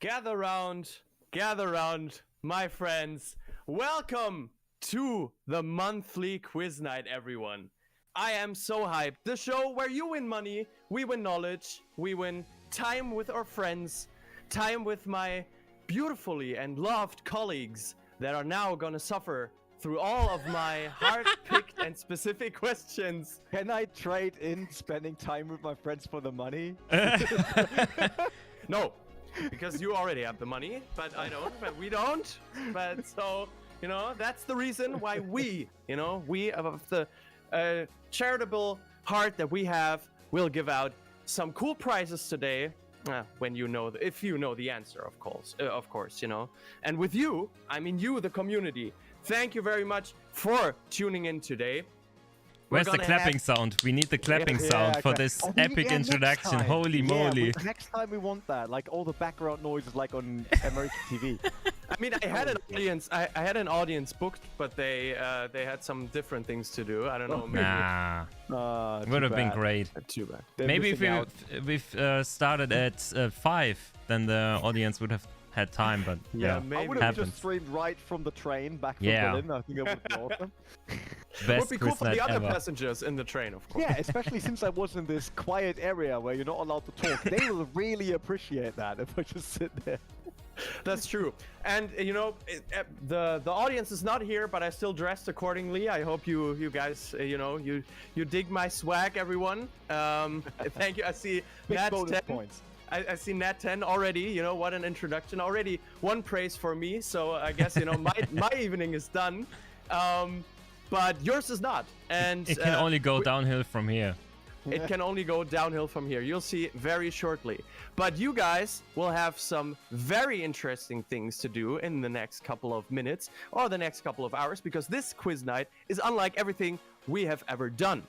Gather round, my friends. Welcome to the monthly quiz night, everyone. I am so hyped. The show where you win money, we win knowledge, we win time with our friends, time with my beautifully and loved colleagues that are now gonna suffer through all of my hard-picked and specific questions. Can I trade in spending time with my friends for the money? No, because you already have the money, but I don't, but we don't. But so, that's the reason why we of the charitable heart that we have, will give out some cool prizes today. When if you know the answer, of course, And with you, I mean you, the community. Thank you very much for tuning in today. Where's the clapping sound? We need the clapping sound for this epic introduction. Holy moly. Next time we want that, like all the background noises like on American TV. I mean, I had an audience. I had an audience booked, but they had some different things to do. I don't know. Maybe. Nah. Would have been great. Too bad. Maybe if we've started at 5, then the audience would have had time, but maybe. I would have just streamed right from the train back from Berlin. I think that would be awesome. Would be cool for the other passengers in the train, of course. Yeah, especially since I was in this quiet area where you're not allowed to talk. They will really appreciate that if I just sit there. That's true. And the audience is not here, but I still dressed accordingly. I hope you guys you dig my swag, everyone. Thank you. I see Nat 10. Points. I see Nat 10 already. What an introduction already. One praise for me. So I guess my evening is done. But yours is not. And it can only go downhill from here. It can only go downhill from here. You'll see very shortly. But you guys will have some very interesting things to do in the next couple of minutes or the next couple of hours, because this quiz night is unlike everything we have ever done.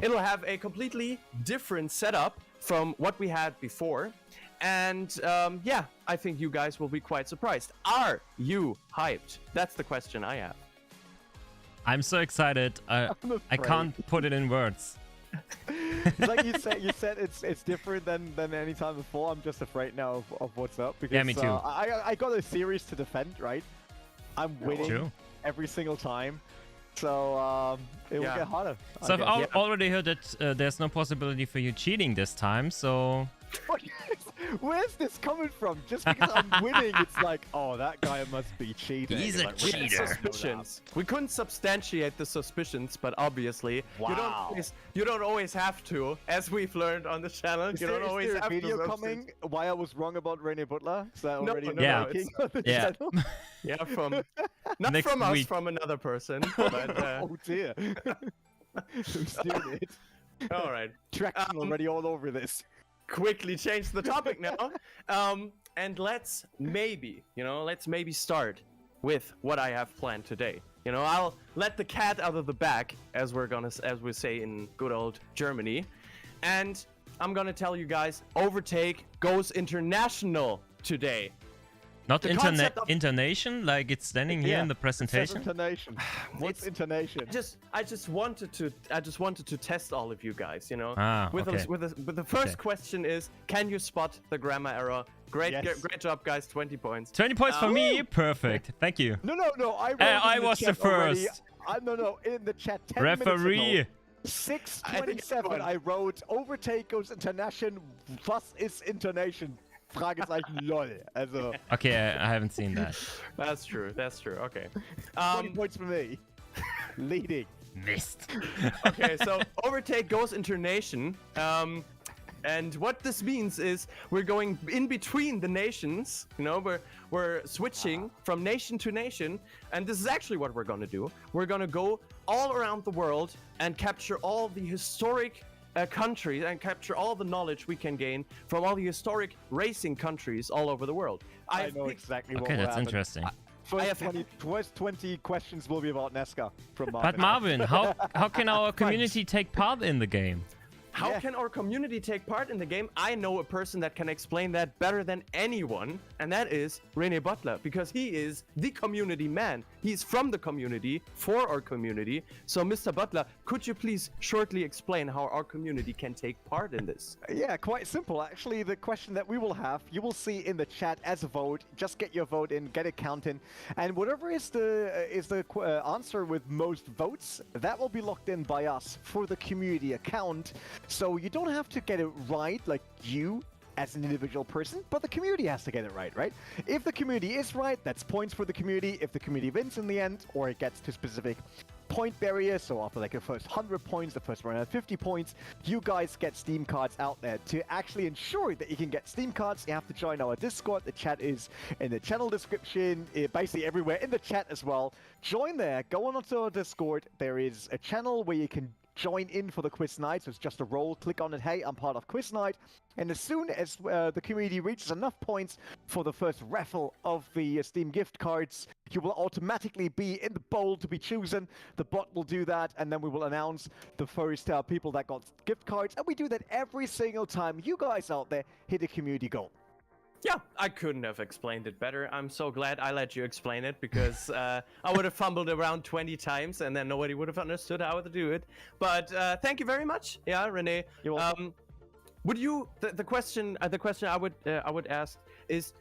It'll have a completely different setup from what we had before. And I think you guys will be quite surprised. Are you hyped? That's the question I have. I'm so excited. I can't put it in words. Like you said it's different than any time before. I'm just afraid now of what's up. Because, me too. I got a series to defend, right? I'm winning every single time. So it will get harder. So I've already heard that there's no possibility for you cheating this time, so... Where's this coming from? Just because I'm winning, it's like, oh, that guy must be cheating. He's a cheater. Suspicions. We couldn't substantiate the suspicions, but obviously, you don't always have to, as we've learned on the channel. Is there a video coming why I was wrong about René Butler? Is that already on the channel? Yeah, not Next from us, week. from another person. But, oh dear. Who's doing it? All right. Traction already all over this. Quickly change the topic now, and let's maybe start with what I have planned today. I'll let the cat out of the bag, as we say in good old Germany, and I'm gonna tell you guys, OverTake goes international today. Not intonation, like it's standing here in the presentation. Intonation. What's intonation? I just wanted to test all of you guys. With the first question is, can you spot the grammar error? Great job, guys. 20 points. 20 points for me. Perfect. Thank you. No. I was the first. No. In the chat. 10 Referee. Minutes ago. 6:27. I wrote OverTake goes international. Was ist intonation? Fragezeichen lol. Also. Okay, I haven't seen that. That's true. Okay. 20 points for me. Leading. Missed. Okay, so OverTake goes international. And what this means is we're going in between the nations. We're switching from nation to nation, and this is actually what we're going to do. We're going to go all around the world and capture all the historic countries and capture all the knowledge we can gain from all the historic racing countries all over the world. I know exactly what will that's happen. interesting. First 20 questions will be about NASCAR from Marvin. But Marvin, how can our community take part in the game? How can our community take part in the game? I know a person that can explain that better than anyone, and that is Rene Butler, because he is the community man. He's from the community, for our community. So, Mr. Butler, could you please shortly explain how our community can take part in this? Yeah, quite simple. Actually, the question that we will have, you will see in the chat as a vote. Just get your vote in, get it counted, and whatever is the answer with most votes, that will be locked in by us for the community account. So you don't have to get it right, like you as an individual person, but the community has to get it right? If the community is right, that's points for the community. If the community wins in the end, or it gets to specific point barriers, so after like the first 100 points, the first 150 points, you guys get Steam cards out there. To actually ensure that you can get Steam cards, you have to join our Discord. The chat is in the channel description, basically everywhere in the chat as well. Join there, go on to our Discord. There is a channel where you can join in for the quiz night, so it's just a role. Click on it, hey, I'm part of quiz night, and as soon as the community reaches enough points for the first raffle of the Steam gift cards, you will automatically be in the bowl to be chosen. The bot will do that, and then we will announce the first people that got gift cards, and we do that every single time you guys out there hit a community goal. Yeah, I couldn't have explained it better. I'm so glad I let you explain it, because I would have fumbled around 20 times and then nobody would have understood how to do it. But thank you very much. Yeah, Rene. You're welcome. Would you the question I would ask is,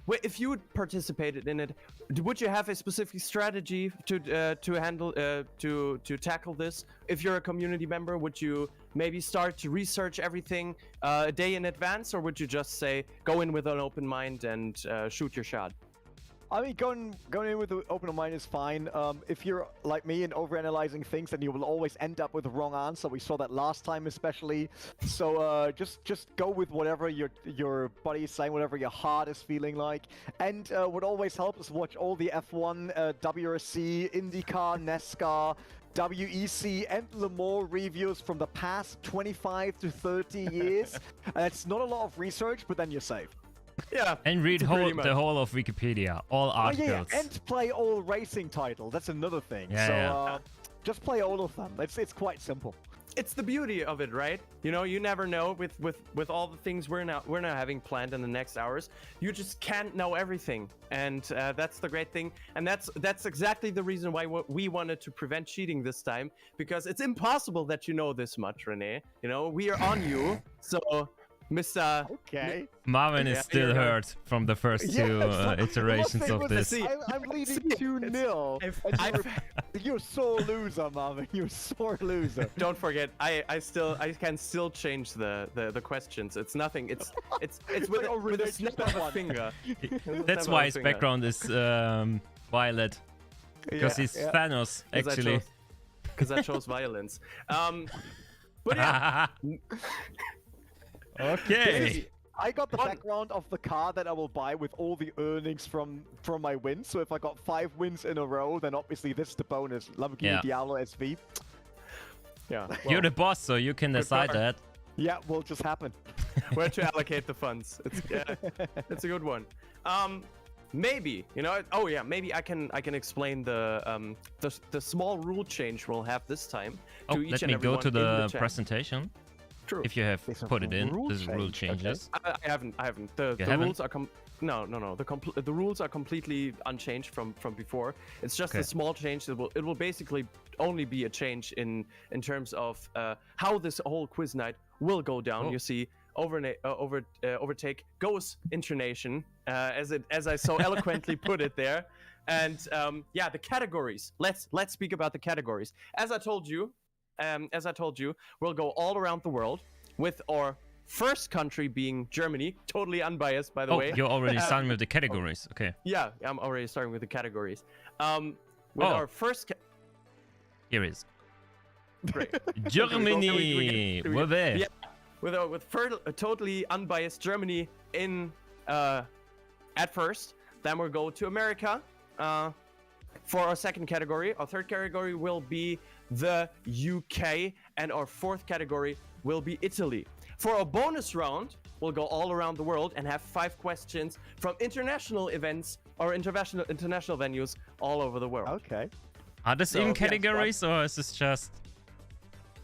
if you participated in it, would you have a specific strategy to handle to tackle this? If you're a community member, would you maybe start to research everything a day in advance, or would you just say go in with an open mind and shoot your shot? I mean, going in with an open mind is fine. If you're like me and overanalyzing things, then you will always end up with the wrong answer. We saw that last time especially. So just go with whatever your body is saying, whatever your heart is feeling like. And what always helps is watch all the F1, WRC, IndyCar, NASCAR, WEC and Le Mans reviews from the past 25 to 30 years. It's not a lot of research, but then you're safe. Yeah. And read the whole of Wikipedia, all articles. Yeah, and play all racing titles. That's another thing. Just play all of them. It's quite simple. It's the beauty of it, right? You know, you never know with all the things we're now having planned in the next hours. You just can't know everything, and that's the great thing. And that's exactly the reason why we wanted to prevent cheating this time, because it's impossible that you know this much, Rene. You know, we are on you, so. Mr. Okay. Marvin is still hurt from the first two iterations of this. I'm leading 2-0. You're a sore loser, Marvin. You're a sore loser. Don't forget, I can still change the questions. It's nothing. It's with a snap of a finger. That's why his background is violet. Because he's Thanos, actually. Because that shows violence. But yeah. Okay. I got the background of the car that I will buy with all the earnings from my wins. So if I got 5 wins in a row, then obviously this is the bonus. Lamborghini Diablo SV. Yeah. Well, you're the boss, so you can decide that. Yeah, will just happen. Where to allocate the funds? It's a good one. Maybe, you know. Oh yeah, maybe I can explain the small rule change we'll have this time. Oh, let me go to the presentation. True. If you have put it in, the rule changes. Okay. I haven't. The rules are no. The rules are completely unchanged from before. It's just a small change. It will basically only be a change in terms of how this whole quiz night will go down. You see, overtake goes internation, as I so eloquently put it there. And yeah, the categories. Let's speak about the categories. As I told you, we'll go all around the world, with our first country being Germany. Totally unbiased, by the way. You're already starting with the categories. Okay. Yeah, I'm already starting with the categories. With our first. Here is. Great. Germany. Yeah. With a totally unbiased Germany in at first. Then we'll go to America. For our second category. Our third category will be the UK, and our fourth category will be Italy. For our bonus round, we'll go all around the world and have 5 questions from international events or international venues all over the world. Okay. Are this in categories, or is this just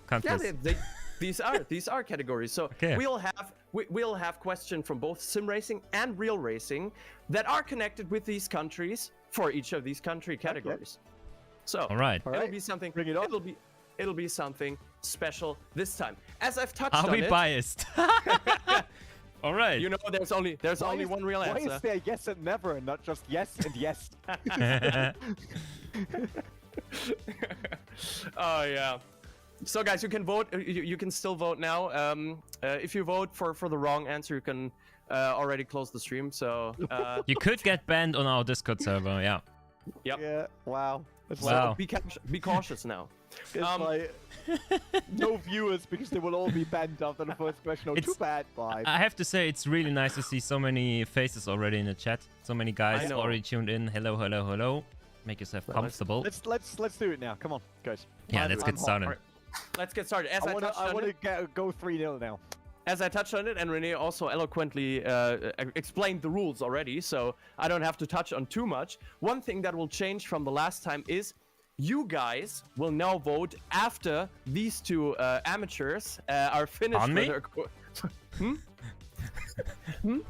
countries? Yeah, These are categories. So Okay. we'll have questions from both sim racing and real racing that are connected with these countries for each of these country categories. So All right. it'll be something. Bring it on. It'll be something special this time. As I've touched Are on we it, biased? All right. you know, there's only one real Why answer. is there yes and never and not just yes and yes? Oh yeah. So guys, you can vote. You can still vote now. If you vote for the wrong answer, you can already close the stream. So You could get banned on our Discord server. Yeah. yep. Yeah, wow. It's Wow. Be cautious now. It's like no viewers because they will all be banned after the first question. Oh, too It's- bad. Bye. I have to say, it's really nice to see so many faces already in the chat. So many I guys know. already tuned in. Hello, hello, hello. Make yourself comfortable. Let's do it now. Come on, guys. Yeah, let's get I'm hot. started. Alright. Let's get started. As I want touched to on it, go 3-0 now. as I touched on it, and Renee also eloquently explained the rules already, so I don't have to touch on too much. One thing that will change from the last time is you guys will now vote after these two amateurs are finished On with me? their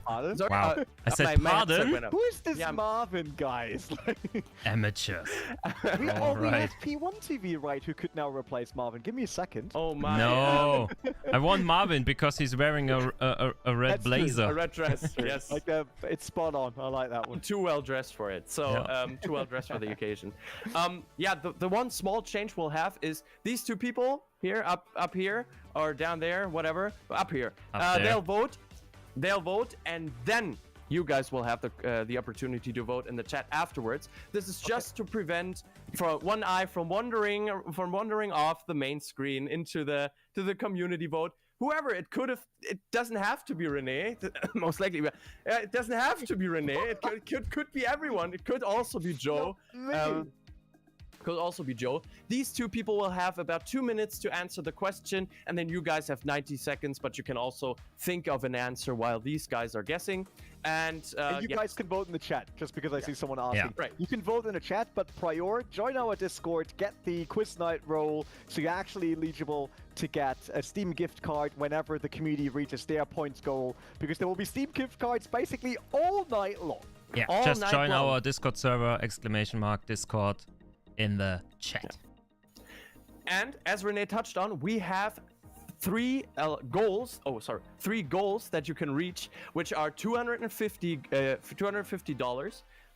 Pardon? Sorry, Wow. I said my headset pardon? went up. Who is this Yeah. Marvin guy? Amateur. we we Alright. had P1 TV, right, who could now replace Marvin. Give me a second. Oh my! No. I want Marvin because he's wearing a red That's true. blazer. A red dress. Yes. Like it's spot on. I like that one. Too well dressed for it. So Yeah. too well dressed for the occasion. Yeah, the one small change we'll have is these two people here, up here or down there, whatever, up here. Up there. They'll vote, and then you guys will have the opportunity to vote in the chat afterwards. This is just to prevent one eye from wandering off the main screen into the community vote. Whoever it doesn't have to be Renee, most likely. It doesn't have to be Renee. It could be everyone. It could also be Joe. Could also be Joe. These two people will have about 2 minutes to answer the question, and then you guys have 90 seconds, but you can also think of an answer while these guys are guessing. And you guys can vote in the chat, just because I see someone asking. Yeah. Right. You can vote in the chat, but join our Discord, get the quiz night role, so you're actually eligible to get a Steam gift card whenever the community reaches their points goal, because there will be Steam gift cards basically all night long. Yeah, All just night join long. our Discord server, Discord in the chat. And as Renee touched on, we have three goals that you can reach, which are $250,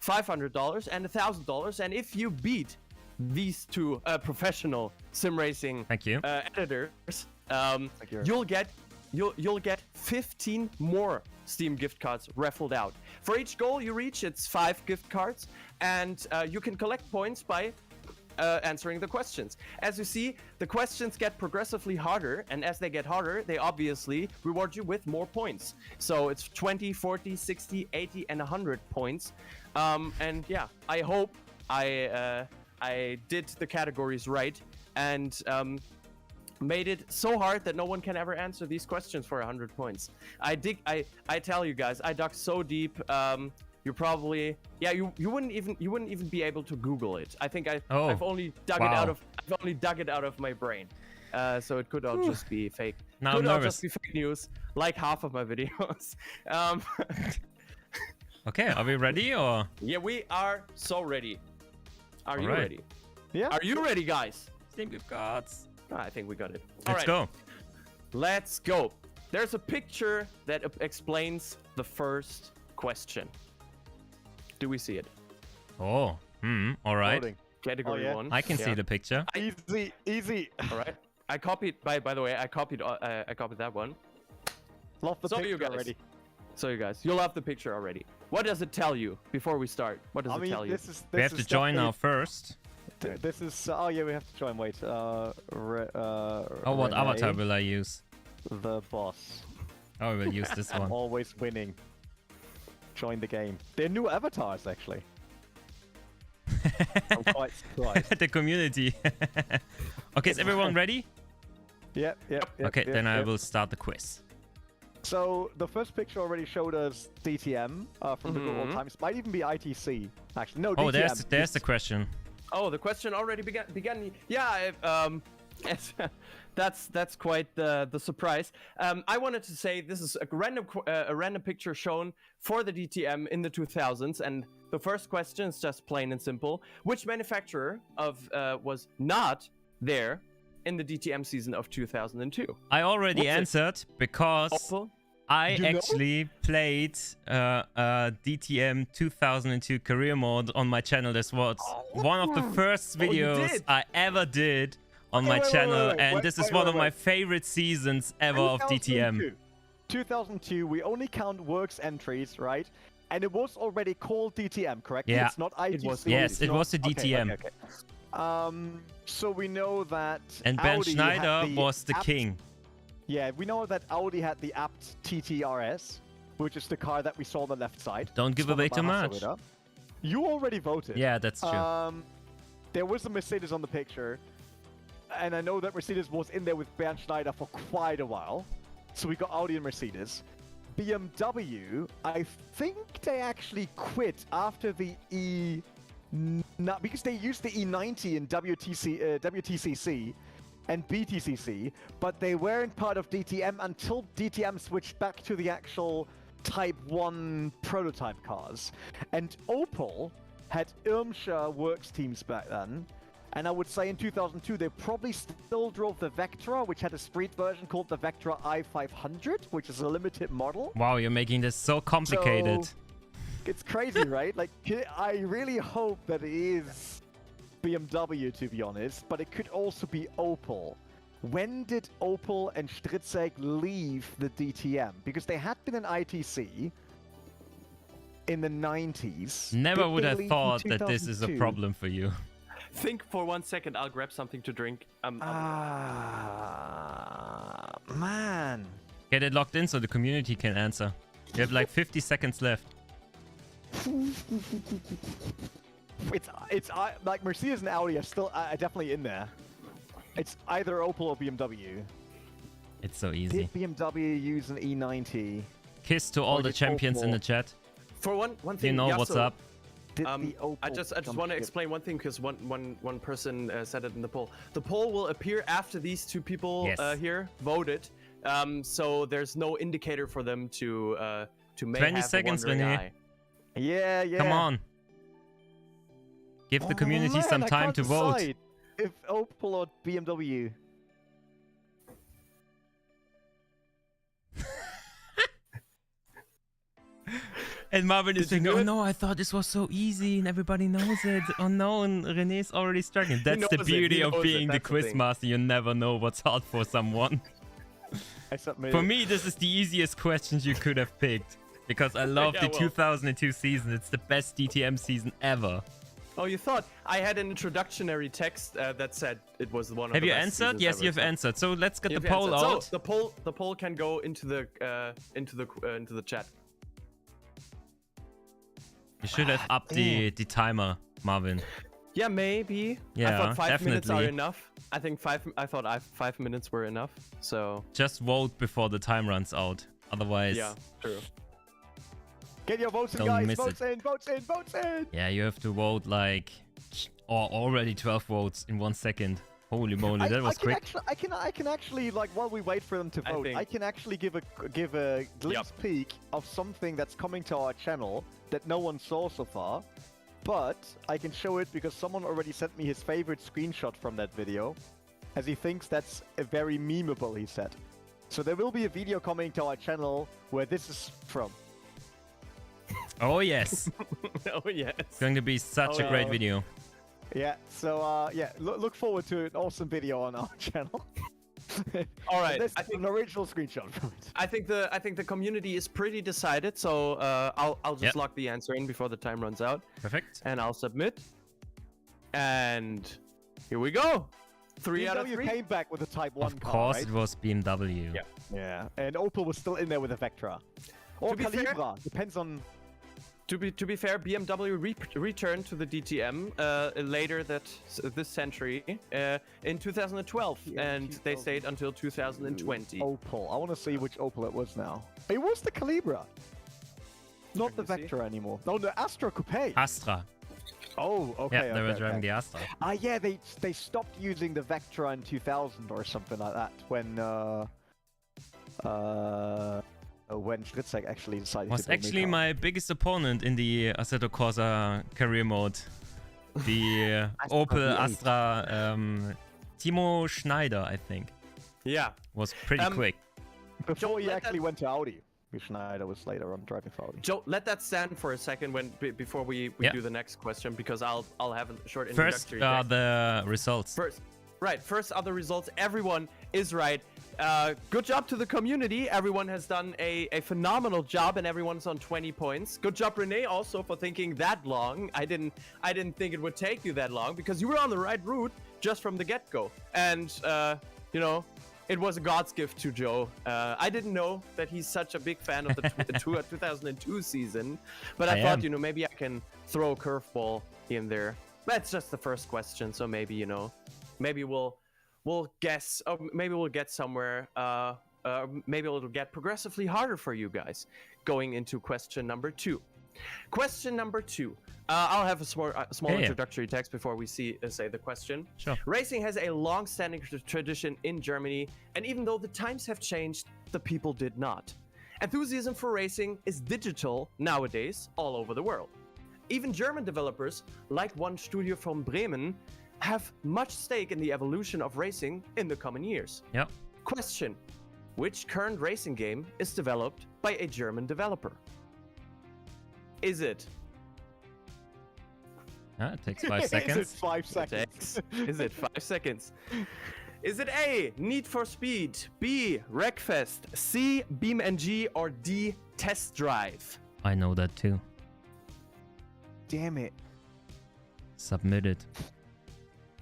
$500, and $1,000. And if you beat these two professional sim racing Thank you. editors, you. you'll get 15 more Steam gift cards raffled out. For each goal you reach, it's 5 gift cards, and you can collect points by answering the questions. As you see, the questions get progressively harder, and as they get harder, they obviously reward you with more points. So it's 20, 40, 60, 80, and 100 points. And yeah, I hope I did the categories right and made it so hard that no one can ever answer these questions for 100 points. I tell you guys, I dug so deep. You probably, you wouldn't even be able to Google it. I think I've only dug it out of my brain. So it could all just be fake. Now could I'm all nervous. just be fake news, like half of my videos. Okay, are we ready or? Yeah, we are so ready. Are you Alright. ready? Yeah. Are you ready, guys? Steam gift cards. I think we got it. Let's go. Let's go. There's a picture that explains the first question. Do we see it? Oh, all right. Voting. Category Oh, yeah. 1. I can see Yeah. the picture. Easy. All right. I copied. By the way, I copied that one. Love the So picture you guys. already. So you guys, you'll have the picture already. What does it tell you before we start? What does I it mean, tell you? this is We have to join now first. This is. Oh yeah, we have to join. Wait. Oh, what Renee, avatar will I use? The boss. Oh, I will use this one. Always winning. Join the game. They're new avatars, actually. I'm quite surprised. The community. Okay, is everyone ready? Yep. Okay, then I will start the quiz. So the first picture already showed us DTM from the good old times. Might even be ITC. Actually, no. Oh, DTM. there's the question. Oh, the question already began. Yeah, That's quite the surprise. I wanted to say this is a random picture shown for the DTM in the 2000s, and the first question is just plain and simple: which manufacturer was not there in the DTM season of 2002? I already answered because Opel? I actually played DTM 2002 career mode on my channel. This was one of the first videos I ever did on my channel, and this is one of my favorite seasons ever of DTM. 2002, we only count works entries, right? And it was already called DTM, correct? Yeah. It's not ITC. Yes, it was a DTM. Okay. So we know that And Ben Audi Schneider had was the king. Yeah, we know that Audi had the apt TTRS, which is the car that we saw on the left side. Don't give away too much. You already voted. Yeah, that's true. There was a Mercedes on the picture, and I know that Mercedes was in there with Bernd Schneider for quite a while. So we got Audi and Mercedes. BMW, I think they actually quit after the because they used the E90 in WTCC and BTCC, but they weren't part of DTM until DTM switched back to the actual Type 1 prototype cars. And Opel had Irmscher works teams back then, and I would say in 2002 they probably still drove the Vectra, which had a street version called the Vectra i500, which is a limited model. Wow, you're making this so complicated. So, it's crazy, right? Like, I really hope that it is BMW, to be honest, but it could also be Opel. When did Opel and Stritzek leave the DTM? Because they had been an ITC in the 90s. Never would have thought that this is a problem for you. Think for 1 second. I'll grab something to drink. Man. Get it locked in so the community can answer. You have like 50 seconds left. It's like Mercedes and Audi are still definitely in there. It's either Opel or BMW. It's so easy. Did BMW use an E90? Kiss to all the champions in the chat. For one thing, You know what's up. I just want to explain one thing, because one person said it in the poll. The poll will appear after these two people here voted. So there's no indicator for them to make 20 seconds, René. Yeah. Come on. Give the community some time to vote. If Opel or BMW. And Marvin is saying, oh no, I thought this was so easy and everybody knows it. Oh no, and René's already struggling. That's the beauty of being the quiz master. You never know what's hard for someone. For me, this is the easiest questions you could have picked. Because I love the 2002 season. It's the best DTM season ever. Oh, you thought I had an introductory text that said it was one of Have the you best answered? Yes, ever. you've answered. So let's get the poll out. So the poll can go into the chat. You should have upped the timer, Marvin. Yeah, maybe. Yeah, I thought 5 minutes are definitely. enough. I thought 5 minutes were enough. So Just vote before the time runs out. Otherwise, yeah, true. Get your votes in, Don't guys. miss Votes in, votes in, votes in. yeah, you have to vote like, or already 12 votes in 1 second. Holy moly, that was quick. I can actually, like, while we wait for them to vote, I can actually give a glimpse peek of something that's coming to our channel that no one saw so far. But I can show it because someone already sent me his favorite screenshot from that video, as he thinks that's a very memeable, he said. So there will be a video coming to our channel where this is from. Oh yes. Oh yes. It's going to be such a great video. Yeah, so look forward to an awesome video on our channel. All right, This is an original screenshot from it. I think the community is pretty decided, so I'll just lock the answer in before the time runs out. Perfect. And I'll submit. And here we go. 3 out of 3. came back with a Type 1 Of car, course, right? it was BMW. Yeah, and Opel was still in there with a Vectra. Or To be fair- Calibra, depends on... To be fair, BMW returned to the DTM later this century in 2012, and they stayed until 2020. Opel. I want to see which Opel it was now. It was the Calibra. Not the Let me see. Vectra anymore. No, the Astra Coupe. Astra. Oh, okay. Yeah, they were okay, driving okay. the Astra. Yeah, they stopped using the Vectra in 2000 or something like that when Fritzek actually decided Was to build actually new car. my biggest opponent in the Assetto Corsa career mode. The Opel V8. Astra, Timo Schneider, I think, Yeah. was pretty quick. Before he let actually that- went to Audi. Schneider was later on driving for Audi. Joe, let that stand for a second before we Yeah. do the next question, because I'll have a short First introductory are text. the results. First are the results. Everyone is right. Good job to the community. Everyone has done a phenomenal job, and everyone's on 20 points. Good job, Renee, also for thinking that long. I didn't think it would take you that long, because you were on the right route just from the get-go. And you know, it was a God's gift to Joe. I didn't know that he's such a big fan of the 2002 season, but I thought, you know, maybe I can throw a curveball in there. That's just the first question, so maybe, you know, maybe we'll guess, or maybe we'll get somewhere. Maybe it'll get progressively harder for you guys going into question number 2. Question number 2. I'll have a small introductory text before we say the question. Sure. Racing has a long-standing tradition in Germany, and even though the times have changed, the people did not. Enthusiasm for racing is digital nowadays all over the world. Even German developers, like one studio from Bremen, have much stake in the evolution of racing in the coming years. Yep. Question: which current racing game is developed by a German developer? Is it? It takes 5 seconds. Is it 5 seconds? Is it 5 seconds? Is it A, Need for Speed, B, Wreckfest, C, BeamNG, or D, Test Drive? I know that too. Damn it. Submitted.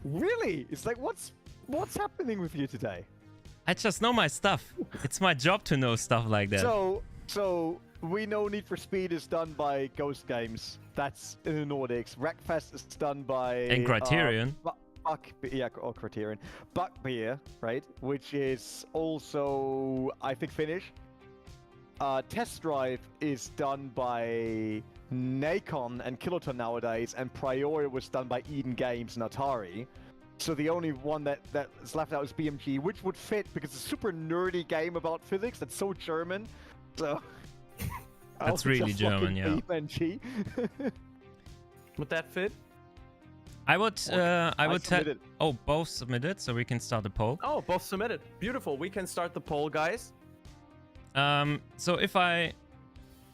Really? It's like, what's happening with you today? I just know my stuff. It's my job to know stuff like that. So we know Need for Speed is done by Ghost Games. That's in the Nordics. Wreckfest is done by... And Criterion. Or Criterion. Buckbeer, right? Which is also, I think, Finnish. Test Drive is done by Nacon and Kiloton nowadays, and Priori was done by Eden Games and Atari. So the only one that's left out is BMG, which would fit because it's a super nerdy game about physics that's so German. So That's really German, yeah. BMG. Would that fit? I would tell. submitted. Oh, both submitted, so we can start the poll. Oh, both submitted. Beautiful. We can start the poll, guys. So if I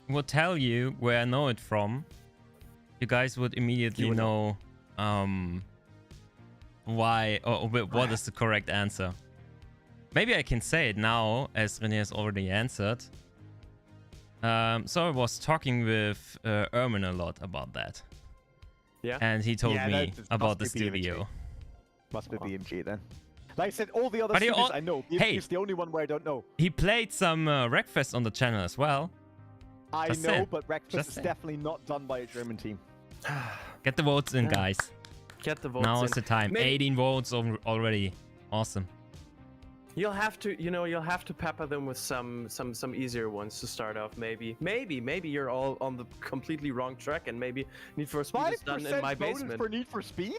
would tell you where I know it from, you guys would immediately know why or what is the correct answer. Maybe I can say it now, as René has already answered. So I was talking with Ermin a lot about that. Yeah. And he told me that about the must be BMG. studio. Must be BMG then. Like I said, all the other But he studios al- I know. BMG Hey. is the only one where I don't know. He played some Wreckfest on the channel as well. I Just know, saying. but Wreckfest Just is saying. definitely not done by a German team. Get the votes in, guys. Get the votes Now in. is the time. Maybe- 18 votes already. Awesome. You'll have to pepper them with some easier ones to start off. Maybe you're all on the completely wrong track, and maybe Need for Speed is done in my 5% voted basement. for Need for Speed?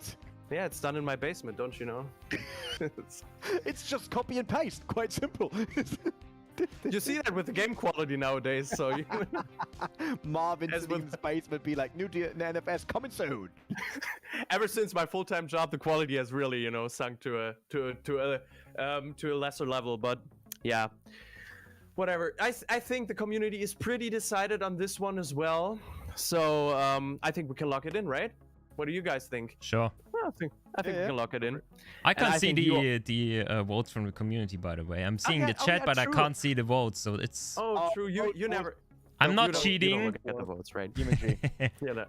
Yeah, it's done in my basement, don't you know? It's just copy and paste. Quite simple. You see that with the game quality nowadays, so you... Marvin As with- Steven's basement be like, new NFS coming soon. Ever since my full-time job, the quality has really, sunk to a lesser level. But yeah, whatever. I think the community is pretty decided on this one as well. So I think we can lock it in, right? What do you guys think? Sure. Well, I think we can lock it in. I can't I see think the votes from the community, by the way. I'm seeing yeah, the oh, chat, yeah, but I true. can't see the votes, so it's... Oh, true. You vote. never. I'm you not don't- cheating. You don't look at the votes, right? BMG. Yeah, no.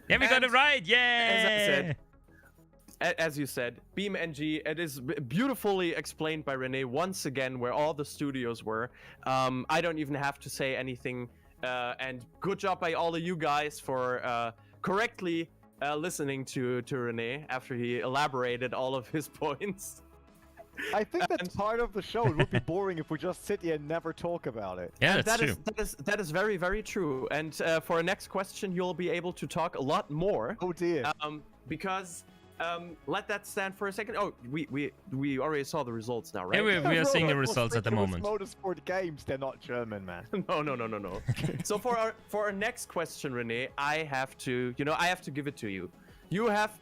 Yeah, we got it And right! Yeah! As I said, as you said, BeamNG, it is beautifully explained by Renee once again where all the studios were. I don't even have to say anything. And good job by all of you guys for correctly listening to Renee after he elaborated all of his points. I think that's part of the show. It would be boring if we just sit here and never talk about it. Yeah, that's true. That is very, very true. And for our next question, you'll be able to talk a lot more. Oh dear. Because let that stand for a second. Oh, we already saw the results now, right? Yeah, we are seeing the results at the moment. Motorsport Games, they're not German, man. No. So for our next question, Rene, I have to give it to you. You have,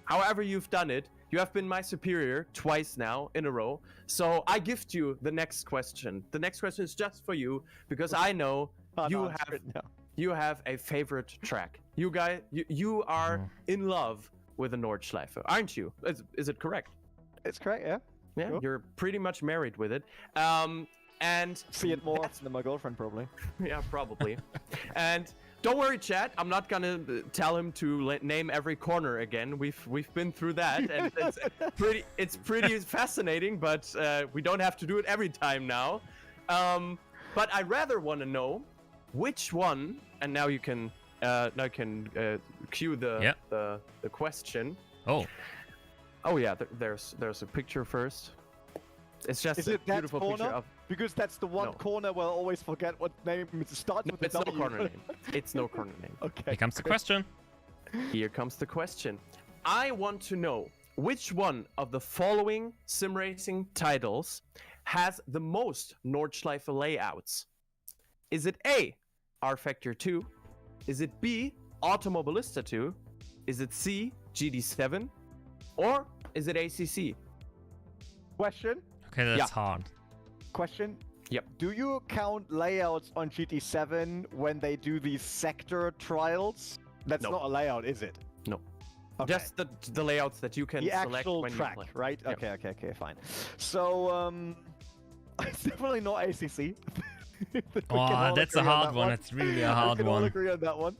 however you've done it, you have been my superior twice now in a row. So I gift you the next question. The next question is just for you because I know you have a favorite track. You guys, you are in love with the Nordschleife, aren't you? Is it correct? It's correct, yeah. Yeah, Sure. You're pretty much married with it. And See it more than my girlfriend, probably. yeah, probably. And don't worry, chat. I'm not gonna tell him to name every corner again. We've been through that, and it's pretty fascinating. But we don't have to do it every time now. But I rather want to know which one. And now you can cue the question. Oh yeah. There's a picture first. It's just a beautiful picture of. Because that's the one corner where I always forget what name it starts with. It's no corner name. It's no corner name. Okay. Here comes the question. Here comes the question. I want to know which one of the following sim racing titles has the most Nordschleife layouts. Is it A, R Factor 2? Is it B, Automobilista 2? Is it C, GD7? Or is it ACC? Question. Okay, that's hard. Question. Yep. Do you count layouts on GT7 when they do these sector trials? That's not a layout, is it? No. Okay. Just the layouts that you can the select actual when track, you play. right? Yep. Okay, fine. So, it's definitely not ACC. Oh, that's a hard one. It's really a hard we can all one. agree on that one.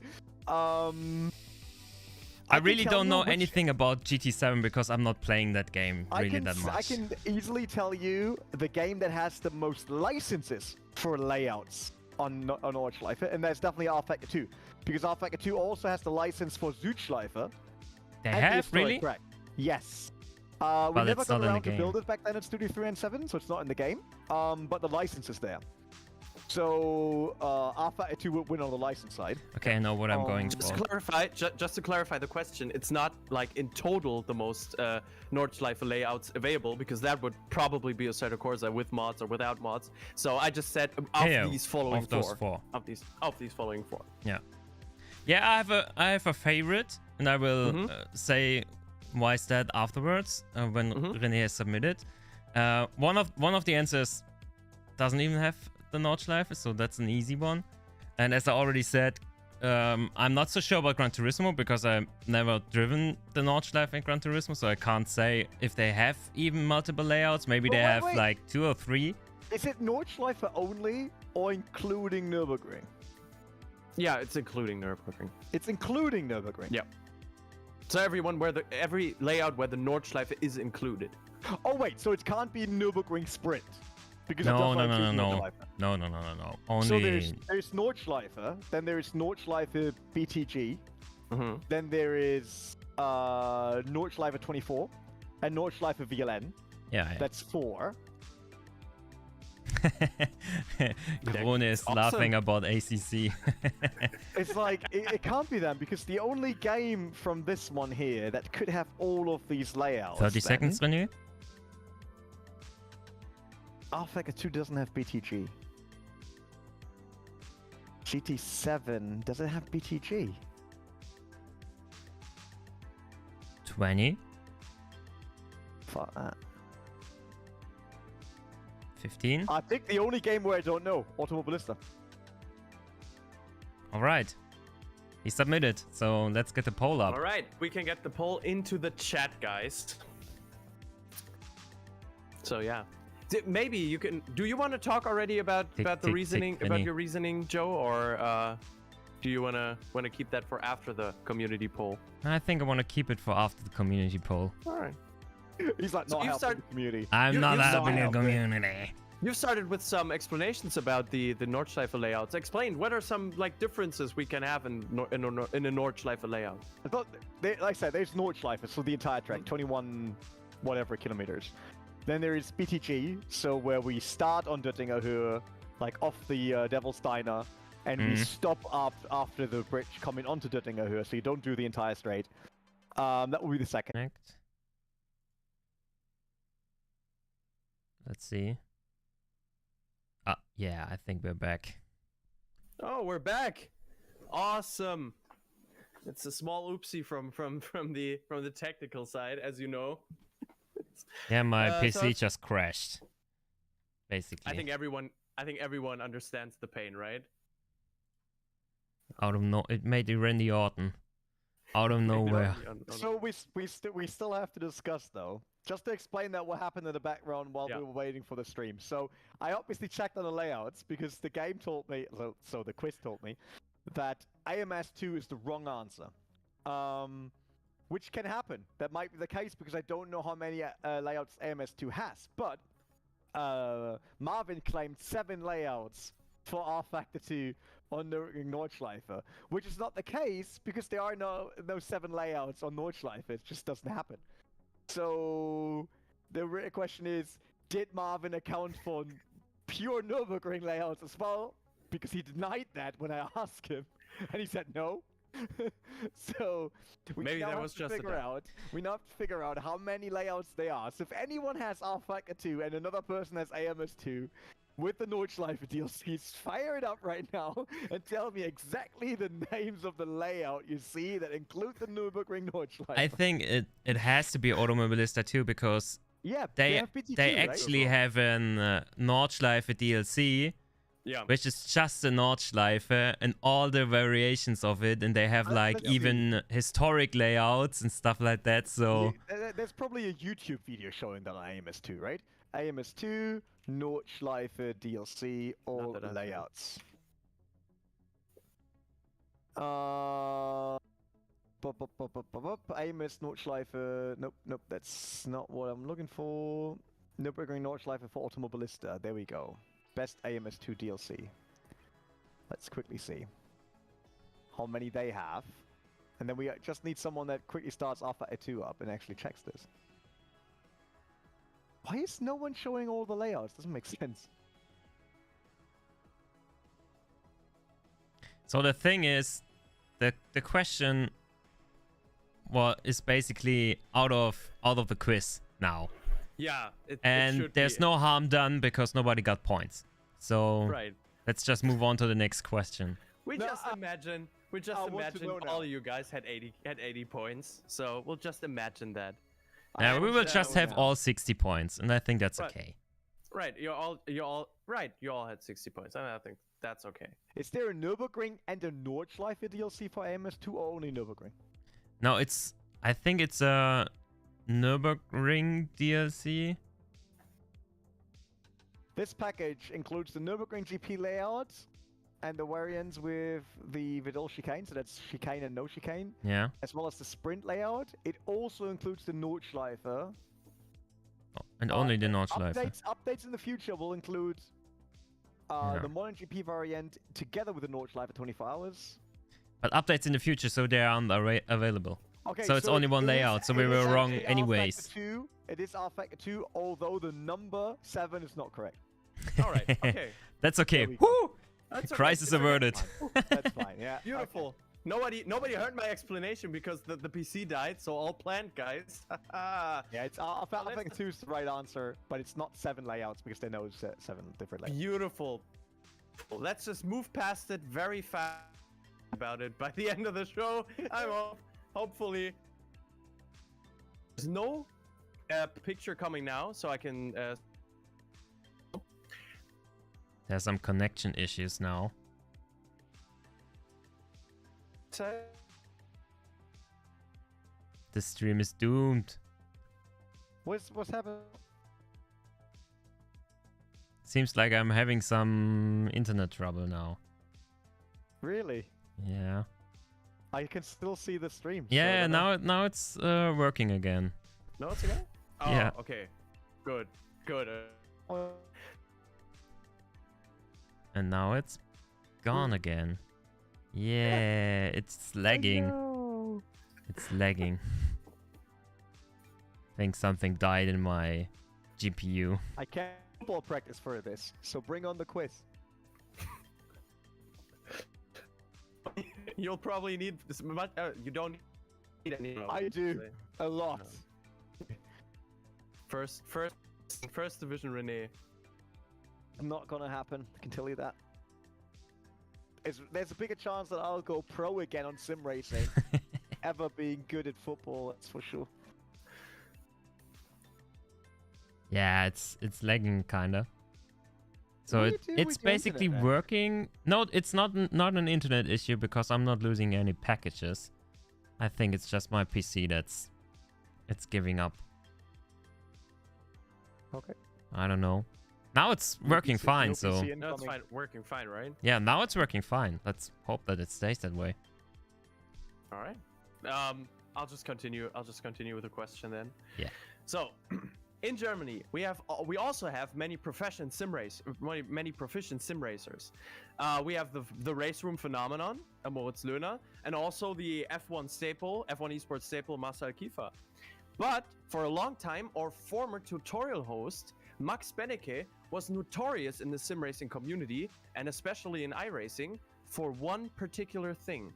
I really don't know anything about GT7 because I'm not playing that game really that much. I can easily tell you the game that has the most licenses for layouts on Nordschleife, and that's definitely R Factor 2. Because R Factor 2 also has the license for Südschleife. They have, really? Correct. Yes. We But never it's got not in the around to game. build it back then at Studio 3 and 7, so it's not in the game. But the license is there. So R Factor 2 would win on the license side. Okay, I know what I'm going Just for. just to clarify the question, it's not like in total the most Nordschleife layouts available, because that would probably be a set of Corsa with mods or without mods. So I just said these following four. Of these following four. Yeah. Yeah, I have a favorite, and I will say why is that afterwards when René has submitted. One of the answers doesn't even have the Nordschleife, so that's an easy one. And as I already said, I'm not so sure about Gran Turismo because I've never driven the Nordschleife in Gran Turismo, so I can't say if they have even multiple layouts. Maybe they have like 2 or 3. Is it Nordschleife only or including Nürburgring? Yeah, it's including Nürburgring. It's including Nürburgring. Yeah. So every layout where the Nordschleife is included. Oh wait, so it can't be Nürburgring Sprint. Because No. Only So there's Nordschleife, then there is Nordschleife BTG, then there is Nordschleife 24, and Nordschleife VLN. Yeah. That's 4. Krone is laughing about ACC. It's like, it can't be them, because the only game from this one here that could have all of these layouts. 30 seconds, René? R Factor 2 doesn't have BTG. GT7, does it have BTG? 20? Fuck that. 15? I think the only game where I don't know, Automobilista. Alright. He submitted, so let's get the poll up. All right, we can get the poll into the chat, guys. So yeah. Maybe you can. Do you want to talk already about the reasoning, about your reasoning, Joe, or do you want to keep that for after the community poll? I think I want to keep it for after the community poll. All right. He's like, not helping the community. I'm not helping the community. You've started with some explanations about the Nordschleife layouts. Explain, what are some like differences we can have in a Nordschleife layout? I thought, like I said, there's Nordschleife, so the entire track, 21 whatever kilometers. Then there is BTG, so where we start on Döttinger Höhe, like off the Devil's Diner, and we stop up after the bridge coming onto Döttinger Höhe, so you don't do the entire straight. That will be the second. Connect. Let's see. Yeah, I think we're back. Oh, we're back! Awesome. It's a small oopsie from the technical side, as you know. Yeah, my PC just crashed. Basically. I think everyone understands the pain, right? It made it Randy Orton. Out of nowhere. So we still have to discuss though. Just to explain that what happened in the background while we were waiting for the stream. So I obviously checked on the layouts because the game told me, so the quiz told me, that AMS2 is the wrong answer. Which can happen. That might be the case because I don't know how many layouts AMS2 has. But Marvin claimed 7 layouts for R Factor 2 on Nordschleife, which is not the case because there are no 7 layouts on Nordschleife. It just doesn't happen. So the real question is, did Marvin account for pure Nürburgring layouts as well? Because he denied that when I asked him, and he said no. So we maybe now that have was to just figure out. We now have to figure out how many layouts they are. So if anyone has R Factor 2 and another person has AMS2 with the Nordschleife DLCs, fire it up right now and tell me exactly the names of the layout you see that include the Nürburgring Nordschleife. I think it has to be Automobilista too because they have PT2, actually right? have an Nordschleife DLC. Yeah. Which is just a Nordschleife and all the variations of it, and they have like even historic layouts and stuff like that. So there's probably a YouTube video showing that on AMS2, right? AMS2, Nordschleife DLC, all layouts. AMS Nordschleife. Nope, that's not what I'm looking for. Nürburgring Nordschleife for Automobilista. There we go. Best AMS2 DLC. Let's quickly see how many they have. And then we just need someone that quickly starts Alpha A2 up and actually checks this. Why is no one showing all the layouts? Doesn't make sense. So the thing is, the question is basically out of the quiz now. Yeah, and there's no harm done because nobody got points. So right. Let's just move on to the next question. We just imagine all you guys had 80 points. So we'll just imagine that. Yeah, we will just have all 60 points, and I think that's okay. Right, you all had 60 points, and I think that's okay. Is there a Nürburgring and a Nordschleife DLC for AMS2 or only Nürburgring? No, I think it's a Nürburgring DLC. This package includes the Nürburgring GP layouts and the variants with the Vidal chicane, so that's chicane and no chicane. Yeah. As well as the sprint layout. It also includes the Nordschleife. Oh, and only the Nordschleife. Updates in the future will include the MotoGP variant together with the Nordschleife 24 hours. But updates in the future, so they aren't available. Okay, so it's only one layout, so we were wrong anyways. It is R Factor 2, although the number 7 is not correct. All right, okay. That's okay. Woo! That's Crisis averted. That's fine, yeah. Beautiful. Okay. Nobody heard my explanation because the PC died, so all planned, guys. Yeah, it's R Factor 2 is the right answer, but it's not 7 layouts because they know it's 7 different layouts. Beautiful. Let's just move past it very fast about it by the end of the show. I'm off. Hopefully, there's no picture coming now, so I can. There's some connection issues now. The stream is doomed. What's happening? Seems like I'm having some internet trouble now. Really? Yeah. I can still see the stream. Yeah, so now it's working again. No, it's again? Oh, yeah. Okay. Good. And now it's gone again. Yeah, it's lagging. It's lagging. I think something died in my GPU. I can't football practice for this, so bring on the quiz. You'll probably need this much. You don't need any. I do a lot. No. First division, Rene. Not gonna happen. I can tell you that. There's a bigger chance that I'll go pro again on sim racing, ever being good at football. That's for sure. Yeah, it's lagging kinda. So it's basically working. No, it's not an internet issue because I'm not losing any packages. I think it's just my PC it's giving up. Okay. I don't know. Now it's working fine, so No, it's fine. Working fine, right? yeah, now it's working fine. Let's hope that it stays that way. All right. I'll just continue with the question then. Yeah. So, in Germany, we also have many proficient sim racers. We have the race room phenomenon, Moritz Löhner, and also the F1 Esports staple, Marcel Kiefer. But for a long time, our former tutorial host, Max Benecke, was notorious in the sim racing community, and especially in iRacing, for one particular thing.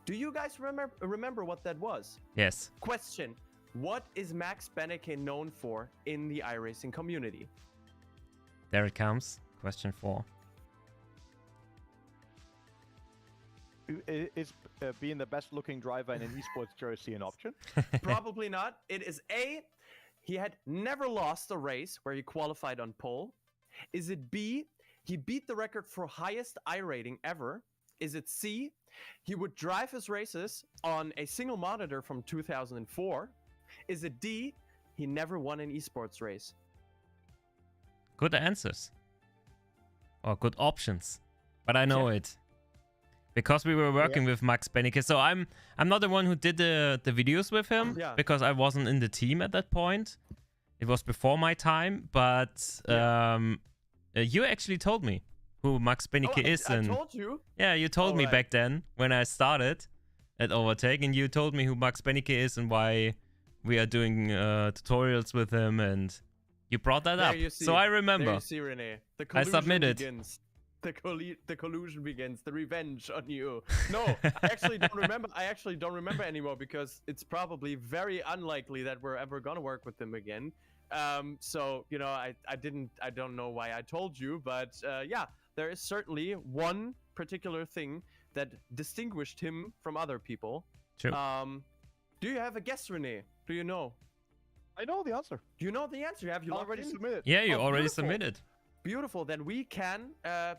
Do you guys remember what that was? Yes. Question: what is Max Benecke known for in the iRacing community? There it comes. Question 4. Is being the best looking driver in an esports jersey an option? Probably not. It is A, he had never lost a race where he qualified on pole. Is it B, he beat the record for highest I rating ever? Is it C, he would drive his races on a single monitor from 2004? Is it D, he never won an esports race? Good answers. Or good options. But I know it. Because we were working with Max Benecke. So I'm not the one who did the videos with him. Yeah. Because I wasn't in the team at that point. It was before my time. But you actually told me who Max Benecke is. I told you? Yeah, you told me back then when I started at OverTake. And you told me who Max Benecke is and why we are doing tutorials with him. And you brought that up. So I remember. There you see, Rene. The I collusion submitted. begins. The collusion begins. The revenge on you. No, I actually don't remember. I actually don't remember anymore because it's probably very unlikely that we're ever gonna work with him again. So you know, I don't know why I told you, but yeah, there is certainly one particular thing that distinguished him from other people. True. Do you have a guess, Rene? Do you know? I know the answer. Do you know the answer? Have you already submitted? Yeah, you already beautiful. submitted. Beautiful. Then we can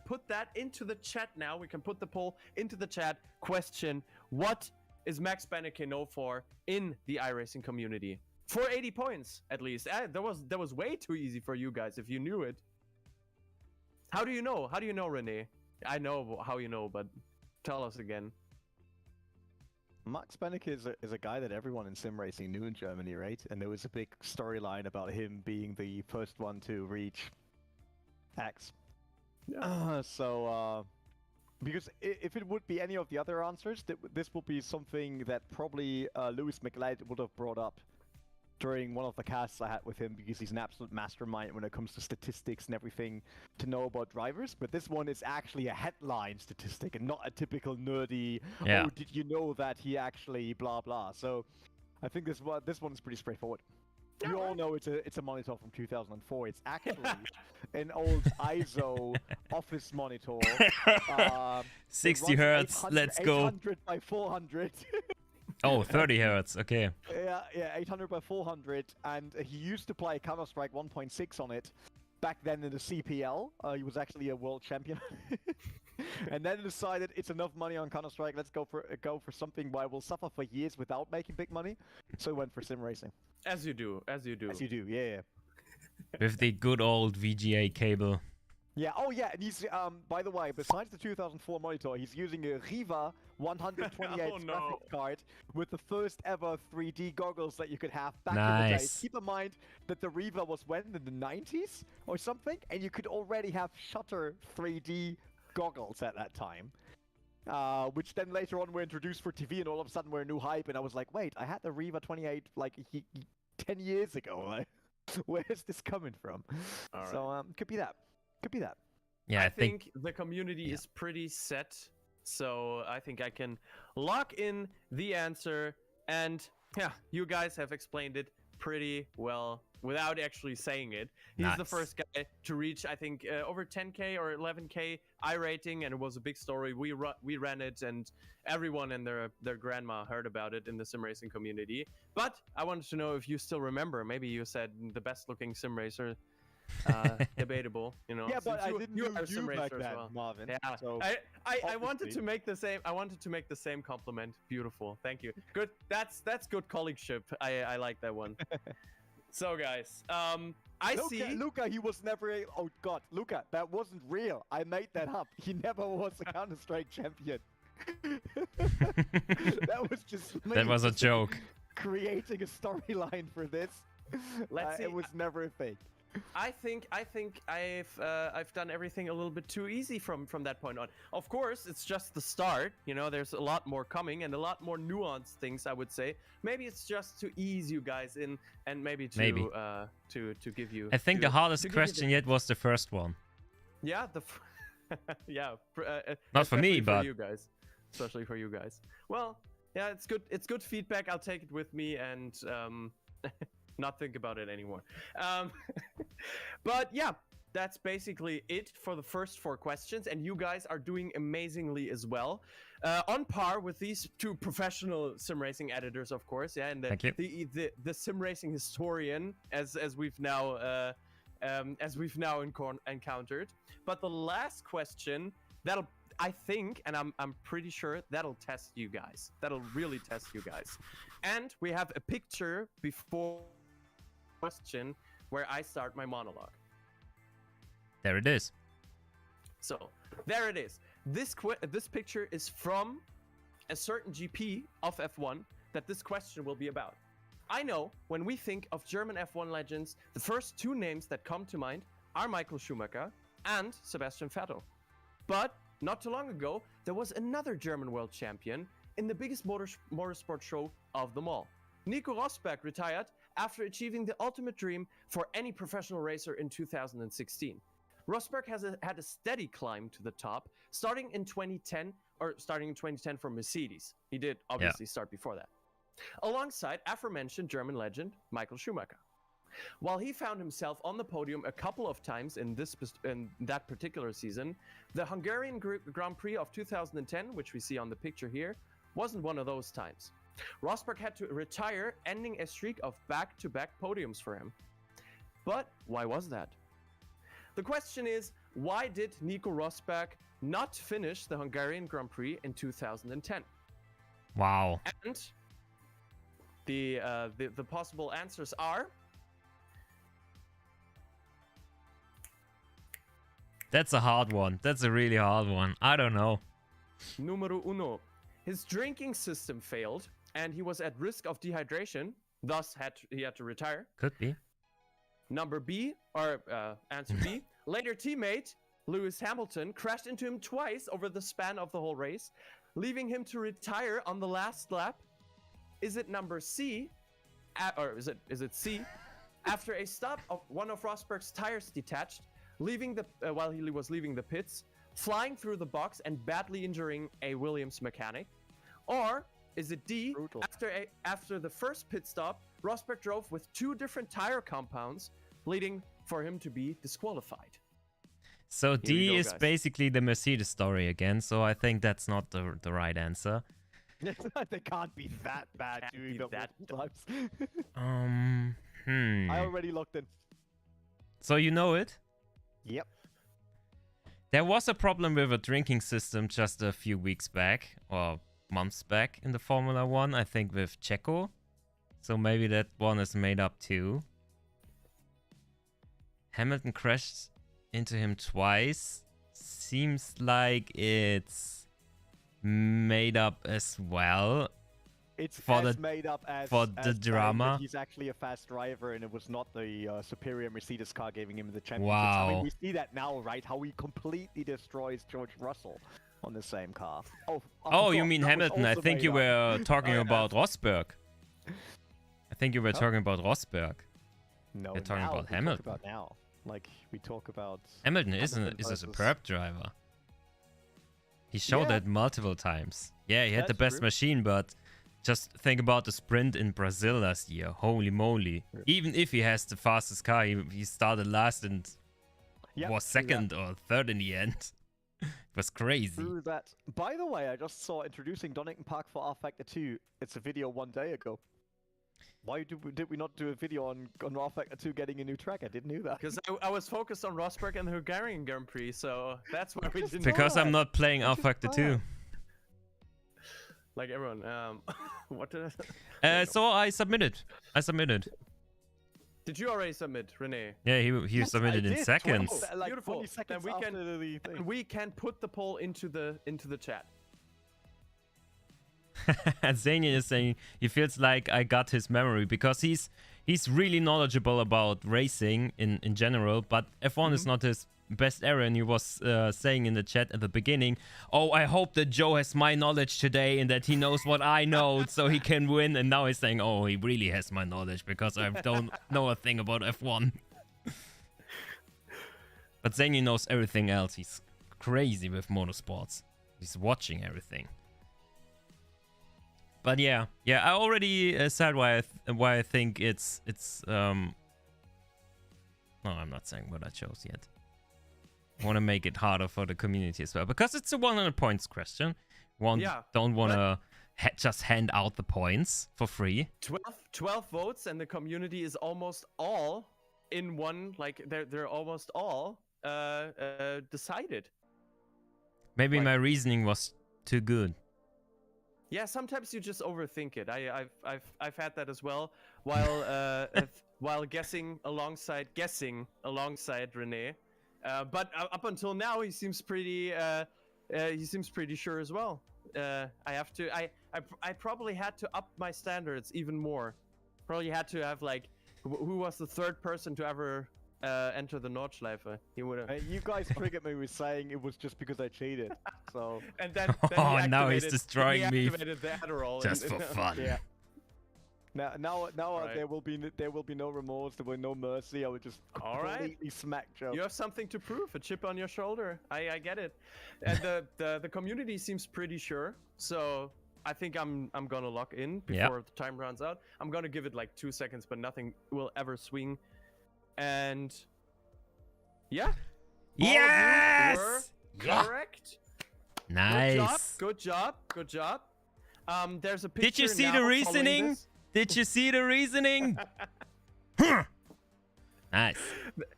put that into the chat now. We can put the poll into the chat. Question: what is Max Benecke known for in the iRacing community? For 80 points, at least. That was way too easy for you guys if you knew it. How do you know? How do you know, Rene? I know how you know, but tell us again. Max Benecke is a guy that everyone in sim racing knew in Germany, right? And there was a big storyline about him being the first one to reach X. Yeah. Because if it would be any of the other answers, this would be something that probably Lewis McLeod would have brought up during one of the casts I had with him, because he's an absolute mastermind when it comes to statistics and everything to know about drivers. But this one is actually a headline statistic and not a typical nerdy, oh, did you know that he actually blah blah. So I think this one is pretty straightforward. You all know it's a monitor from 2004. It's actually an old ISO office monitor. 60 hertz. Let's go. 800 by 400. Oh, 30 hertz. Okay. Yeah, 800 by 400, and he used to play Counter-Strike 1.6 on it. Back then in the CPL, he was actually a world champion. And then decided it's enough money on Counter-Strike. Let's go for something where we'll suffer for years without making big money. So he went for sim racing. As you do. Yeah. With the good old VGA cable. Yeah. Oh yeah. And he's by the way, besides the 2004 monitor, he's using a Riva 128 graphics card with the first ever 3D goggles that you could have back in the day. Keep in mind that the Riva was when, in the 90s or something, and you could already have shutter 3D goggles at that time. Which then later on were introduced for TV, and all of a sudden were a new hype, and I was like, wait, I had the Riva 28 like 10 years ago. Where is this coming from? All So could be that. Could be that. Yeah, I think the community is pretty set, so I think I can lock in the answer. And yeah, you guys have explained it pretty well without actually saying it. He's the Nice. first guy to reach, I think, over 10K or 11K I rating, and it was a big story. We ran it, and everyone and their grandma heard about it in the sim racing community. But I wanted to know if you still remember. Maybe you said the best looking sim racer. Debatable, you know. Yeah, but since I didn't you know are a sim you back racer as then, well. Marvin. Yeah, So I wanted obviously. to make the same. I wanted to make the same compliment. Beautiful, thank you. Good. That's good colleagueship. I like that one. So guys, I see. Luca, he was never. Oh God, Luca, that wasn't real. I made that up. He never was a Counter-Strike champion. That was just. that was a joke. Creating a storyline for this. Let's see. It was never a fake. I think I've done everything a little bit too easy from that point on. Of course, it's just the start. You know, there's a lot more coming and a lot more nuanced things. I would say maybe it's just to ease you guys in and maybe to give you. I think the hardest question yet was the first one. Yeah, yeah. Not for me, especially but you guys, especially for you guys. Well, yeah, it's good. It's good feedback. I'll take it with me and not think about it anymore. But yeah, that's basically it for the first 4 questions, and you guys are doing amazingly as well. On par with these 2 professional sim racing editors, of course. Yeah, and the sim racing historian, as we've now encountered. But the last question, I think, and I'm pretty sure that'll test you guys. That'll really test you guys. And we have a picture before question where I start my monologue. there it is. So there it is. This picture is from a certain GP of F1 that this question will be about. I know when we think of German F1 legends, the first 2 names that come to mind are Michael Schumacher and Sebastian Vettel. But not too long ago, there was another German world champion in the biggest motorsport show of them all. Nico Rosberg retired after achieving the ultimate dream for any professional racer in 2016. Rosberg had a steady climb to the top, starting in 2010 for Mercedes. He did obviously start before that. Alongside aforementioned German legend Michael Schumacher. While he found himself on the podium a couple of times in that particular season, the Hungarian Grand Prix of 2010, which we see on the picture here, wasn't one of those times. Rosberg had to retire, ending a streak of back-to-back podiums for him. But why was that? The question is, why did Nico Rosberg not finish the Hungarian Grand Prix in 2010? Wow. And the possible answers are... That's a hard one. That's a really hard one. I don't know. Numero uno. His drinking system failed, and he was at risk of dehydration, thus he had to retire. Could be. Number B, or answer B, later teammate Lewis Hamilton crashed into him twice over the span of the whole race, leaving him to retire on the last lap. Is it number C, or is it C? After a stop, one of Rosberg's tires detached, leaving while he was leaving the pits, flying through the box and badly injuring a Williams mechanic? Or is it D, Brutal. after the first pit stop, Rosberg drove with 2 different tire compounds, leading for him to be disqualified? So D is guys. basically the Mercedes story again, so I think that's not the right answer. They can't be that bad Can't doing be that that times. I I already looked in. So you know it? Yep. There was a problem with a drinking system just a few weeks back, or months back in the Formula 1, I think with Checo. So maybe that one is made up too. Hamilton crashed into him twice. Seems like it's made up as well. It's For as the- made up as for the saying that drama. he's actually a fast driver, and it was not the superior Mercedes car giving him the championship. I mean, Wow. we see that now, right? How he completely destroys George Russell on the same car. Oh, you God, mean that was Hamilton? I also think made you up. were talking Oh, yeah. about Rosberg. I think you were talking about Rosberg. No, You're talking now about we Hamilton. Talk about now. Like, we talk about... Hamilton is a versus- superb driver. He showed Yeah. that multiple times. Yeah, he had the That's best true. machine, but just think about the sprint in Brazil last year. Holy moly. Yeah. Even if he has the fastest car, he started last and Yeah, was true that. second or third in the end. It was crazy. True that. By the way, I just saw introducing Donington Park for R Factor 2. It's a video 1 day ago. Why did we not do a video on R Factor 2 getting a new track? I didn't know that. Because I was focused on Rosberg and the Hungarian Grand Prix, so that's why we didn't. Because I'm not playing R Which is Factor 2. fine. Like everyone. What did I? So I submitted. Did you already submit, Renee? Yeah, he Yes, submitted I in did, seconds. 12, like Beautiful. 20 seconds Then we after can- the thing. And we can put the poll into the chat. And Zanian is saying he feels like I got his memory because he's really knowledgeable about racing in general, but F1 is not his best area. And he was saying in the chat at the beginning, oh, I hope that Joe has my knowledge today and that he knows what I know so he can win. And now he's saying, oh, he really has my knowledge because I don't know a thing about F1. But Zanian knows everything else. He's crazy with motorsports. He's watching everything. But yeah, I already said why I think it's no, I'm not saying what I chose yet. I want to make it harder for the community as well because it's a 100 points question. Don't want to just hand out the points for free. 12 votes, and the community is almost all in one. Like they're almost all decided. Maybe Like- my reasoning was too good. Yeah, sometimes you just overthink it. I've had that as well. While guessing alongside Renee, but up until now he seems pretty sure as well. I probably had to up my standards even more. Probably had to have like who was the third person to ever enter the Nordschleife? He would have. You guys triggered me with saying it was just because I cheated. So And then Oh, he now he's activated- destroying he me activated the Adderall just and- for fun. yeah. Now Right. there will be no remorse. There will be no mercy. I would just All right. completely smack Joe. You have something to prove, a chip on your shoulder. I get it. And the community seems pretty sure. So I think I'm gonna lock in before the time runs out. I'm gonna give it like 2 seconds, but nothing will ever swing. And yeah. All of you Yes! were Yeah. correct. Nice. Good job. There's a picture. Did you see now the following reasoning? this. Did you see the reasoning? Nice.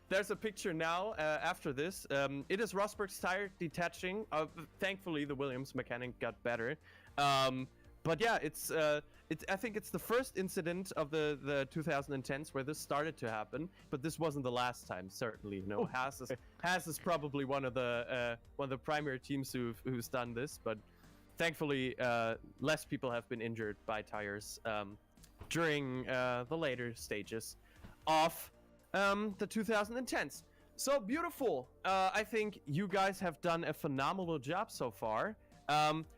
There's a picture now after this. It is Rosberg's tire detaching. Thankfully, the Williams mechanic got better. But yeah, I think it's the first incident of the 2010s where this started to happen. But this wasn't the last time, certainly. No, Haas is probably one of the primary teams who's done this. But thankfully, less people have been injured by tires during the later stages of the 2010s. So beautiful. I think you guys have done a phenomenal job so far.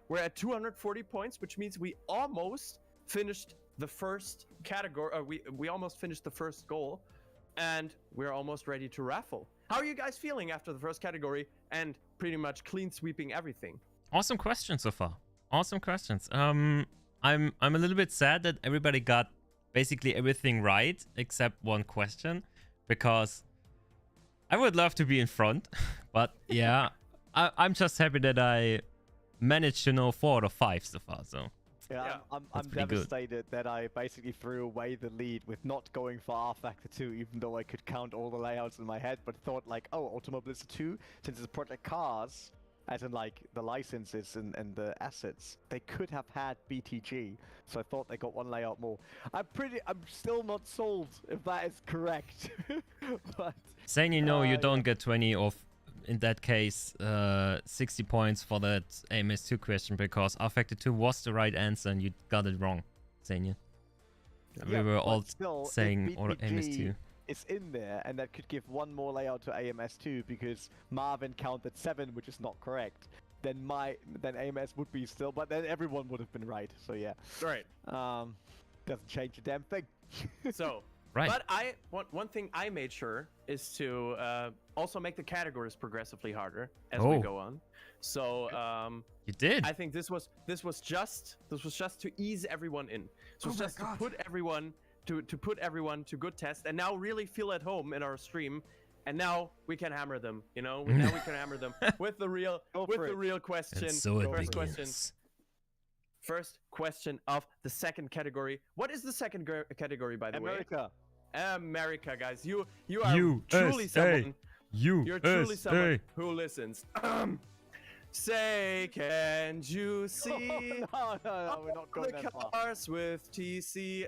We're at 240 points, which means we almost finished the first category. We almost finished the first goal, and we're almost ready to raffle. How are you guys feeling after the first category and pretty much clean sweeping everything? Awesome questions so far. Awesome questions. I'm a little bit sad that everybody got basically everything right except one question, because I would love to be in front, but yeah, I'm just happy that I managed to know 4 out of 5 so far. So Yeah, I'm pretty good. devastated that I basically threw away the lead with not going for R Factor 2, even though I could count all the layouts in my head, but thought like, oh, Automobilista 2, since it's Project Cars, as in like the licenses and the assets, they could have had BTG, so I thought they got one layout more. I'm still not sold if that is correct. But saying you know you yeah. don't get 20 of, in that case, 60 points for that AMS2 question, because R Factor 2 was the right answer and you got it wrong, Xenia. We yeah, were but all still, if saying BTG AMS2. is in there, and that could give one more layout to AMS2 because Marvin counted 7, which is not correct. Then AMS would be still, but then everyone would have been right. So yeah, Right. doesn't change a damn thing. So Right. But one thing I made sure is to also make the categories progressively harder as Oh. we go on. So You did. I think this was just to ease everyone in. This was just to put everyone to good test, and now really feel at home in our stream. And now we can hammer them. You know, now we can hammer them with the real question. And so it First begins. question. First question of the second category. What is the second category, by the way? America, guys. You are truly someone. You're truly someone who listens. Say, can you see No, we're not going the that far. cars with TC?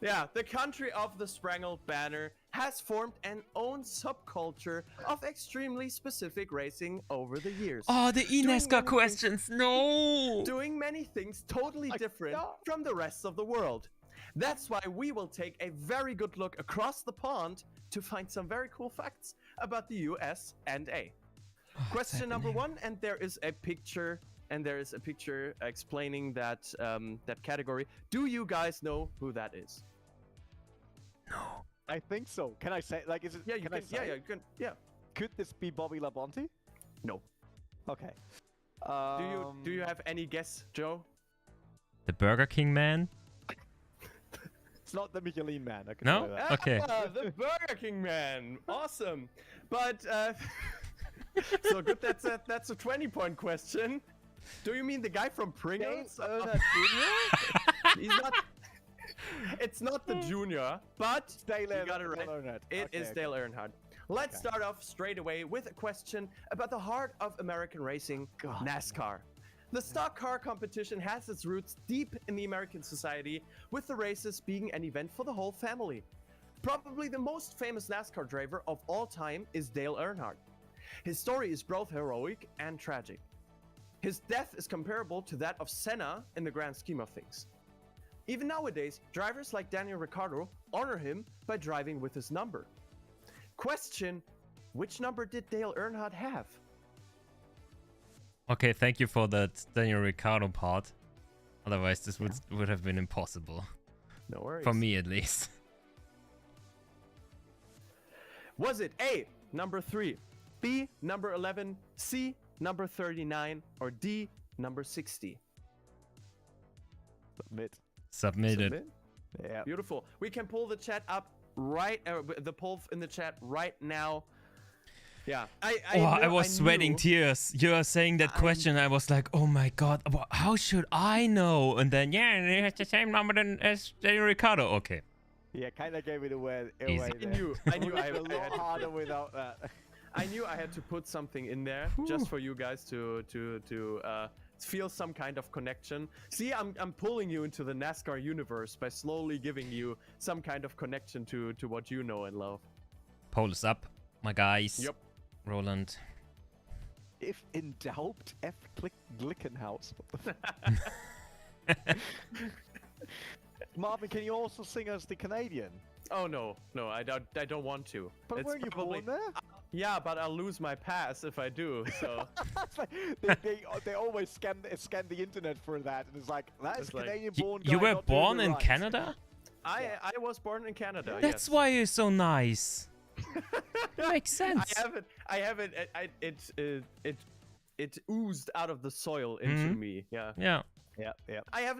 Yeah, the country of the Sprangle banner has formed an own subculture of extremely specific racing over the years. Oh, the eNASCAR many questions. No. Doing many things totally different from the rest of the world. That's why we will take a very good look across the pond to find some very cool facts about the US and A. Question number one, and there is a picture explaining that that category. Do you guys know who that is? No. I think so. Can I say, like, is it? Yeah, you can. say? Yeah. Could this be Bobby Labonte? No. Okay. Do you have any guess, Joe? The Burger King man? It's not the Michelin man. I can No? tell you that. Okay. The Burger King man. Awesome. But so good. That's a 20-point question. Do you mean the guy from Pringles? He's not. It's not the junior, but you got it right. It is Dale Earnhardt. Let's start off straight away with a question about the heart of American racing, NASCAR. The stock car competition has its roots deep in the American society, with the races being an event for the whole family. Probably the most famous NASCAR driver of all time is Dale Earnhardt. His story is both heroic and tragic. His death is comparable to that of Senna in the grand scheme of things. Even nowadays, drivers like Daniel Ricciardo honor him by driving with his number. Question, which number did Dale Earnhardt have? Okay, thank you for that Daniel Ricciardo part. Otherwise, this would have been impossible. No worries. For me, at least. Was it A, number 3, B, number 11, C, number 39, or D, number 60? Submitted. Yeah. Beautiful. We can pull the chat up the poll in the chat right now. Yeah. I was sweating tears. You are saying that question. I was like, oh my god, how should I know? And then, yeah, it has the same number as Daniel Ricciardo. Okay. Yeah, kind of gave it away. Easy. I knew I a lot harder without that. I knew I had to put something in there just for you guys to feel some kind of connection. See, I'm pulling you into the NASCAR universe by slowly giving you some kind of connection to what you know and love. Poll is up, my guys. Yep. Roland. If in doubt, Glickenhaus. Marvin, can you also sing us the Canadian? Oh no, I don't want to. But weren't you born there? Yeah, but I'll lose my pass if I do. So they always scan the internet for that, and it's like that is Canadian born. You were born in Canada? I was born in Canada. That's why you're so nice. Makes sense. I haven't. It oozed out of the soil into me. Yeah. Yeah. I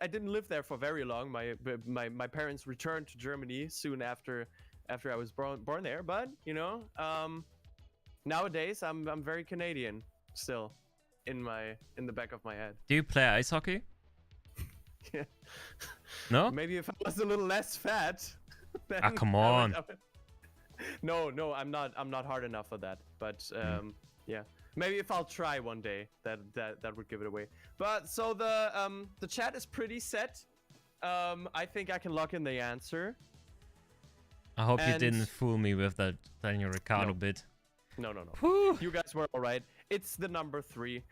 didn't live there for very long. My parents returned to Germany soon after I was born there. But you know, nowadays I'm very Canadian still, in the back of my head. Do you play ice hockey? Yeah. No. Maybe if I was a little less fat. Then come on. No, I'm not hard enough for that. But yeah. Maybe if I'll try one day, that would give it away. But so the chat is pretty set. I think I can lock in the answer. I hope you didn't fool me with that Daniel Ricciardo bit. No. Whew. You guys were all right. It's the number 3.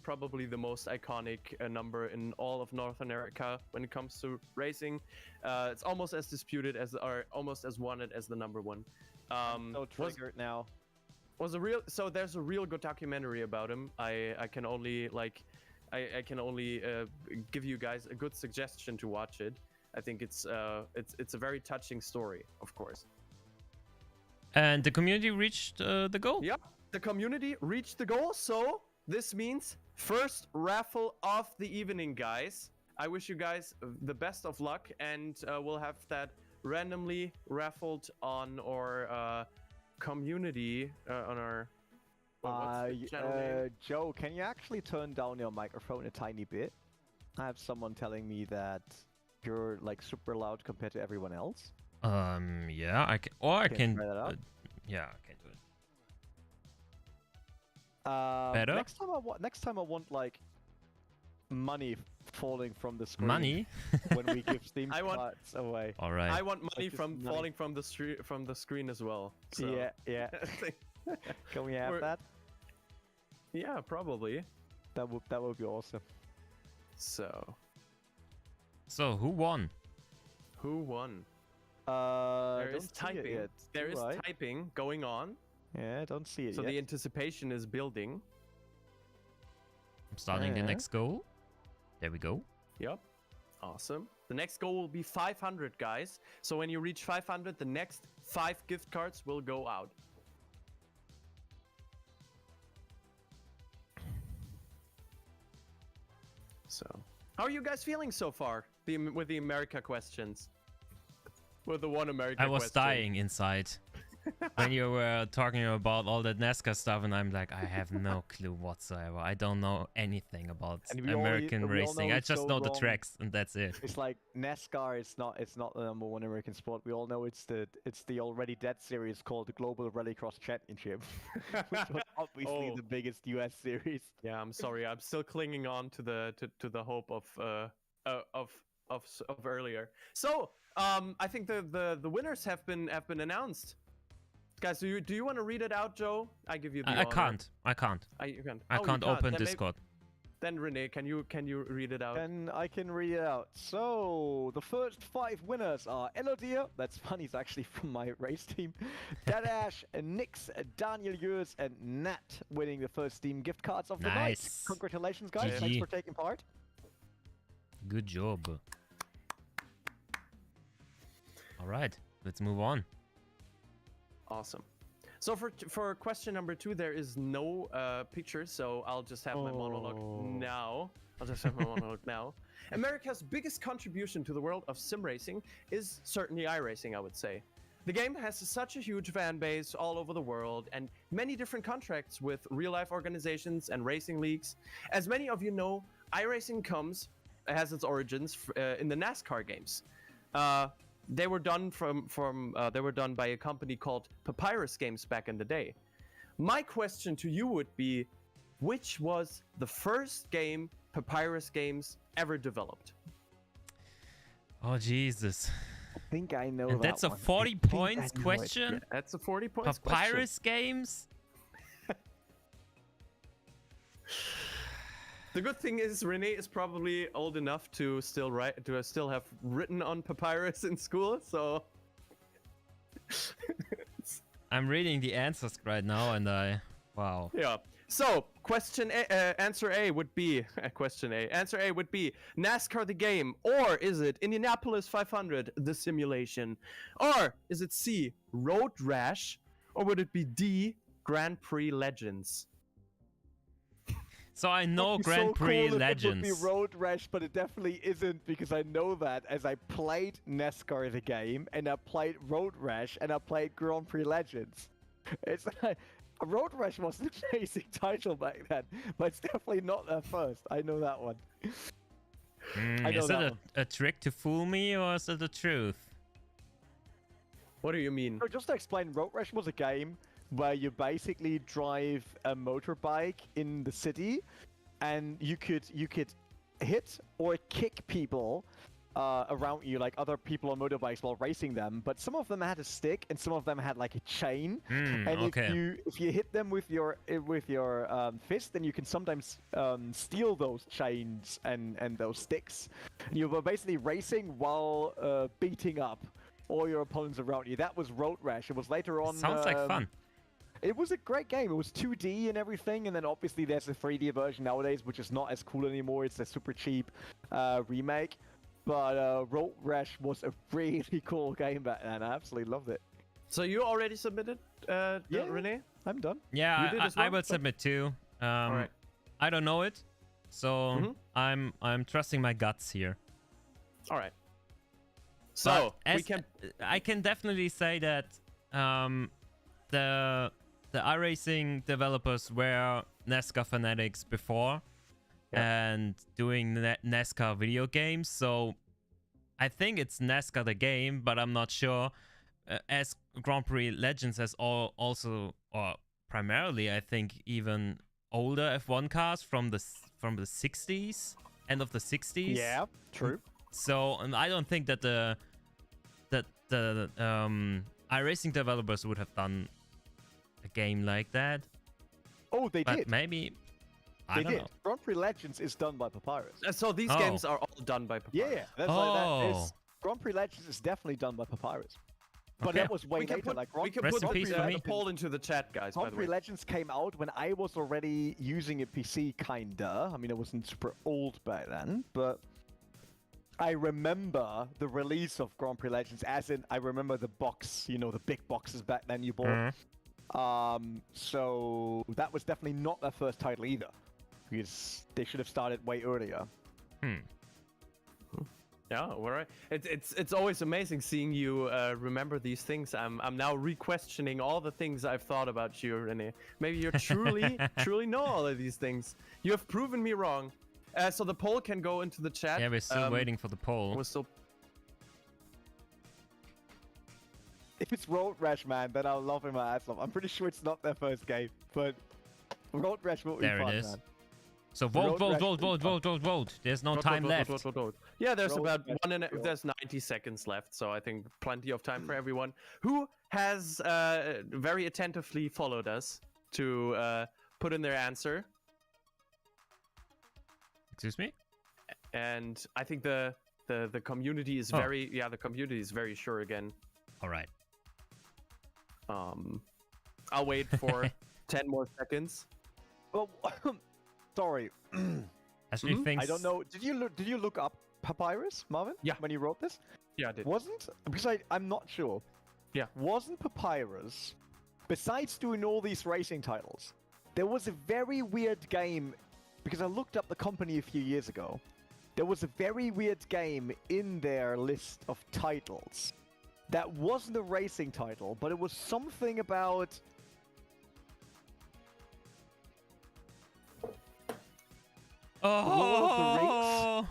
Probably the most iconic number in all of North America when it comes to racing. It's almost as disputed or almost as wanted as the number 1. So triggered now. So there's a real good documentary about him. I can only give you guys a good suggestion to watch it. I think it's a very touching story, of course. And the community reached the goal? Yep, the community reached the goal, so this means first raffle of the evening, guys. I wish you guys the best of luck, and we'll have that randomly raffled on our community, on our... what's the channel name? Joe, can you actually turn down your microphone a tiny bit? I have someone telling me that you're like super loud compared to everyone else. Yeah, I can, or I can, try that out? yeah, I can do it. Better? Next time I want like money falling from the screen. Money? When we give Steam cards away. All right. I want money Like from money. falling from the screen as well. So. Yeah. Can we have that? Yeah, probably. That would be awesome. So who won? who won? There is typing. There is typing going on. Yeah, don't see it So yet. the anticipation is building. I'm starting the next goal. There we go. Yep. Awesome. The next goal will be 500, guys. So when you reach 500, the next 5 gift cards will go out. So, how are you guys feeling so far with the America questions? With the one America I was question. dying inside when you were talking about all that NASCAR stuff, and I'm like, I have no clue whatsoever. I don't know anything about American racing. I just know the tracks, and that's it. It's like NASCAR. It's not the number one American sport. We all know it's the already dead series called the Global Rallycross Championship, which was obviously the biggest U.S. series. Yeah, I'm sorry. I'm still clinging on to the hope of earlier. So, I think the winners have been announced. Guys, do you want to read it out, Joe? I give you the honor. I can't. You can't. I can't open Then Discord. Then Renee, can you read it out? And I can read it out. So the first 5 winners are Elodia. That's funny. It's actually from my race team. Dadash, Nix, Daniel Yurs, and Nat winning the first Steam gift cards of the night. Congratulations, guys! GG. Thanks for taking part. Good job. All right, let's move on. Awesome. So for question number 2, there is no picture, so I'll just have my monologue now. America's biggest contribution to the world of sim racing is certainly iRacing, I would say. The game has such a huge fan base all over the world and many different contracts with real-life organizations and racing leagues. As many of you know, iRacing has its origins in the NASCAR games. They were done by a company called Papyrus Games back in the day. My question to you would be, which was the first game Papyrus Games ever developed? Oh Jesus! I think I know And that that's one. a 40 points question. Yeah, that's a 40 points Papyrus Games. The good thing is Renee is probably old enough to still have written on Papyrus in school, so I'm reading the answers right now, and wow. yeah. So answer A would be question A. Answer A would be NASCAR the game, or is it Indianapolis 500 the simulation, or is it C Road Rash, or would it be D Grand Prix Legends? So I know It'd be Grand so Prix cool Legends. If it would be Road Rash, but it definitely isn't, because I know that as I played NASCAR the game, and I played Road Rash, and I played Grand Prix Legends. It's like, Road Rash was the chasing title back then, but it's definitely not their first. I know that one. Is it a trick to fool me, or is it the truth? What do you mean? So just to explain, Road Rash was a game where you basically drive a motorbike in the city, and you could hit or kick people around you, like other people on motorbikes, while racing them. But some of them had a stick, and some of them had like a chain. And if you hit them with your fist, then you can sometimes steal those chains and those sticks. And you were basically racing while beating up all your opponents around you. That was Road Rash. It was later on. Sounds like fun. It was a great game. It was 2D and everything, and then obviously there's a 3D version nowadays, which is not as cool anymore. It's a super cheap remake. But Road Rash was a really cool game back then. I absolutely loved it. So you already submitted, Renee? I'm done. Yeah, You did as I well? will submit too. All right. I don't know it, so I'm trusting my guts here. All right. So I can definitely say that the iRacing developers were NASCAR fanatics before and doing NASCAR video games. So I think it's NASCAR the game, but I'm not sure. As Grand Prix Legends has also, or primarily, I think even older F1 cars from the 60s, end of the 60s. Yeah, true. So I don't think that the iRacing developers would have done a game like that. Oh, they But did. maybe They I don't did. know. Grand Prix Legends is done by Papyrus. So these games are all done by Papyrus. Yeah, that's Grand Prix Legends is definitely done by Papyrus. But Okay. that was way later. We can Rest put in peace the for me. poll into the chat, guys, by Grand the Prix way. Legends came out when I was already using a PC, kinda. I mean, I wasn't super old back then, but I remember the release of Grand Prix Legends, as in I remember the box, you know, the big boxes back then you bought. So that was definitely not their first title either, because they should have started way earlier. Yeah, all right. It's always amazing seeing you remember these things. I'm now re-questioning all the things I've thought about you, Rene. Maybe you truly know all of these things. You have proven me wrong. So the poll can go into the chat. Yeah, we're still waiting for the poll. We're still. If it's Road Rash, man, then I'll love him my ass off. I'm pretty sure it's not their first game, but Road Rash will be There fun, it is. man. So vote. Road Rash There's no Vote, time vote, left. vote, vote, vote. Yeah, there's Road about Rash. there's 90 seconds left, so I think plenty of time for everyone who has very attentively followed us to put in their answer. Excuse me? And I think the community is the community is very sure again. All right. I'll wait for 10 more seconds. Well, sorry. Ashley thinks. I don't know. Did you look up Papyrus, Marvin? Yeah. When you wrote this? Yeah, I did. Wasn't, because I'm not sure. Yeah. Wasn't Papyrus, besides doing all these racing titles, there was a very weird game, because I looked up the company a few years ago. There was a very weird game in their list of titles that wasn't a racing title, but it was something about... Oh!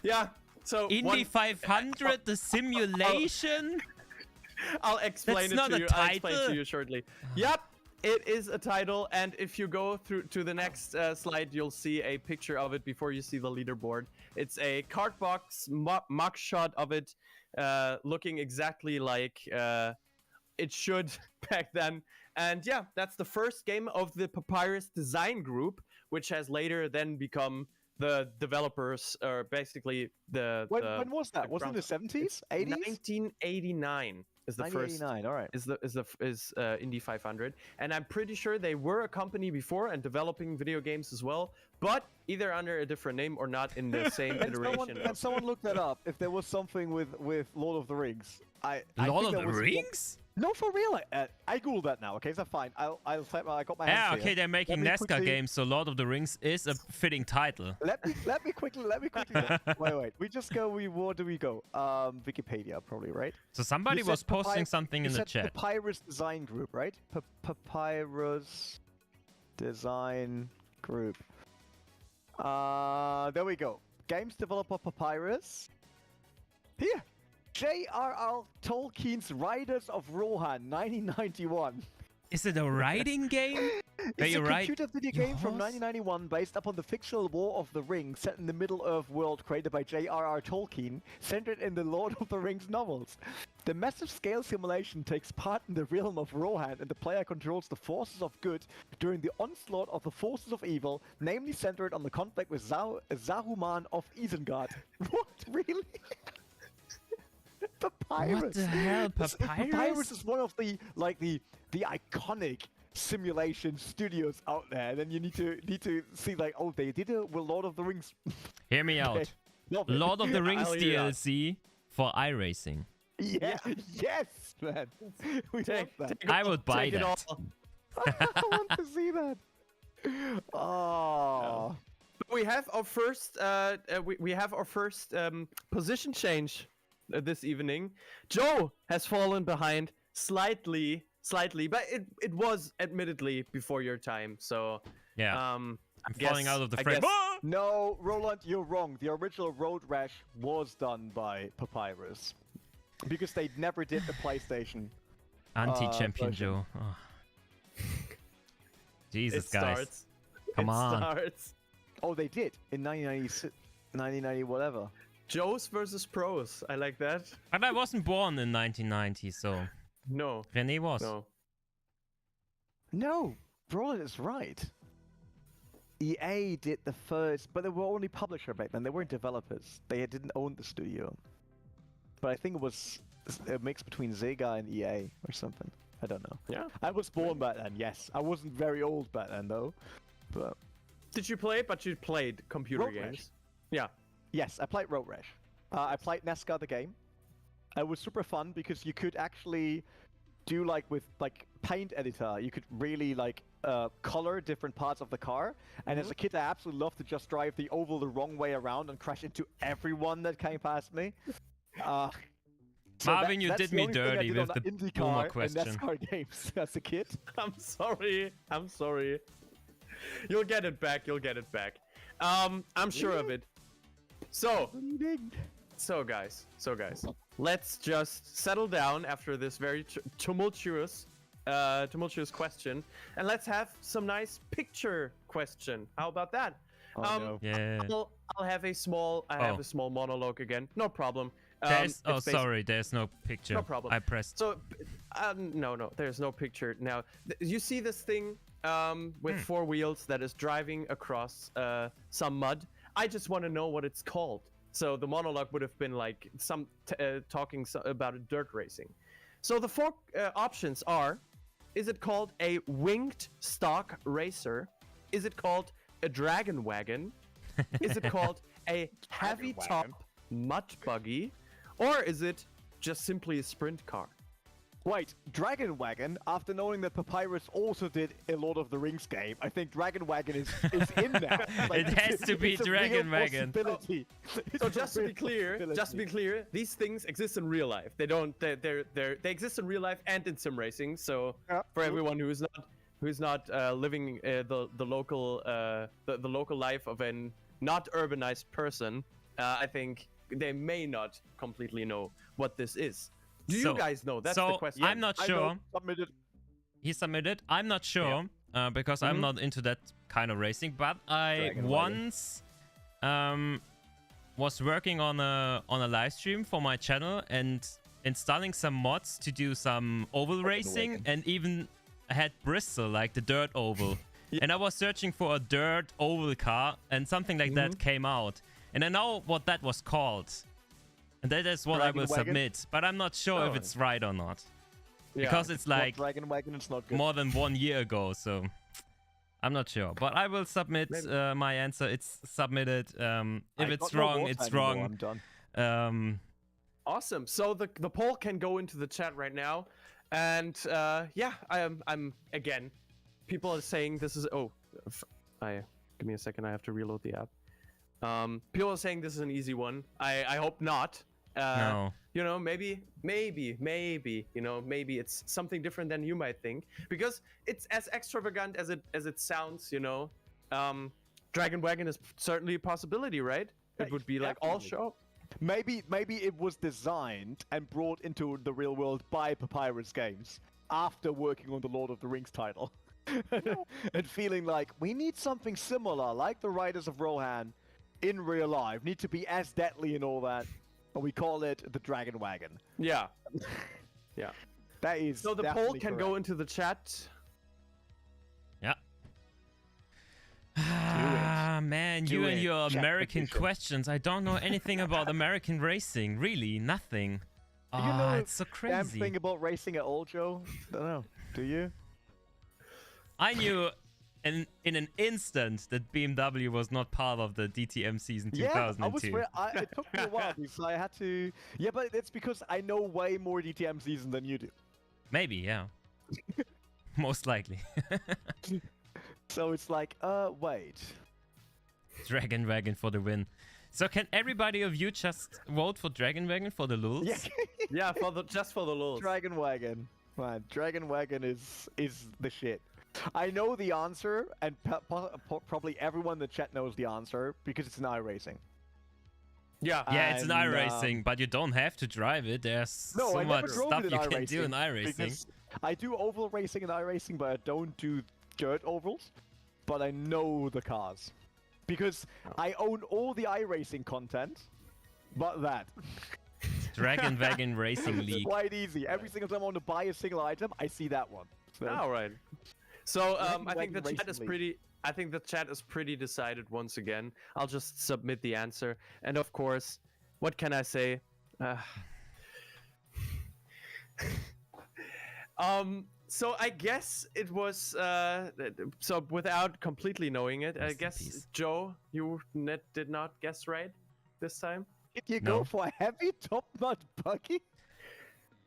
Yeah. So Indy 500, the simulation? I'll explain That's not it to a you. I'll explain title? to you shortly. Yep, it is a title, and if you go through to the next slide, you'll see a picture of it before you see the leaderboard. It's a card box mock shot of it, looking exactly like it should back then. And yeah, that's the first game of the Papyrus design group, which has later then become the developers, or basically the. When was that? Was it the 70s? 80s? 1989 is the first. 1989, all right. Is Indy 500, and I'm pretty sure they were a company before and developing video games as well, but either under a different name or not in the same iteration. Can someone look that up? If there was something with Lord of the Rings, Lord of the Rings? No, for real. I googled that now. Okay, so fine. I got my hands Yeah, here. okay, they're making Let me NASCAR quickly- games, so Lord of the Rings is a fitting title. Let me quickly. Look. Wait. We just go. Where do we go? Wikipedia, probably, right? So somebody You was said posting something in You the said chat. Papyrus Design Group, right? Papyrus Design Group. There we go. Games developer Papyrus. Here. J.R.R. Tolkien's Riders of Rohan, 1991. Is it a riding game? It's a ride computer video your game from horse? 1991 based upon the fictional War of the Ring set in the Middle-earth world created by J.R.R. Tolkien, centered in the Lord of the Rings novels. The massive scale simulation takes part in the realm of Rohan, and the player controls the forces of good during the onslaught of the forces of evil, namely centered on the conflict with Saruman of Isengard. What? Really? Papyrus. What the hell, Papyrus Papyrus? is one of the iconic simulation studios out there. Then you need to see like, oh, they did it with Lord of the Rings. Hear me out. Love it. Lord of the Rings I'll hear you out. DLC for iRacing. Yeah. Yes, man. We want that. I would buy Take it that. all. I want to see that. Oh. We have our first we have our first position change this evening. Joe has fallen behind slightly, but it was admittedly before your time. So Yeah. I'm Falling out of the frame. Ah! No, Roland, you're wrong. The original Road Rash was done by Papyrus. Because they never did the PlayStation. Anti-champion version. Joe. Oh. Jesus, it guys. starts. Come it on. Starts. Oh, they did in 1990 whatever. Joes versus pros. I like that. But I wasn't born in 1990, so No. René was. No. No, Roland is right. EA did the first, but they were only publisher back then. They weren't developers. They didn't own the studio. But I think it was a mix between Sega and EA or something. I don't know. Yeah. I was born back then, yes. I wasn't very old back then, though. But Did you play it? But you played computer Road games. Rash. Yeah. yes, I played Road Rash. I played NASCAR the game. It was super fun because you could actually do with paint editor. You could really color different parts of the car. And as a kid, I absolutely loved to just drive the oval the wrong way around and crash into everyone that came past me. So Marvin, you that's did the me only thing I dirty did with on the IndyCar boomer and question. NASCAR games as a kid. I'm sorry. I'm sorry. You'll get it back. You'll get it back. I'm sure of it. So guys, let's just settle down after this very tumultuous question, and let's have some nice picture question. How about that? Oh, no. Yeah. I'll have a small monologue again. No problem. There's, oh, it's sorry, there's no picture. No problem. I pressed. So, no, there's no picture. Now, you see this thing with four wheels that is driving across some mud. I just want to know what it's called. So the monologue would have been like talking about dirt racing. So the four options are: is it called a winged stock racer? Is it called a dragon wagon? Is it called a heavy top mud buggy? Or is it just simply a sprint car? Wait, Dragon Wagon, after knowing that Papyrus also did a Lord of the Rings game, I think Dragon Wagon is in now. It has to be it's a Dragon real Wagon. possibility. So just to be clear, these things exist in real life. They don't. They exist in real life and in sim racing. So for everyone who's not living the local life of a not urbanized person, I think they may not completely know what this is. Do you guys know? That's the question. I'm not sure. Submitted. He submitted. I'm not sure because I'm not into that kind of racing. But I once was working on a live stream for my channel and installing some mods to do some oval racing, and even had Bristol, like the dirt oval. And I was searching for a dirt oval car, and something like that came out. And I know what that was called. And that is what Dragon I will Wagon? submit. But I'm not sure if it's right or not. Yeah. Because it's like Dragon Wagon, it's not good. more than 1 year ago, so I'm not sure. But I will submit my answer. It's submitted. If it's wrong, it's wrong. I'm done. Awesome. So the poll can go into the chat right now, and I'm again. People are saying this is give me a second. I have to reload the app. People are saying this is an easy one. I hope not. No. You know, maybe, you know, maybe it's something different than you might think, because it's as extravagant as it sounds, you know. Dragon Wagon is certainly a possibility, right? It would be like all show. Maybe it was designed and brought into the real world by Papyrus Games after working on the Lord of the Rings title. And feeling like, we need something similar, like the Riders of Rohan in real life. Need to be as deadly and all that. And we call it the Dragon Wagon. Yeah. Yeah. That is So the poll can go into the chat. Yeah. Ah, man, you and your American questions. I don't know anything about American racing. Really, nothing. Do you know It's so crazy. damn thing about racing at all, Joe? Don't know. Do you? I knew in an instant that BMW was not part of the DTM season 2002. Yeah, it took me a while because I had to. Yeah, but it's because I know way more DTM season than you do. Maybe, yeah. Most likely. So it's like, wait. Dragon Wagon for the win. So can everybody of you just vote for Dragon Wagon for the lulz? Yeah, Yeah, just for the lulz. Dragon Wagon. Man, Dragon Wagon is the shit. I know the answer, and probably everyone in the chat knows the answer because it's an iRacing. Yeah. Yeah, it's an iRacing, but you don't have to drive it. There's so much stuff you can do in iRacing. I do oval racing in iRacing, but I don't do dirt ovals. But I know the cars. Because I own all the iRacing content, but that. Dragon Wagon Racing It's League. quite easy. Every single time I want to buy a single item, I see that one. So, All right. So I think the Wagon chat is Racing pretty. I think the chat is pretty decided once again. I'll just submit the answer, and of course, what can I say? So I guess it was. So without completely knowing it, I Rest in guess peace. Joe, you did not guess right this time. did you No. go for a heavy top mud buggy?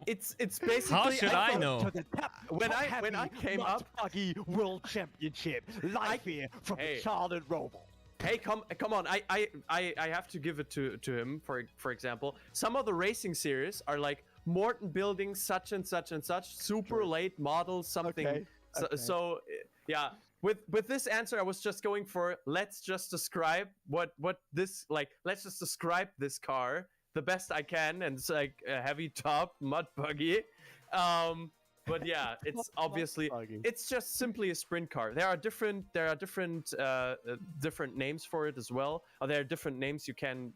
It's basically. How should I thought- know? To the When top I heavy came mud up- buggy world championship live here from Hey. Charlotte Roval. Hey, come on! I have to give it to him. For example, some of the racing series are like Morton building such and such and such, super late model something. Okay, okay. So yeah, with this answer, I was just going for let's just describe what this like. Let's just describe this car the best I can, and it's like a heavy top mud buggy. But yeah, it's obviously buggy. it's just simply a sprint car. There are different different names for it as well. Or there are different names you can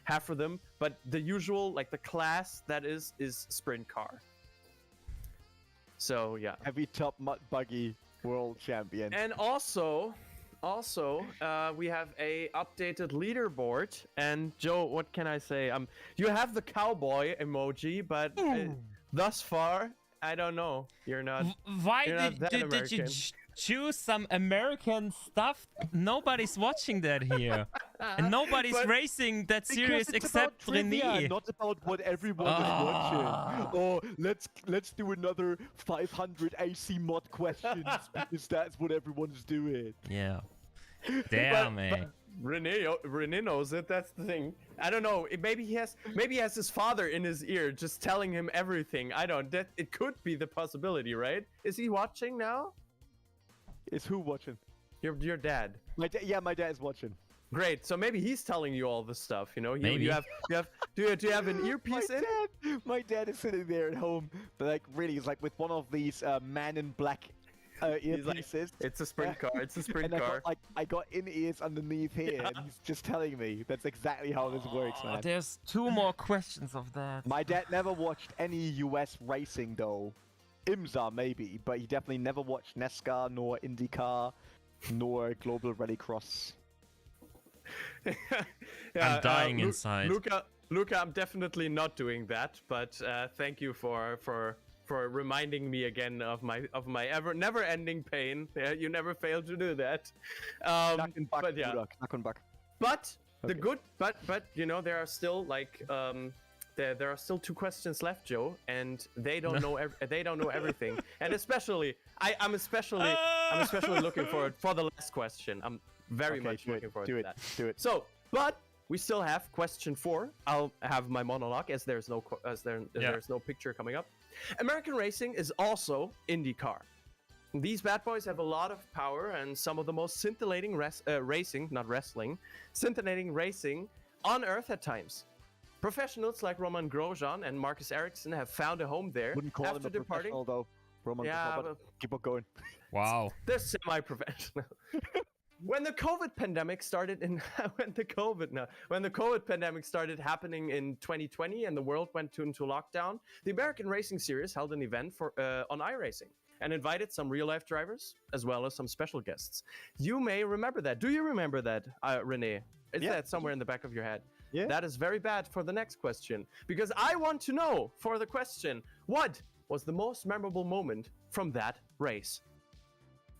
have for them. But the usual, like the class that is sprint car. So yeah, Heavy top mud buggy world champion. and also we have a updated leaderboard. And Joe, what can I say? You have the cowboy emoji, but thus far, I don't know. You're not. Why You're not that did you American. choose some American stuff? Nobody's watching that here. And nobody's But- racing that Because series it's except about trivia, René. not about what everyone is watching. Or let's do another 500 AC mod questions because that's what everyone's doing. Yeah. Damn, But man. René knows it. That's the thing. I don't know. Maybe he has his father in his ear, just telling him everything. I don't. It could be the possibility, right? Is he watching now? Is who watching? Your dad. Yeah, my dad's watching. Great. So maybe he's telling you all this stuff. You know. Maybe. Do you have an earpiece in? My dad is sitting there at home, but like really, he's like with one of these Man in Black He's like, earpieces. it's a sprint car. It's a sprint And car. I got in ears underneath here, and he's just telling me that's exactly how this works, man. There's 2 more questions of that. My dad never watched any US racing though. IMSA maybe, but he definitely never watched NASCAR, nor IndyCar, nor Global Rallycross. I'm dying inside. Luca, I'm definitely not doing that. But thank you for reminding me again of my never-ending pain. Yeah, you never fail to do that. But yeah. Knack und Back. But the Okay. good, but you know, there are still like there are still 2 questions left, Joe, and they don't know they don't know everything. And especially, I'm especially looking forward for the last question. I'm very much looking forward to that. Do it. So, but we still have question 4. I'll have my monologue as there's no there's no picture coming up. American racing is also IndyCar. These bad boys have a lot of power and some of the most scintillating scintillating racing on Earth at times. Professionals like Roman Grosjean and Marcus Ericsson have found a home there Wouldn't call him after a departing. professional though. Roman, Yeah, but but- keep on going. Wow. They're semi-professional. When the COVID pandemic started when the COVID pandemic started happening in 2020 and the world went into lockdown, the American Racing Series held an event on iRacing and invited some real-life drivers as well as some special guests. You may remember that. Do you remember that, René? Is Yeah. that somewhere in the back of your head? Yeah. That is very bad for the next question because I want to know for the question, what was the most memorable moment from that race?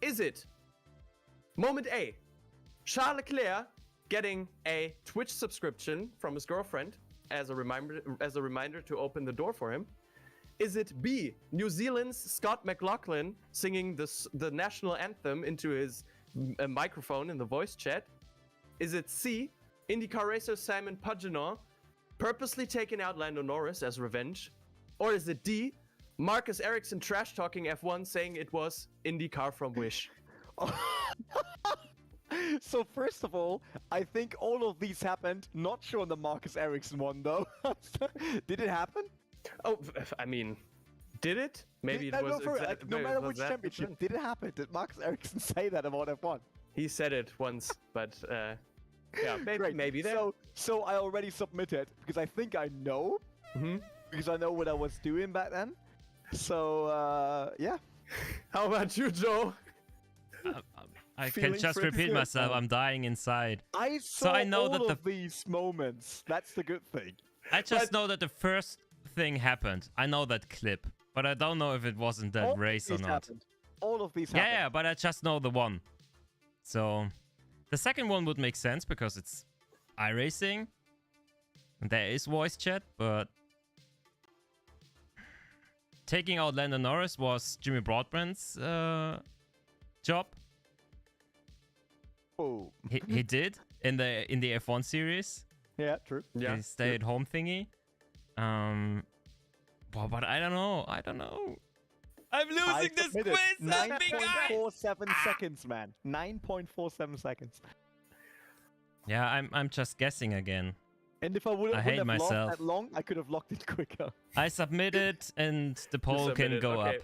Is it moment A, Charles Leclerc getting a Twitch subscription from his girlfriend as a reminder to open the door for him? Is it B, New Zealand's Scott McLaughlin singing the national anthem into his microphone in the voice chat? Is it C, IndyCar racer Simon Pagenaud purposely taking out Lando Norris as revenge? Or is it D, Marcus Ericsson trash-talking F1 saying it was IndyCar from Wish? So first of all, I think all of these happened. Not sure on the Marcus Ericsson one though. Did it happen? Oh, I mean, did it? Maybe it was. No matter which championship, did it happen? Did Marcus Ericsson say that about F1? He said it once, but yeah, maybe there. So I already submitted because I think I know. Because I know what I was doing back then. So yeah. How about you, Joe? I can just repeat myself. I'm dying inside. I saw all of these moments. That's the good thing. I just know that the first thing happened. I know that clip, but I don't know if it wasn't that race or not. Happened. All of these happened. Yeah, but I just know the one. So the second one would make sense because it's iRacing. And there is voice chat, but taking out Lando Norris was Jimmy Broadbent's job. Oh. He did in the F1 series. Yeah, true. Yeah, the stay-at-home thingy. But I don't know. I'm losing this quiz. 9.47 seconds, man. 9.47 seconds. Yeah, I'm just guessing again. And if I wouldn't have lost that long, I could have locked it quicker. I submitted, and the poll can go up.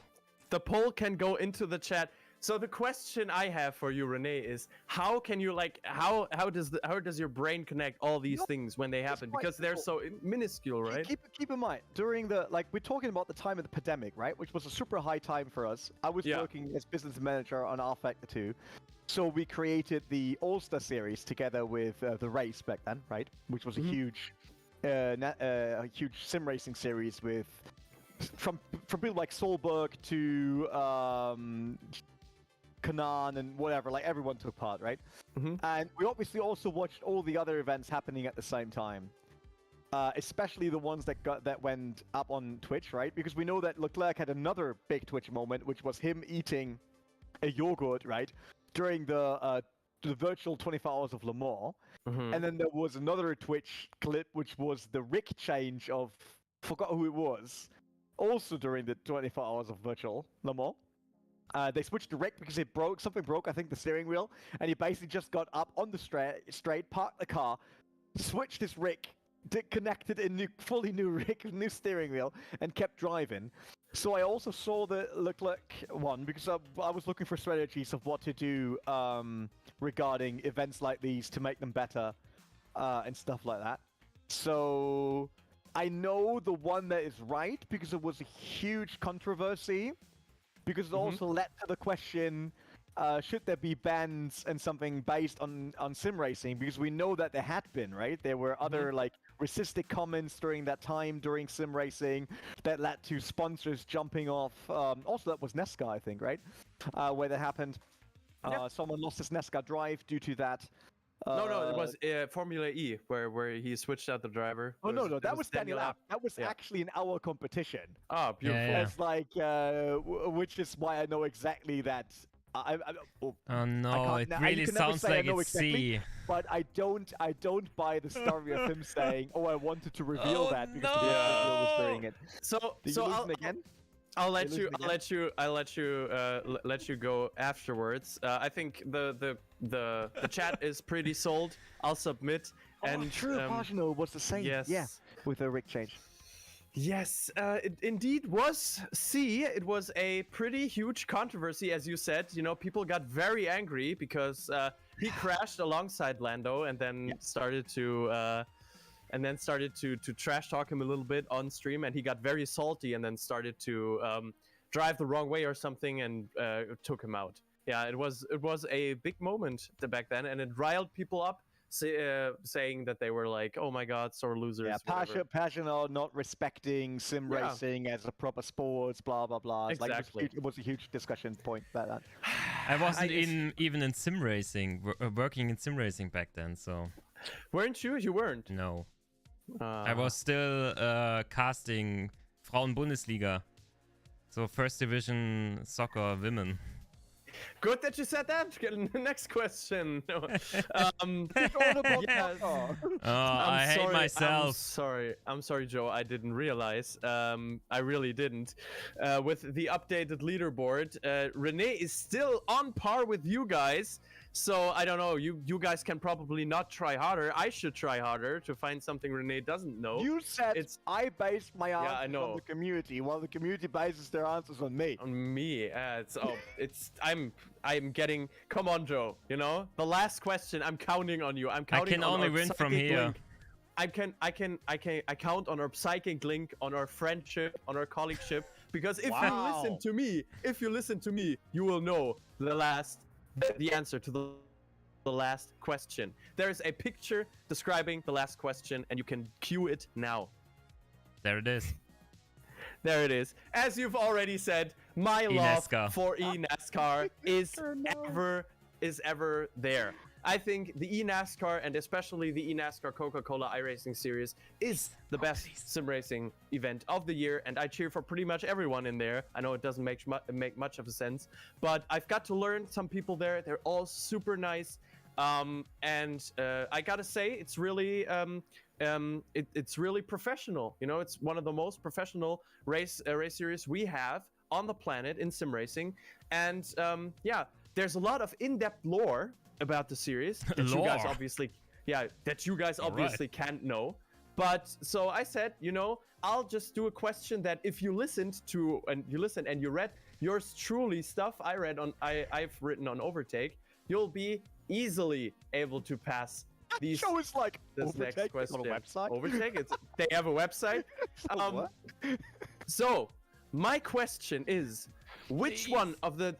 The poll can go into the chat. So the question I have for you, Renee, is how can you how does your brain connect all these things when they happen? Because they're so minuscule, right? Keep in mind, during the we're talking about the time of the pandemic, right? Which was a super high time for us. I was working as business manager on R Factor 2. So we created the All-Star series together with the race back then, right? Which was a huge sim racing series with from people like Solberg to Kanan and whatever, like everyone took part, right? And we obviously also watched all the other events happening at the same time, especially the ones that went up on Twitch, right? Because we know that Leclerc had another big Twitch moment, which was him eating a yogurt, right, during the virtual 24 Hours of Le Mans. And then there was another Twitch clip, which was the rig change of, forgot who it was, also during the 24 Hours of virtual Le Mans. They switched the rig because something broke, I think the steering wheel, and he basically just got up on the straight, parked the car, switched his rig, connected a fully new rig, new steering wheel, and kept driving. So I also saw the Leclerc one because I was looking for strategies of what to do regarding events like these to make them better and stuff like that. So I know the one that is right because it was a huge controversy. Because it also led to the question, should there be bans and something based on sim racing? Because we know that there had been, right? There were other racistic comments during that time during sim racing that led to sponsors jumping off. Also, that was NASCAR, I think, right? Where that happened. Someone lost his NASCAR drive due to that. No, it was Formula E where he switched out the driver. Oh, no, that was Daniel Abt. That was actually in our competition. Oh, beautiful. Yeah. It's like, which is why I know exactly that. Oh no, it really sounds like it's C. But I don't buy the story of him saying, "Oh, I wanted to reveal that because the video was doing it." I'll let you go afterwards. I think the chat is pretty sold. I'll submit. And true, Pagenaud was the same. Yes. Yeah, with a rig change. Yes, it indeed was C. It was a pretty huge controversy, as you said. You know, people got very angry because he crashed alongside Lando and then started to trash talk him a little bit on stream, and he got very salty and then started to drive the wrong way or something and took him out. Yeah, it was a big moment back then, and it riled people up. Saying that they were like, "Oh my God, sore losers." Yeah, Pagenaud not respecting sim racing as a proper sport, blah blah blah. Exactly. It was a huge discussion point about that. I wasn't even in sim racing, working in sim racing back then, so... Weren't you? You weren't? No. I was still casting Frauen-Bundesliga. So first division soccer women. Good that you said that. Next question. No. Yes. I hate myself. I'm sorry, Joe. I didn't realize. I really didn't. With the updated leaderboard, Renee is still on par with you guys. So I don't know. You guys can probably not try harder. I should try harder to find something Renee doesn't know. You said I based my answers on the community, while the community bases their answers on me. On me. I'm getting. Come on, Joe. You know the last question. I'm counting on you. I'm counting. I can only win from here. I count on our psychic link, on our friendship, on our colleagueship. Because if you listen to me, you will know the answer to the last question. There is a picture describing the last question, and you can cue it now. There it is. There it is. As you've already said, my love for eNASCAR is ever there. I think the eNASCAR, and especially the eNASCAR Coca-Cola iRacing Series, is the best sim racing event of the year, and I cheer for pretty much everyone in there. I know it doesn't make much of a sense, but I've got to learn some people there. They're all super nice, and I gotta say, it's really it's really professional. You know, it's one of the most professional race series we have on the planet in sim racing, and yeah, there's a lot of in-depth lore about the series that you guys obviously can't know. But so I said, you know, I'll just do a question that if you listened to and you read yours truly stuff I've written on OverTake, you'll be easily able to pass these. Show is like this OverTake next question. on a website. OverTake, they have a website. So my question is, which one of the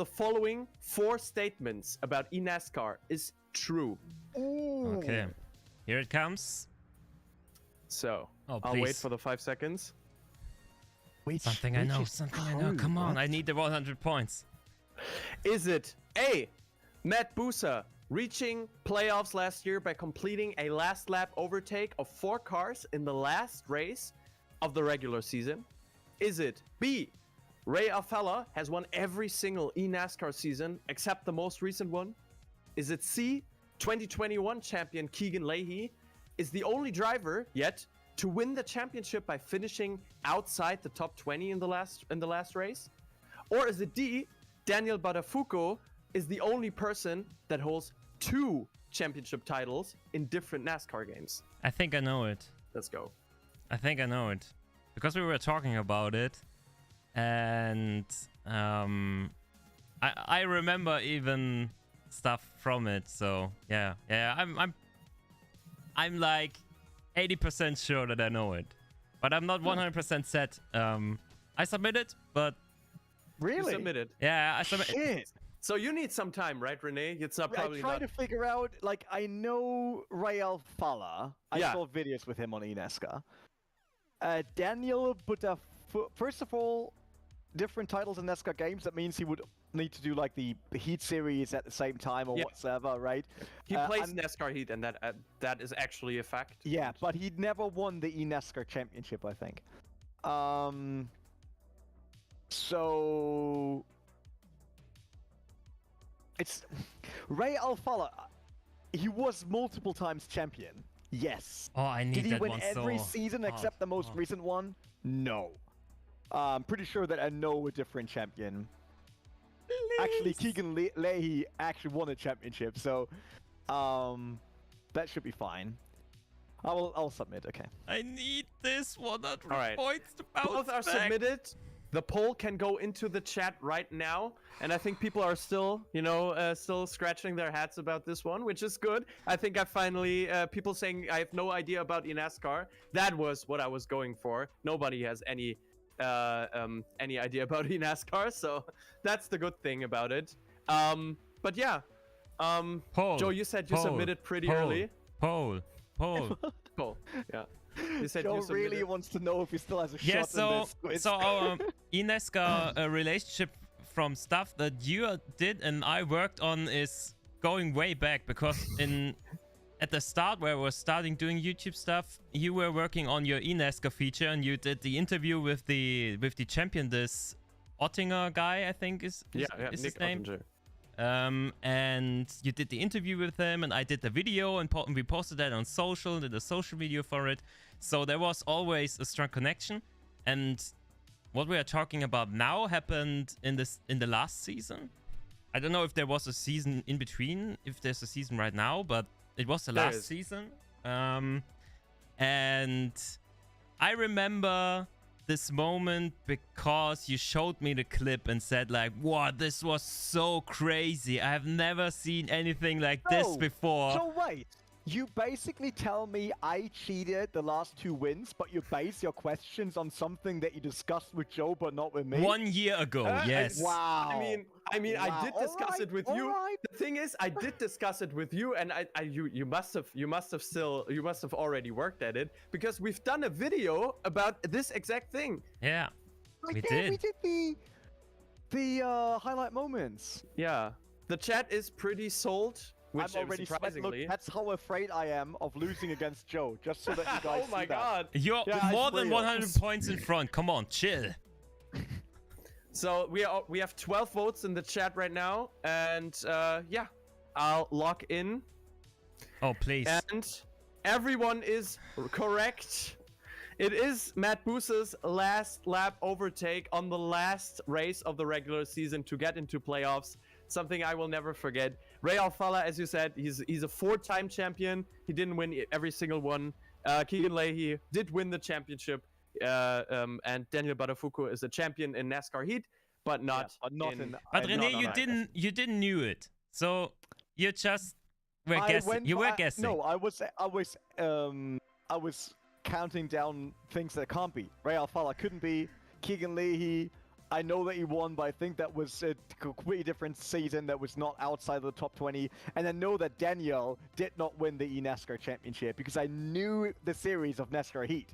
following 4 statements about eNASCAR is true? Ooh. Okay, here it comes. So I'll wait for the 5 seconds. Something I know. Come on, I need the 100 points. Is it A, Matt Busa reaching playoffs last year by completing a last lap overtake of 4 cars in the last race of the regular season? Is it B, Ray Alfalla has won every single eNASCAR season except the most recent one? Is it C, 2021 champion Keegan Leahy is the only driver yet to win the championship by finishing outside the top 20 in the last race? Or is it D, Daniel Badafuco is the only person that holds 2 championship titles in different NASCAR games? I think I know it. Let's go. I think I know it. Because we were talking about it. And I remember even stuff from it, so yeah, I'm like 80% sure that I know it, but I'm not 100% set. I submitted, but really, you submitted? Yeah, I submitted. So you need some time, right, Renee? It's not probably. I'm trying to figure out. Like, I know Ray Alfalla. I saw videos with him on eNASCAR. Daniel Badafuco. First of all, different titles in NASCAR games. That means he would need to do like the Heat series at the same time or whatever, right? He plays NASCAR Heat, and that is actually a fact. Yeah, but he never won the eNASCAR championship, I think. So it's Ray Alfalla. He was multiple times champion. Yes. Oh, I need that one. Did he win every season except the most recent one? No. I'm pretty sure that I know a different champion. Please. Actually, Keegan Leahy actually won a championship, so that should be fine. I'll submit. Okay. I need this 100 points to bounce Both are back. submitted. The poll can go into the chat right now, and I think people are still, still scratching their hats about this one, which is good. I think I finally, people saying I have no idea about eNASCAR. That was what I was going for. Nobody has any idea about eNASCAR, so that's the good thing about it. But yeah, Joe, you said you submitted pretty early. Poll. Yeah. You said Joe you submitted. really wants to know if he still has a shot in this quiz. So our eNASCAR relationship from stuff that you did and I worked on is going way back, because at the start where I was starting doing YouTube stuff, you were working on your eNASCAR feature and you did the interview with the champion, this Ottinger guy, I think is Nick his name. Ottinger. And you did the interview with him, and I did the video, and we posted that on social, did a social video for it. So there was always a strong connection. And what we are talking about now happened in the last season. I don't know if there was a season in between, if there's a season right now, but it was the last season. And I remember this moment because you showed me the clip and said like, wow, this was so crazy. I have never seen anything like this before. So wait, you basically tell me I cheated the last 2 wins, but you base your questions on something that you discussed with Joe, but not with me? 1 year ago, yes. Wow. I mean, Wow. I did discuss it with you. The thing is, I did discuss it with you, and you must have already worked at it, because we've done a video about this exact thing. Yeah, we We did. did the highlight moments. Yeah, the chat is pretty sold. Which I'm already surprisingly. Look, that's how afraid I am of losing against Joe, just so that you guys Oh my see that. god. You're Yeah, more it's than real. 100 points in front. Come on, chill. So we have 12 votes in the chat right now, and yeah, I'll lock in. Oh, please. And everyone is correct. It is Matt Boosa's last lap overtake on the last race of the regular season to get into playoffs. Something I will never forget. Ray Alfala, as you said, he's a 4-time champion. He didn't win every single one. Keegan Leahy did win the championship. And Daniel Badafuku is a champion in NASCAR Heat, but not in. But not René, on you didn't knew it, so you just were guessing. You were guessing. No, I was counting down things that can't be. Ray Alfala couldn't be. Keegan Leahy, I know that he won, but I think that was a completely different season that was not outside the top 20. And I know that Daniel did not win the eNASCAR championship because I knew the series of NASCAR Heat.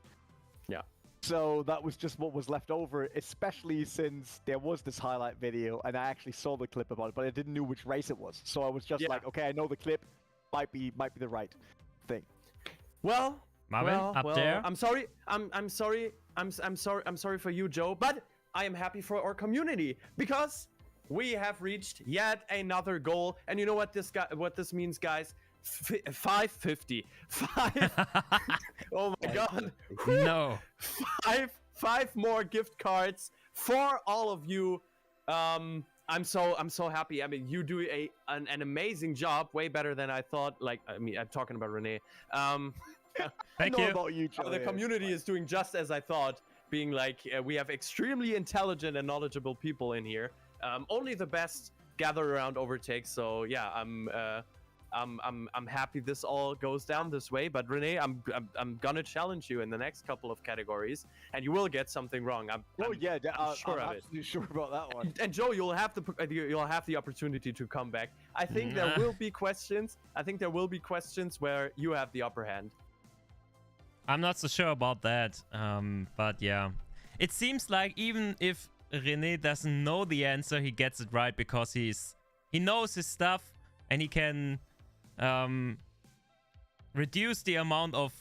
Yeah. So that was just what was left over, especially since there was this highlight video and I actually saw the clip about it, but I didn't know which race it was. So I was just like, okay, I know the clip might be the right thing. Well, Marvin, up there. I'm sorry. I'm sorry for you, Joe, but I am happy for our community because we have reached yet another goal. And you know what this means, guys? 550. Oh my god. No. Five more gift cards for all of you. I'm so happy. I mean, you do an amazing job, way better than I thought. Like, I mean, I'm talking about René. Thank I know you. about you, Joe. The community is doing just as I thought, being like, we have extremely intelligent and knowledgeable people in here. Only the best gather around overtake. So yeah, I'm happy this all goes down this way. But René, I'm gonna challenge you in the next couple of categories, and you will get something wrong. I'm sure I'm of it. absolutely sure about that one. And Joe, you'll have the opportunity to come back. I think there will be questions. I think there will be questions where you have the upper hand. I'm not so sure about that, but yeah. It seems like even if René doesn't know the answer, he gets it right because he knows his stuff and he can reduce the amount of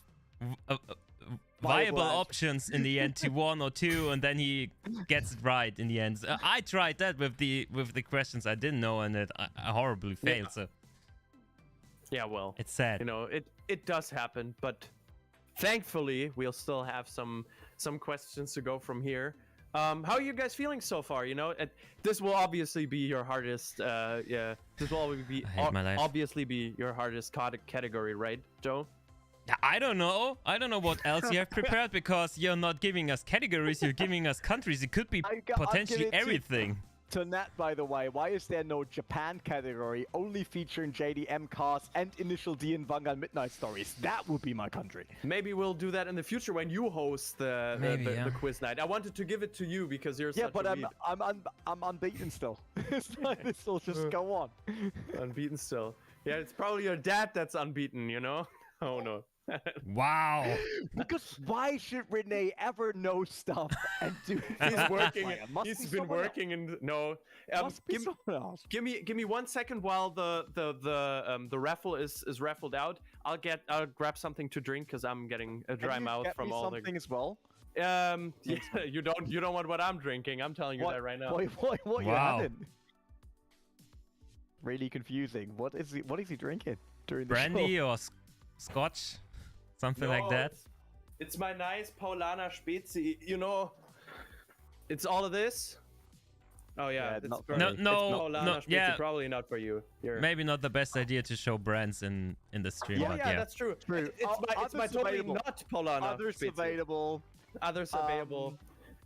viable options in the end to 1 or 2, and then he gets it right in the end. I tried that with the questions I didn't know, and I horribly failed. So yeah, well, it's sad. You know, it does happen, but thankfully we'll still have some questions to go from here. How are you guys feeling so far? You know, this will obviously be your hardest. This will obviously be your hardest category, right, Joe? I don't know. I don't know what else you have prepared because you're not giving us categories. You're giving us countries. It could be potentially everything. To Nat, by the way, why is there no Japan category only featuring JDM cars and initial D and Vanguard Midnight Stories? That would be my country. Maybe we'll do that in the future when you host the quiz night. I wanted to give it to you because you're such a lead. I'm unbeaten still. This will just go on. Unbeaten still. Yeah, it's probably your dad that's unbeaten, you know? Oh no. Wow. Because why should Renee ever know stuff and do? He's working. Must He's be been someone working in no. Must be someone else. Give me 1 second while the raffle is raffled out. I'll grab something to drink because I'm getting a dry mouth from all the. Something as well. Yeah, you don't want what I'm drinking. I'm telling you that right now. What you Wow. having? Really confusing. What is he drinking during the Brandy show? or scotch? Something No, like that? It's my nice Paulaner Spezi. You know, it's all of this. Oh yeah, Yeah, it's not probably- No, it's no, Paulaner no, Spezi, yeah. probably not for you. You're... Maybe not the best idea to show brands in the stream, Yeah, but yeah, yeah. that's true. True. It's my Others totally available. not Paulaner Others Spezi. available. Others available.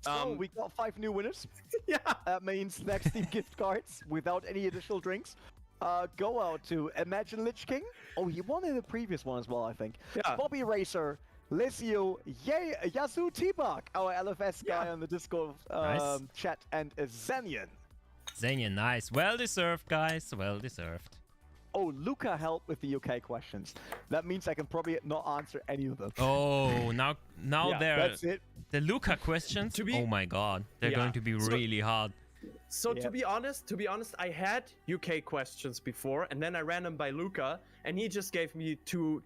So we got 5 new winners. Yeah. That means next team gift cards without any additional drinks. Go out to Imagine Lich King. Oh, he won in the previous one as well, I think. Yeah. Bobby Racer, Lizio, Yazoo T-Bug, our LFS guy Yeah. on the Discord Nice. chat, and Zenian. Zanian, nice. Well deserved, guys. Well deserved. Oh, Luca helped with the UK questions. That means I can probably not answer any of them. Oh, now Yeah, That's it. the Luca questions. To be- Oh my god, they're Yeah. going to be So- really hard. So Yeah. to be honest, I had UK questions before, and then I ran them by Luca, and he just gave me two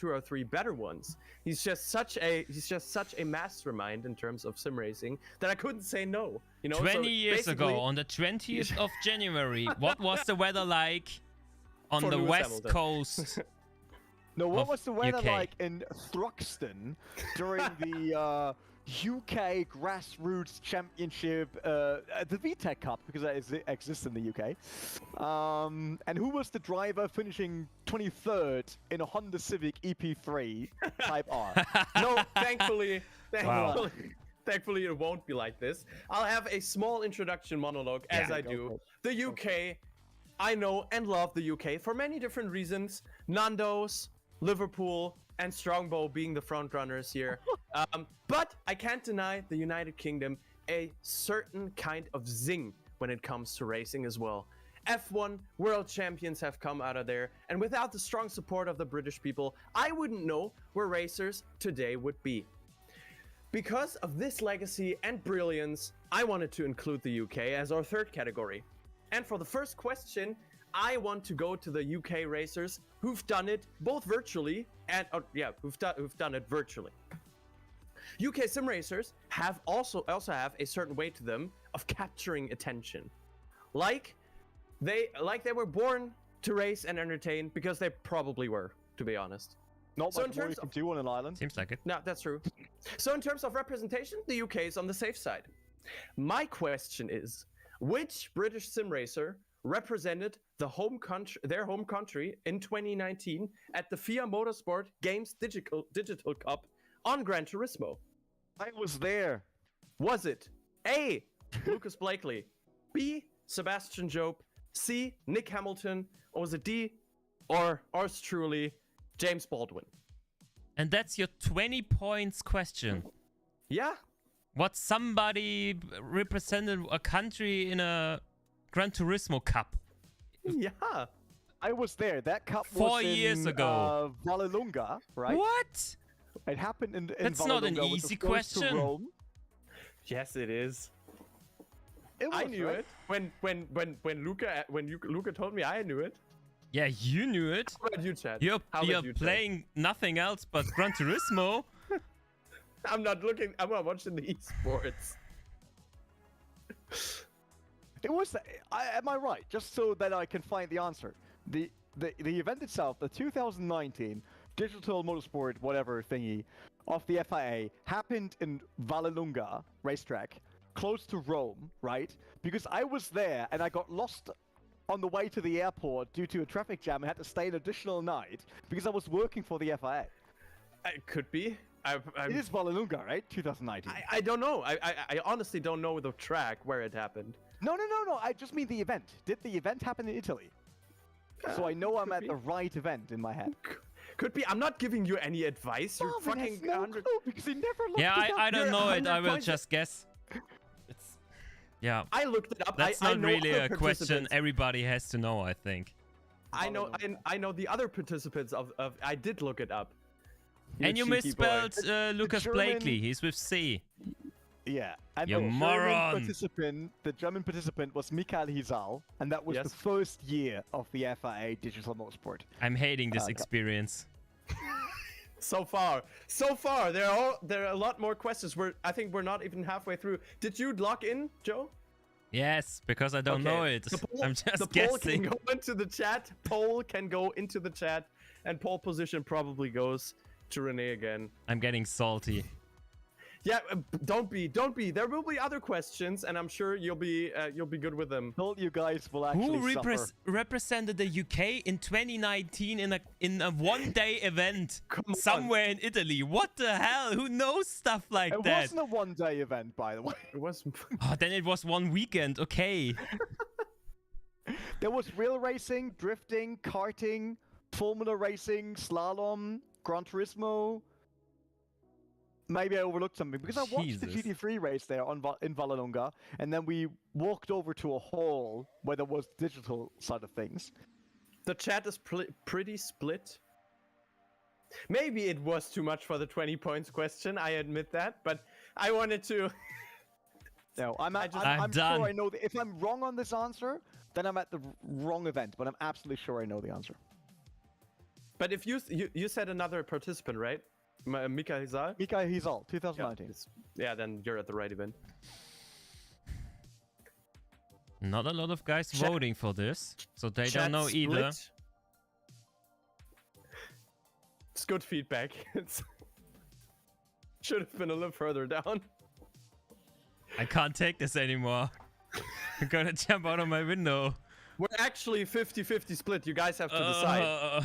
or three better ones. He's just such a mastermind in terms of sim racing that I couldn't say no. You know, 20 so years ago, basically- on the 20th of January, what was the weather like on For the Lewis west Hamilton. coast? No, what of was the weather UK. like in Thruxton during the UK Grassroots Championship, the VTEC Cup, because that exists in the UK? And who was the driver finishing 23rd in a Honda Civic EP3 Type R? No, thankfully, Wow. thankfully it won't be like this. I'll have a small introduction monologue as Yeah. I Go do. for it. The UK, I know and love the UK for many different reasons. Nando's, Liverpool, and Strongbow being the front runners here. But I can't deny the United Kingdom a certain kind of zing when it comes to racing as well. F1 world champions have come out of there, and without the strong support of the British people, I wouldn't know where racers today would be. Because of this legacy and brilliance, I wanted to include the UK as our third category. And for the first question, I want to go to the UK racers who've done it both virtually and who've done it virtually. UK sim racers have also have a certain way to them of capturing attention, like they were born to race and entertain, because they probably were, to be honest. Not So much in more terms you can of- do on an island. Seems like it. No, that's true. So in terms of representation, the UK is on the safe side. My question is, which British sim racer represented their home country in 2019 at the FIA Motorsport Games Digital Cup on Gran Turismo? I was there. Was it A, Lucas Blakely, B, Sebastian Job, C, Nick Hamilton, or was it D, or ours truly, James Baldwin? And that's your 20 points question. Yeah? What, somebody represented a country in a Gran Turismo Cup? Yeah. I was there. That cup 4 was in, years ago. Vallelunga, right? What? It happened in That's not an Vallelunga, which easy was close to question. Rome. Yes, it is. It I was, knew right? it when Luca told me. I knew it. Yeah, you knew it. How about you, Chad? You're How about you, Chad? playing nothing else but Gran Turismo. I'm not watching the esports. It was. Am I right? Just so that I can find the answer. The event itself, the 2019 Digital Motorsport whatever thingy of the FIA, happened in Vallelunga racetrack, close to Rome, right? Because I was there and I got lost on the way to the airport due to a traffic jam and had to stay an additional night because I was working for the FIA. It could be. It is Vallelunga, right? 2019. I don't know. I honestly don't know the track where it happened. No. I just mean the event. Did the event happen in Italy? So I know I'm could at be. the right event in my head. Could be. I'm not giving you any advice. You're Marvin has fucking no 100. clue because he never looked Yeah, it up. I don't You're know it. I 100 will points- just guess. It's yeah. I looked it up. That's I not know really other a question participants. everybody has to know, I think. I know the other participants of I did look it up. And you cheeky boy. misspelled Lucas German- Blakely. He's with C. Yeah, and You the moron. the German participant was Michael Hisal, and that was Yes. the first year of the FIA Digital Motorsport. I'm hating this Okay. experience. So far, there are a lot more questions. I think we're not even halfway through. Did you log in, Joe? Yes, because I don't know it. I'm The just poll guessing. can go into the chat. Poll can go into the chat, and pole position probably goes to Renee again. I'm getting salty. Yeah, don't be. There will be other questions, and I'm sure you'll be good with them. Told you guys will actually Who suffer. represented the UK in 2019 in a one-day event Come on. somewhere in Italy? What the hell? Who knows stuff like It that? wasn't a one-day event, by the way. It was. Oh, then it was one weekend. Okay. There was real racing, drifting, karting, Formula racing, slalom, Gran Turismo. Maybe I overlooked something because I watched the Jesus. GT3 race there in Vallelunga, and then we walked over to a hall where there was digital side of things. The chat is pretty split. Maybe it was too much for the 20 points question. I admit that, but I wanted to. No, I'm I'm sure done. I know. If I'm wrong on this answer, then I'm at the wrong event. But I'm absolutely sure I know the answer. But if you said another participant, right? Mika Hizal? Mika Hisal, 2019. Yeah, then you're at the right event. Not a lot of guys Chat- voting for this, so they Chat don't know either. split. It's good feedback. It's should have been a little further down. I can't take this anymore. I'm gonna jump out of my window. We're actually 50-50 split. You guys have to decide.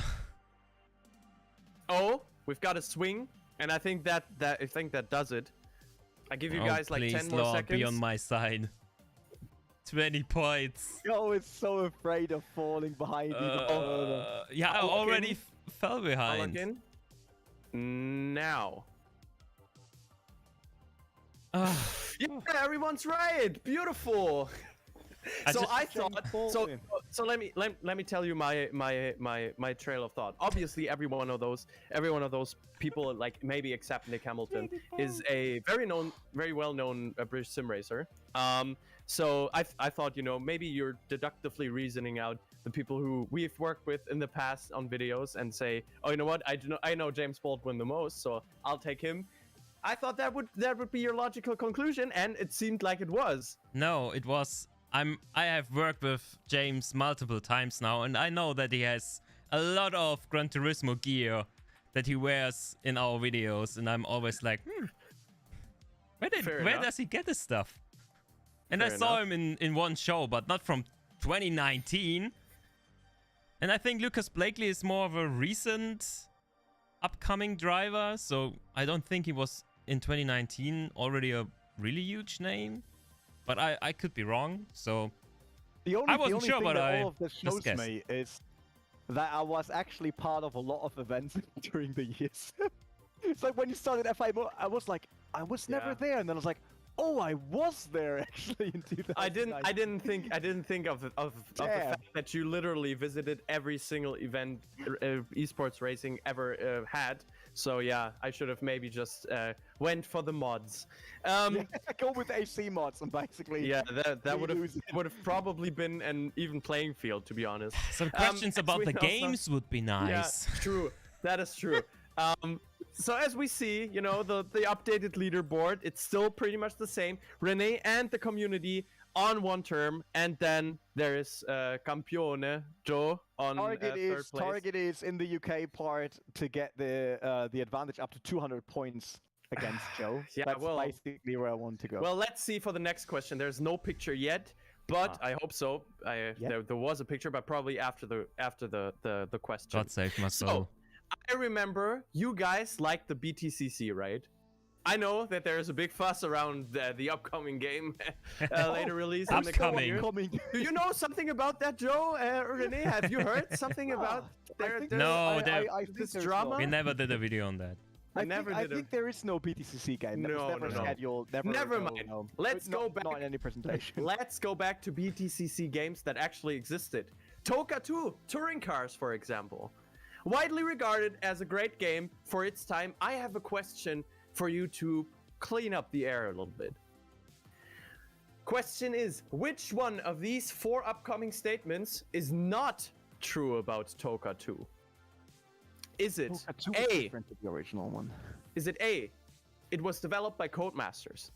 Oh, we've got a swing, and I think that does it. I give you Oh, guys like please, 10 more Lord, seconds. be on my side. 20 points. Yo, is so afraid of falling behind even further. Yeah, I I'll look already in. fell I'll behind. log in. Now. Yeah, everyone's right. Beautiful. So I thought. So let me tell you my trail of thought. Obviously, every one of those people, like maybe except Nick Hamilton, is a very well known British sim racer. So I thought, maybe you're deductively reasoning out the people who we've worked with in the past on videos and say, oh, you know what? I know James Baldwin the most, so I'll take him. I thought that would be your logical conclusion, and it seemed like it was. No, it was. I have worked with James multiple times now, and I know that he has a lot of Gran Turismo gear that he wears in our videos, and I'm always like, where does he get this stuff? And I saw him in one show, but not from 2019. And I think Lucas Blakely is more of a recent upcoming driver, so I don't think he was in 2019 already a really huge name. But I could be wrong, so I wasn't sure, thing but that I all of this just shows guessed. me is that I was actually part of a lot of events during the years. It's like when you started FIA, I was like, I was never there, and then I was like, oh, I was there actually in 2009. I didn't think of the fact that you literally visited every single event esports racing ever had. So yeah, I should have maybe just went for the mods. Go with AC mods and basically. Yeah, that would lose it. have probably been an even playing field, to be honest. Some questions about the games would be nice. Yeah, true. That is true. So as we see, the updated leaderboard, it's still pretty much the same. Renee and the community on one term, and then there is Campione Joe on third place. Target is in the UK part to get the advantage up to 200 points against Joe. Yeah, That's well, basically where I want to go. Well, let's see for the next question. There's no picture yet, but I hope so. There was a picture, but probably after the question. God save my soul. So, I remember you guys like the BTCC, right? I know that there is a big fuss around the upcoming game later release in the coming year. Do you know something about that, Joe? Renee, have you heard something about this drama? We never did a video on that. I think there is no BTCC game. That was never scheduled. Never mind. Let's go back. Not in any presentation. Let's go back to BTCC games that actually existed. TOCA 2, touring cars, for example. Widely regarded as a great game for its time, I have a question for you to clean up the air a little bit. Question is, which one of these 4 upcoming statements is not true about TOCA 2? Is it A, the original one? Is it A, it was developed by Codemasters?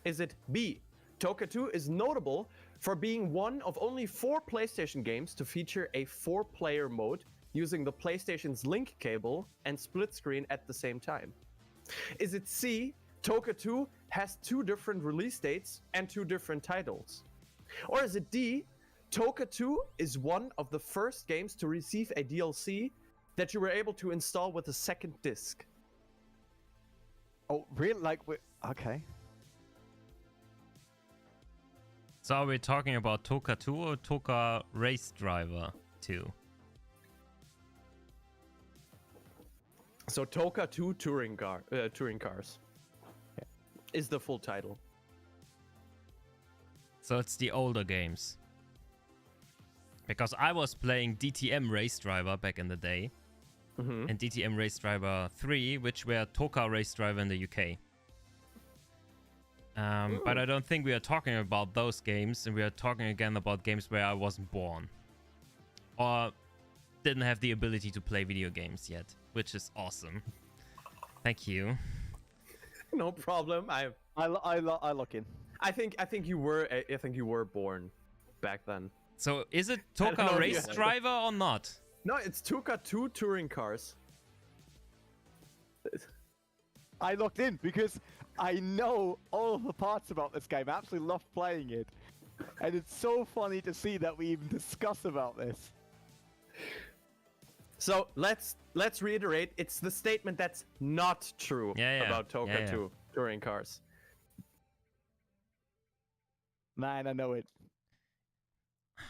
Is it B, TOCA 2 is notable for being one of only 4 PlayStation games to feature a 4-player mode using the PlayStation's link cable and split screen at the same time? Is it C, TOCA 2 has 2 different release dates and 2 different titles? Or is it D, TOCA 2 is one of the first games to receive a DLC that you were able to install with a second disc? Oh, really? Like, okay. So are we talking about TOCA 2 or TOCA Race Driver 2? So TOCA 2 Touring Cars is the full title. So it's the older games. Because I was playing DTM Race Driver back in the day. And DTM Race Driver 3, which were TOCA Race Driver in the UK. But I don't think we are talking about those games, and we are talking again about games where I wasn't born. Or didn't have the ability to play video games yet, which is awesome. Thank you. No problem. I look in. I think you were born back then. So is it TOCA Race Driver or not? No, it's TOCA 2 Touring Cars. I looked in because I know all the parts about this game. I absolutely love playing it. And it's so funny to see that we even discuss about this. So let's reiterate, it's the statement that's not true about TOCA 2 Touring Cars. Man, I know it.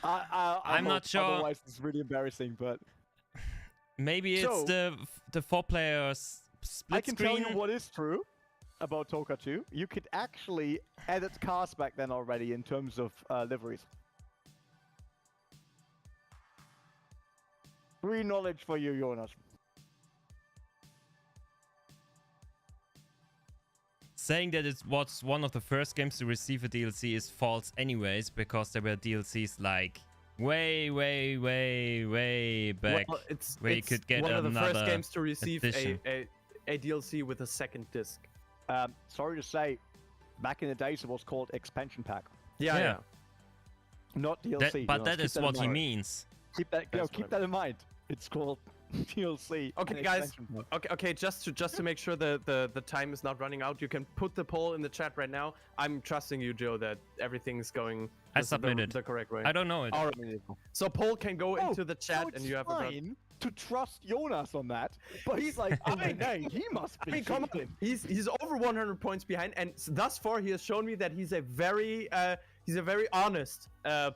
I'm not sure. Otherwise, it's really embarrassing, but maybe it's the 4-player split I can screen. tell you what is true about TOCA 2. You could actually edit cars back then already in terms of liveries. Free knowledge for you, Jonas. Saying that it was one of the first games to receive a DLC is false anyways, because there were DLCs like way back where you could get one of the first games to receive a DLC with a second disc. Sorry to say, back in the days it was called expansion pack. Yeah. Not DLC. But that is what he means. Keep that in mind. It's called DLC. Okay, guys. Okay. Just to make sure the time is not running out, you can put the poll in the chat right now. I'm trusting you, Joe, that everything's going the correct way. I don't know it. All right. So poll can go into the chat, so and you have a vote. To trust Jonas on that, but he's like, he must be. I mean, come on. He's over 100 points behind, and thus far he has shown me that he's a very honest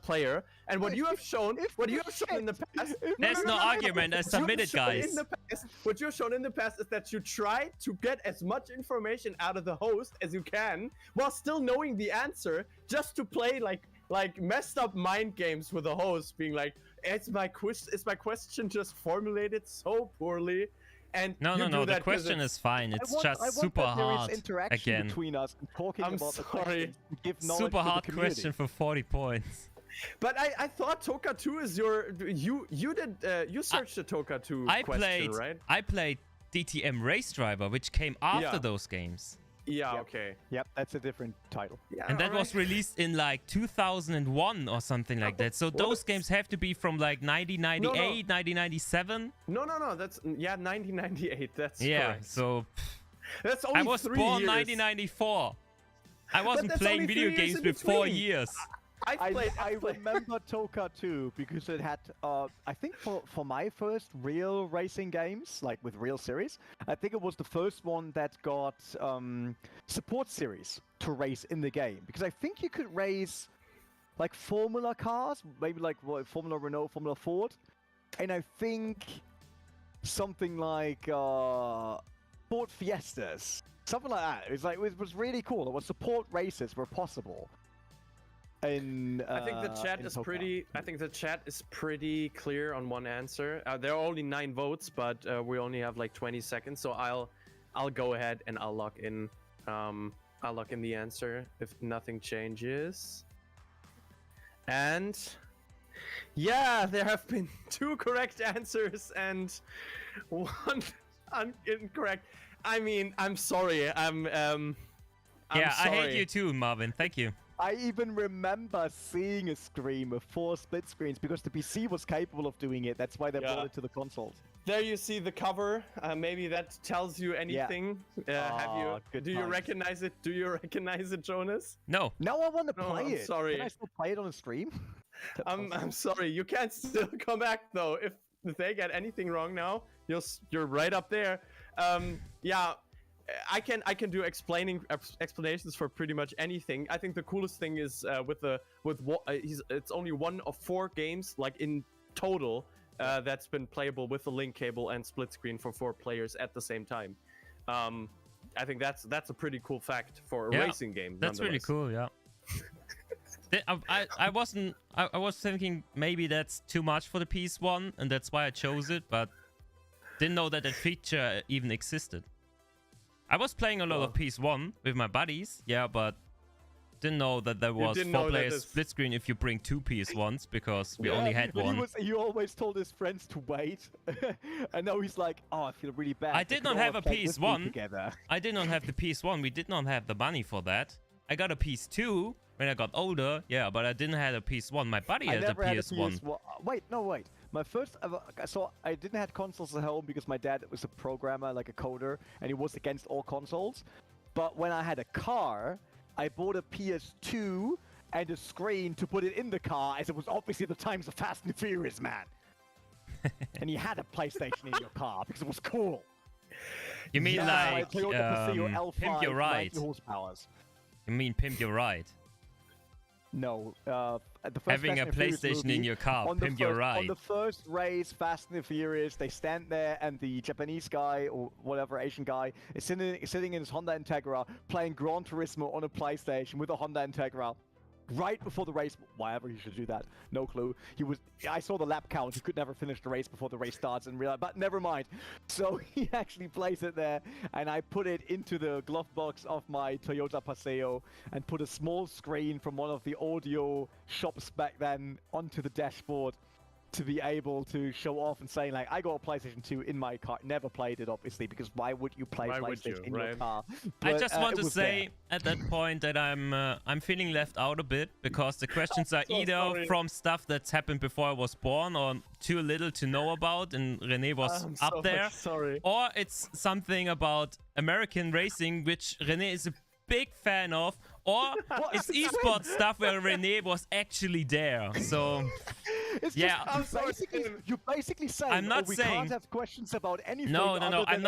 player. And what you have shown in the past, there's no argument. I submitted, guys. What you have shown in the past is that you try to get as much information out of the host as you can, while still knowing the answer, just to play like messed up mind games with the host, being like, is my question just formulated so poorly? And no. The question is fine. It's just super hard. Again, between us and talking I'm about sorry. The give super hard question for 40 points. But I thought TOCA 2 is you searched the TOCA 2 question, right? I played DTM Race Driver, which came after those games. Yeah, yep. Okay. Yep, that's a different title. Yeah, and that was released in like 2001 or something like that. So those games have to be from like 1998, 1997. No. That's 1998. That's correct. So that's only I was 3 born years. 1994. I wasn't playing video games with 4 years. I remember TOCA 2 because it had, I think for my first real racing games, like with real series, I think it was the first one that got support series to race in the game. Because I think you could race like Formula cars, maybe like Formula Renault, Formula Ford, and I think something like Ford Fiestas, something like that. It was really cool. It was support races were possible. I think the chat in is TOCA. pretty. I think the chat is pretty clear on one answer. There are only 9 votes, but we only have like 20 seconds. So I'll go ahead and I'll lock in. I'll lock in the answer if nothing changes. And yeah, there have been 2 correct answers and 1 incorrect. I mean, I'm sorry. I'm yeah, sorry. I hate you too, Marvin. Thank you. I even remember seeing a screen with 4 split screens because the PC was capable of doing it. That's why they brought it to the consoles. There you see the cover. Maybe that tells you anything. Have you? Do you recognize it? Do you recognize it, Jonas? No. No, I want to play I'm it. sorry. Can I still play it on a stream? I'm sorry. You can't still come back though. If they get anything wrong now, you're right up there. Yeah. I can do explanations for pretty much anything. I think the coolest thing is it's only 1 of 4 games like in total that's been playable with the link cable and split screen for 4 players at the same time. I think that's a pretty cool fact for a racing game. That's really cool. Yeah. I was thinking maybe that's too much for the PS1 and that's why I chose it, but didn't know that feature even existed. I was playing a lot of PS1 with my buddies, yeah, but didn't know that there was 4 players split screen if you bring 2 PS1s because we only had one. He always told his friends to wait, and now he's like, "Oh, I feel really bad." I did not have a PS1. I did not have the PS1. We did not have the money for that. I got a PS2 when I got older, yeah, but I didn't have a PS1. My buddy had a PS1. Wait. My first ever, so I didn't have consoles at home because my dad was a programmer, like a coder, and he was against all consoles. But when I had a car, I bought a PS2 and a screen to put it in the car, as it was obviously the times of Fast and Furious, man. And you had a PlayStation in your car because it was cool. You mean like L5, Pimp Your Ride? You mean Pimp Your Ride? No, the first having Fast a PlayStation movie, in your car, Pimp Your Ride. On the first race, Fast and the Furious, they stand there and the Japanese guy or whatever Asian guy is sitting in his Honda Integra playing Gran Turismo on a PlayStation with a Honda Integra. Right before the race, why ever he should do that, no clue. I saw the lap count, he could never finish the race before the race starts and realized, but never mind. So he actually plays it there, and I put it into the glove box of my Toyota Paseo and put a small screen from one of the audio shops back then onto the dashboard to be able to show off and saying like, I got a PlayStation 2 in my car. Never played it, obviously, because why would you play PlayStation in your car? But, I just want to say at that point that I'm feeling left out a bit because the questions are either from stuff that's happened before I was born or too little to know about and René was up there. Or it's something about American racing, which René is a big fan of, or it's esports stuff where René was actually there. So yeah, you're basically saying we can't have questions about anything. No. I'm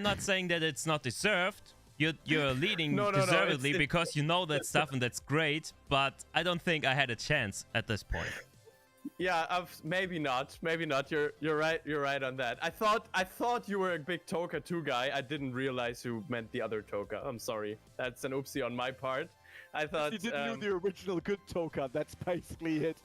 not saying that it's not deserved. You're leading deservedly because you know that stuff and that's great. But I don't think I had a chance at this point. Yeah, maybe not. You're right. You're right on that. I thought you were a big TOCA 2 guy. I didn't realize you meant the other TOCA. I'm sorry. That's an oopsie on my part. I thought you didn't do the original good TOCA. That's basically it.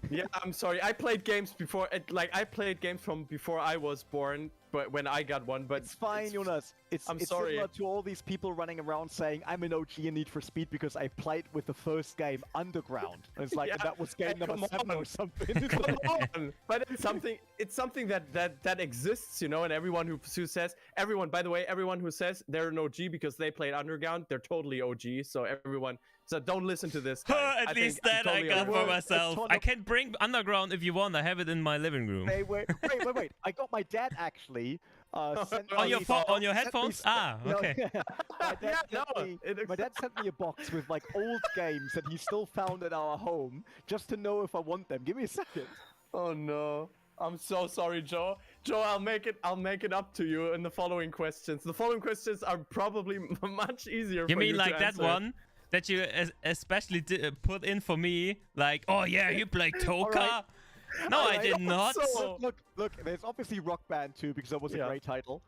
Yeah, I'm sorry. I played games before. I played games from before I was born, but when I got one. But it's fine, Jonas. It's similar to all these people running around saying I'm an OG in Need for Speed because I played with the first game, Underground. And it's like that was game number 7 or something. Come on. But it's something that exists, you know. And everyone who says by the way, everyone who says they're an OG because they played Underground, they're totally OG. So everyone. So don't listen to this guy. At least that I got for myself. I can bring Underground if you want. I have it in my living room. Wait. I got my dad actually. On your phone, on your headphones? Okay. My dad sent me a box with like old games that he still found at our home, just to know if I want them. Give me a second. Oh no. I'm so sorry, Joe. Joe, I'll make it up to you in the following questions. The following questions are probably much easier for you to answer. You mean like that one? That you especially put in for me, like, oh yeah, you played TOCA? Right. No, I did not. So, look, there's obviously Rock Band 2 because that was a great title.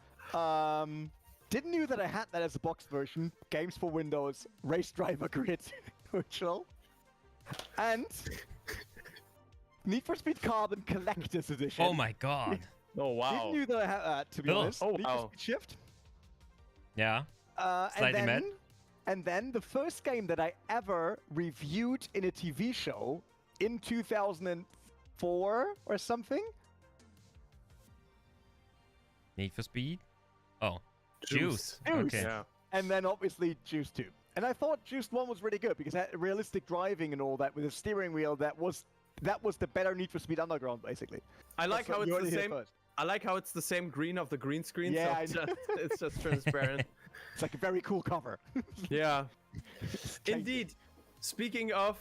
Didn't know that I had that as a box version. Games for Windows, Race Driver Grid, virtual. And Need for Speed Carbon Collector's Edition. Oh my god. Oh wow. Didn't knew that I had that, to be Oh. honest. Oh, Need wow. for Speed Shift. Yeah. And Slightly mad. then the first game that I ever reviewed in a TV show in 2004 or something. Need for Speed? Oh. Juice. Okay. Yeah. And then obviously Juice 2. And I thought Juice 1 was really good because it had realistic driving and all that with a steering wheel that was the better Need for Speed Underground, basically. I like That's how what it's you the heard here same. first. I like how it's the same green of the green screen. Yeah, so I know. it's just transparent. It's like a very cool cover. Yeah. Change Indeed. Speaking of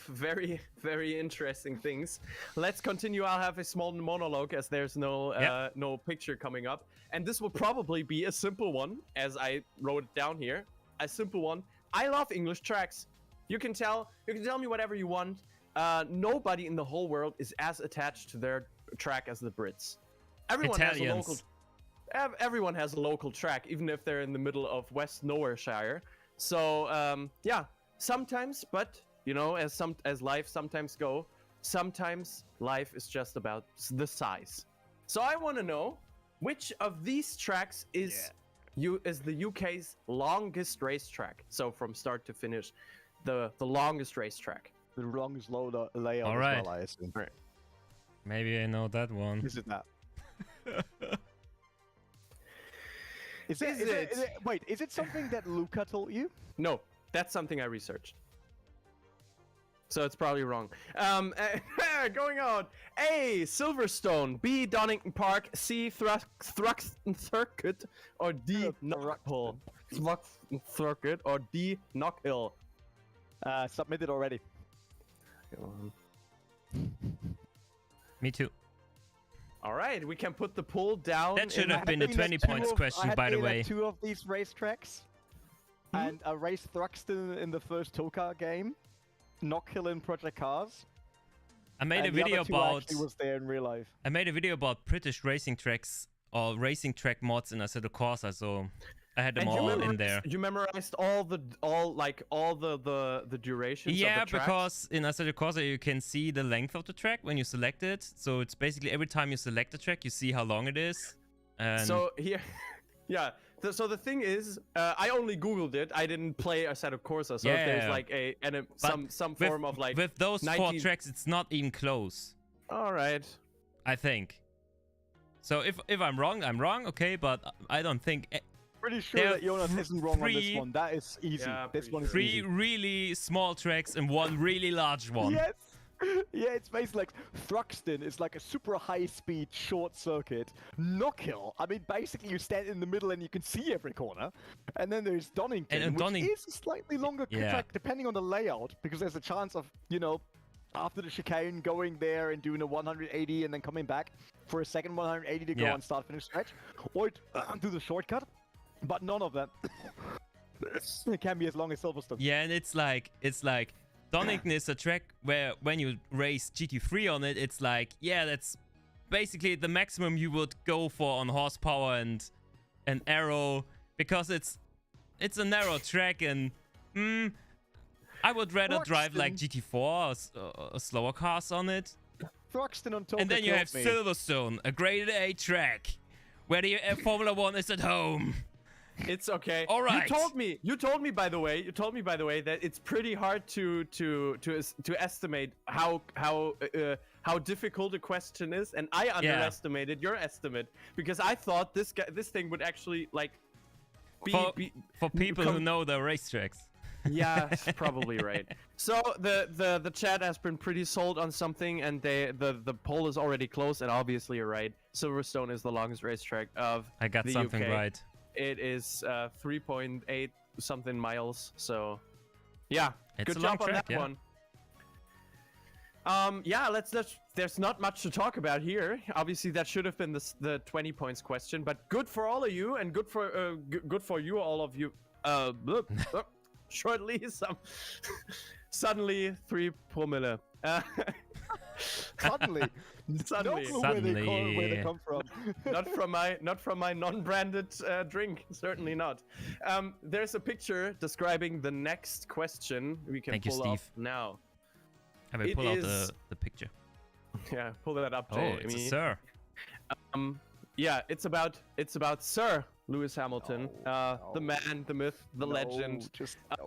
very, very interesting things, let's continue. I'll have a small monologue as there's no picture coming up, and this will probably be a simple one, as I wrote it down here. A simple one. I love English tracks. You can tell me whatever you want. Nobody in the whole world is as attached to their track as the Brits. Everyone has a local track, even if they're in the middle of West Nowhereshire. So yeah, sometimes, but you know, as life sometimes go, sometimes life is just about the size. So I want to know which of these tracks is the UK's longest racetrack. So from start to finish, the longest racetrack. The longest layout All as right. well, I assume. Right. Maybe I know that one. Is it that? Wait, is it something that Luca told you? No, that's something I researched. So it's probably wrong. Going on. A, Silverstone. B, Donington Park. C, Thruxton Circuit. Or D, Knockhill. Thruxton Circuit. Or D, Knockhill. Submitted already. Me too. All right, we can put the poll down. That should in- have been the 20 points question, by the way. Two of these racetracks, and I raced Thruxton in the first TOCA game, Knockhill in Project Cars. I made a and the video other two about actually was there in real life. I made a video about British racing tracks or racing track mods in Assetto Corsa, so I had them And all in there. You memorized all the durations. Yeah, of the tracks? because in Assetto Corsa you can see the length of the track when you select it. So it's basically every time you select a track, you see how long it is. And So here, yeah. So the thing is, I only Googled it. I didn't play Assetto Corsa. So if Yeah. there's like some with, form of like with those 4 19 tracks, it's not even close. All right. I think. So if I'm wrong, I'm wrong. Okay, but I don't think. Pretty sure There are that Jonas isn't wrong on this three- one. That is easy. Yeah, This pretty one is sure. 3 easy. really small tracks and 1 really large one. Yes. Yeah, it's basically like Thruxton is like a super high-speed short circuit. Knockhill, I mean, basically you stand in the middle and you can see every corner. And then there's Donington, And which is a slightly longer Yeah. track depending on the layout, because there's a chance of, you know, after the chicane going there and doing a 180 and then coming back for a second 180 to go Yeah. on start-finish stretch, or do the shortcut. But none of them it can be as long as Silverstone. Yeah, and it's like Donington is a track where when you race GT3 on it, it's like, yeah, that's basically the maximum you would go for on horsepower and aero, because it's a narrow track, and I would rather drive like GT4 or slower cars on it. Thruxton on top. And then you have Silverstone, a grade A track where the Formula 1 is at home. It's okay. All right. You told me by the way that it's pretty hard to estimate how difficult a question is, and I underestimated your estimate because I thought this thing would actually like For people who know the racetracks. Yeah, probably right. So the chat has been pretty sold on something, and the poll is already closed, and obviously you're right. Silverstone is the longest racetrack of I got the something UK. right. It is 3.8 something miles. So yeah, It's good a long job on track, that yeah. one. Yeah, let's. There's not much to talk about here. Obviously, that should have been the 20 points question, but good for all of you, and good for you, all of you. Shortly, suddenly 3 promille. Suddenly. Suddenly. No clue where they come from. not from my non-branded drink. Certainly not. There's a picture describing the next question. We can Thank you, pull up Steve. now. Have I pull out the picture? Yeah, pull that up. Oh, Jay. it's a sir. Yeah, it's about Sir Lewis Hamilton, the man, the myth, the legend.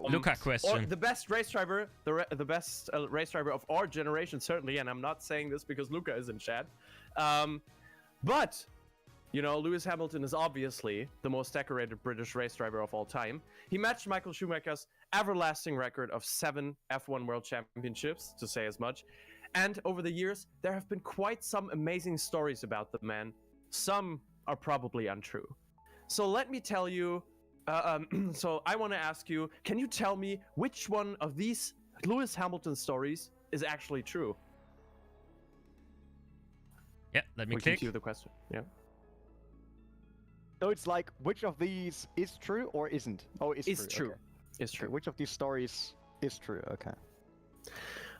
Luca question. Or the best race driver, the best race driver of our generation, certainly. And I'm not saying this because Luca is in chat. But, you know, Lewis Hamilton is obviously the most decorated British race driver of all time. He matched Michael Schumacher's everlasting record of 7 F1 World Championships, to say as much. And over the years, there have been quite some amazing stories about the man. Some are probably untrue. So let me tell you, so I want to ask you, can you tell me which one of these Lewis Hamilton stories is actually true? Yeah, let me We click. can the question. Yeah. So it's like, which of these is true or isn't? Oh, it's true. Okay. It's true. Which of these stories is true? Okay.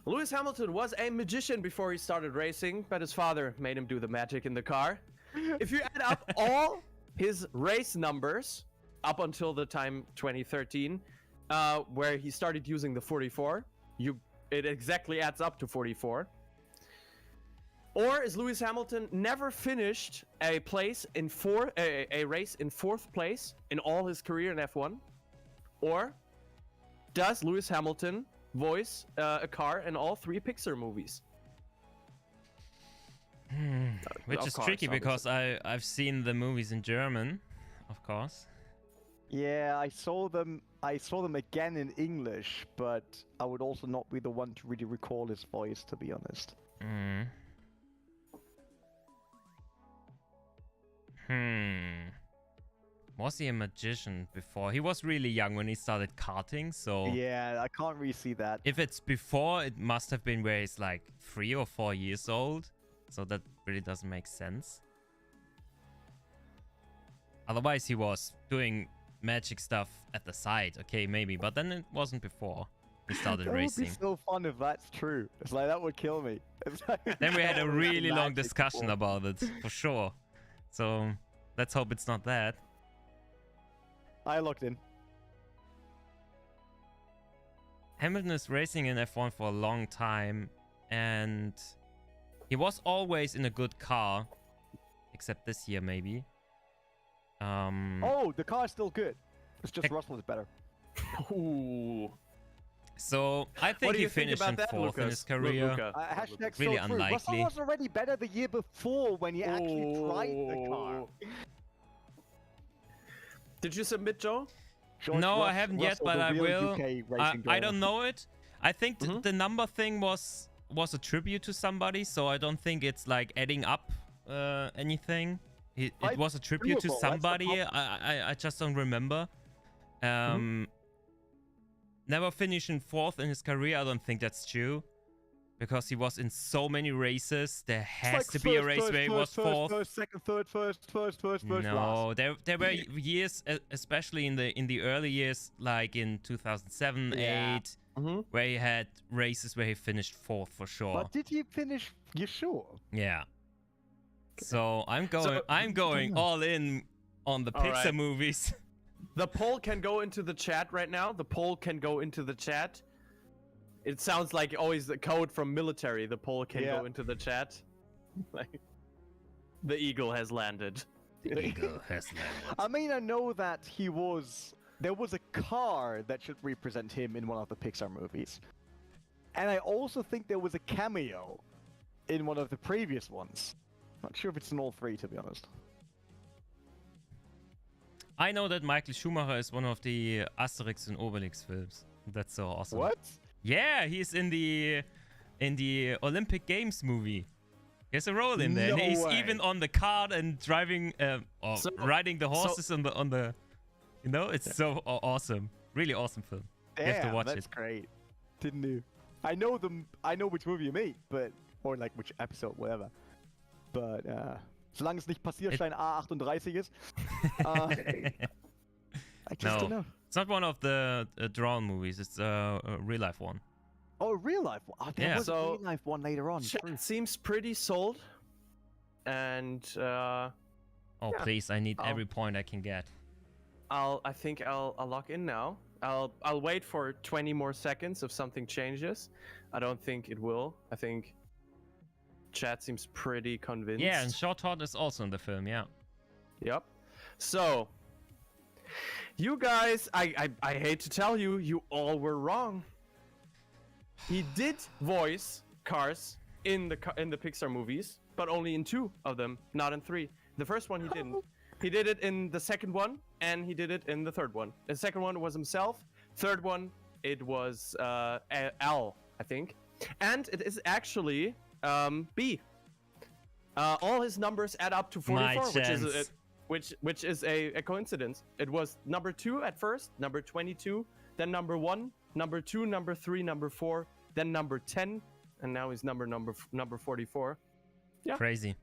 Lewis Hamilton was a magician before he started racing, but his father made him do the magic in the car. If you add up all his race numbers up until the time 2013, where he started using the 44, it exactly adds up to 44. Or is Lewis Hamilton never finished a race in 4th place in all his career in F1? Or does Lewis Hamilton voice a car in all 3 Pixar movies? Which is tricky because I've seen the movies in German, of course. Yeah, I saw them again in English, but I would also not be the one to really recall his voice, to be honest. Was he a magician before? He was really young when he started karting, so... Yeah, I can't really see that. If it's before, it must have been where he's like 3 or 4 years old. So that really doesn't make sense. Otherwise, he was doing magic stuff at the side. Okay, maybe. But then it wasn't before he started racing. That would be so fun if that's true. It's like, that would kill me. Then we had a really long discussion about it, for sure. So let's hope it's not that. I locked in. Hamilton is racing in F1 for a long time, and he was always in a good car, except this year maybe. Oh, the car is still good. It's just Russell is better. Ooh. So I think he finished in 4th in his career. Hashtag really so true. unlikely. Russell was already better the year before when he actually tried the car. Did you submit, Joe? No, I haven't yet, but I will. I don't know it. I think the number thing was a tribute to somebody, so I don't think it's like adding up anything. It was a tribute to somebody. I just don't remember. Never finishing 4th in his career. I don't think that's true, because he was in so many races. There has to be a race where he was 4th. First, second, third, first. No, there were years, especially in the early years, like in 2007, 8. Where he had races where he finished 4th for sure. But did he finish? You sure? Yeah. So I'm going all in on the Pixar movies. The poll can go into the chat right now. The poll can go into the chat. It sounds like always the code from military. The poll can go into the chat. Like, the eagle has landed. The eagle has landed. I mean, I know that there was a car that should represent him in one of the Pixar movies. And I also think there was a cameo in one of the previous ones. Not sure if it's in all 3, to be honest. I know that Michael Schumacher is one of the Asterix and Obelix films. That's so awesome. What? Yeah, he's in the Olympic Games movie. He has a role in there. No He's way. even on the cart and driving riding the horses on the you know, it's so awesome. Really awesome film. Damn, you have to watch that's it. Great. Didn't know. I know which movie you mean, but or like which episode, whatever. But solange es nicht Passierschein A38 ist, I just don't know. It's not one of the drawn movies. It's a real life one. Oh, real life. Oh, there Yeah. was a So, real life one later on. True. Chat seems pretty sold. And Oh, Yeah. please, I need Oh. every point I can get. I think I'll lock in now. I'll wait for 20 more seconds if something changes. I don't think it will. I think chat seems pretty convinced. Yeah, and Short Hot is also in the film, yeah. Yep. So, you guys, I hate to tell you, you all were wrong. He did voice cars in the Pixar movies, but only in 2 of them, not in 3. The first one he didn't. He did it in the second one, and he did it in the third one. The second one was himself. Third one, it was Al, I think. And it is actually B. All his numbers add up to 44, which is a coincidence. It was number 2 at first, number 22, then number 1, number 2, number 3, number 4, then number 10, and now he's number 44. Yeah. Crazy.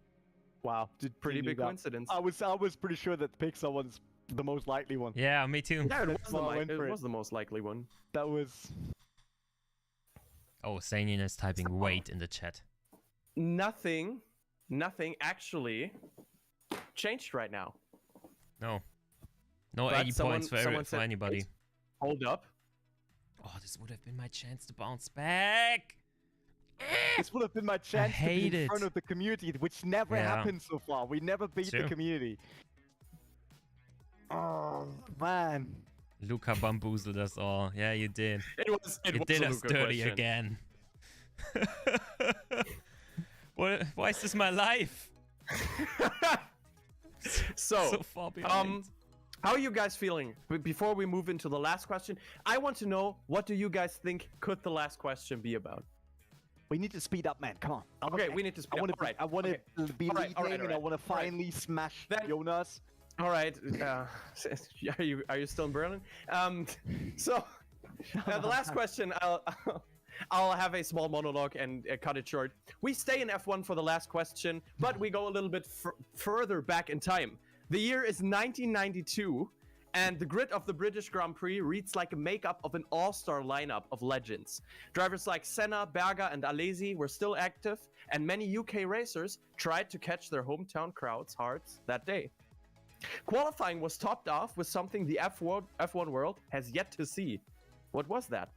Wow. Pretty You knew big that. coincidence. I was pretty sure that the Pixar one's the most likely one. Yeah, me too. Yeah, That's why I went for it it. was the most likely one. That was. Oh, Sanian is typing wait in the chat. Nothing actually changed right now. No. No But 80 points for someone said anybody. wait. Hold up. Oh, this would have been my chance to bounce back. This would have been my chance to be hate in it. front of the community, which never Yeah. happened so far. We never beat the True. community. Oh, man. Luca bamboozled us all. Yeah, you did. It was You was did a us Luca dirty question. again. Why is this my life? So, So far behind. how are you guys feeling? Before we move into the last question, I want to know, what do you guys think could the last question be about? We need to speed up, man. Come on. Okay, we need to speed I up. want to. Alright, I want to okay. be Alright, leading, alright, and I alright, want to alright. finally smash Then- Jonas. All right. Are you still in Berlin? So the last question, I'll have a small monologue and cut it short. We stay in F1 for the last question, but we go a little bit further back in time. The year is 1992, and the grid of the British Grand Prix reads like a makeup of an all-star lineup of legends. Drivers like Senna, Berger, and Alesi were still active, and many UK racers tried to catch their hometown crowds' hearts that day. Qualifying was topped off with something the F1 world has yet to see. What was that?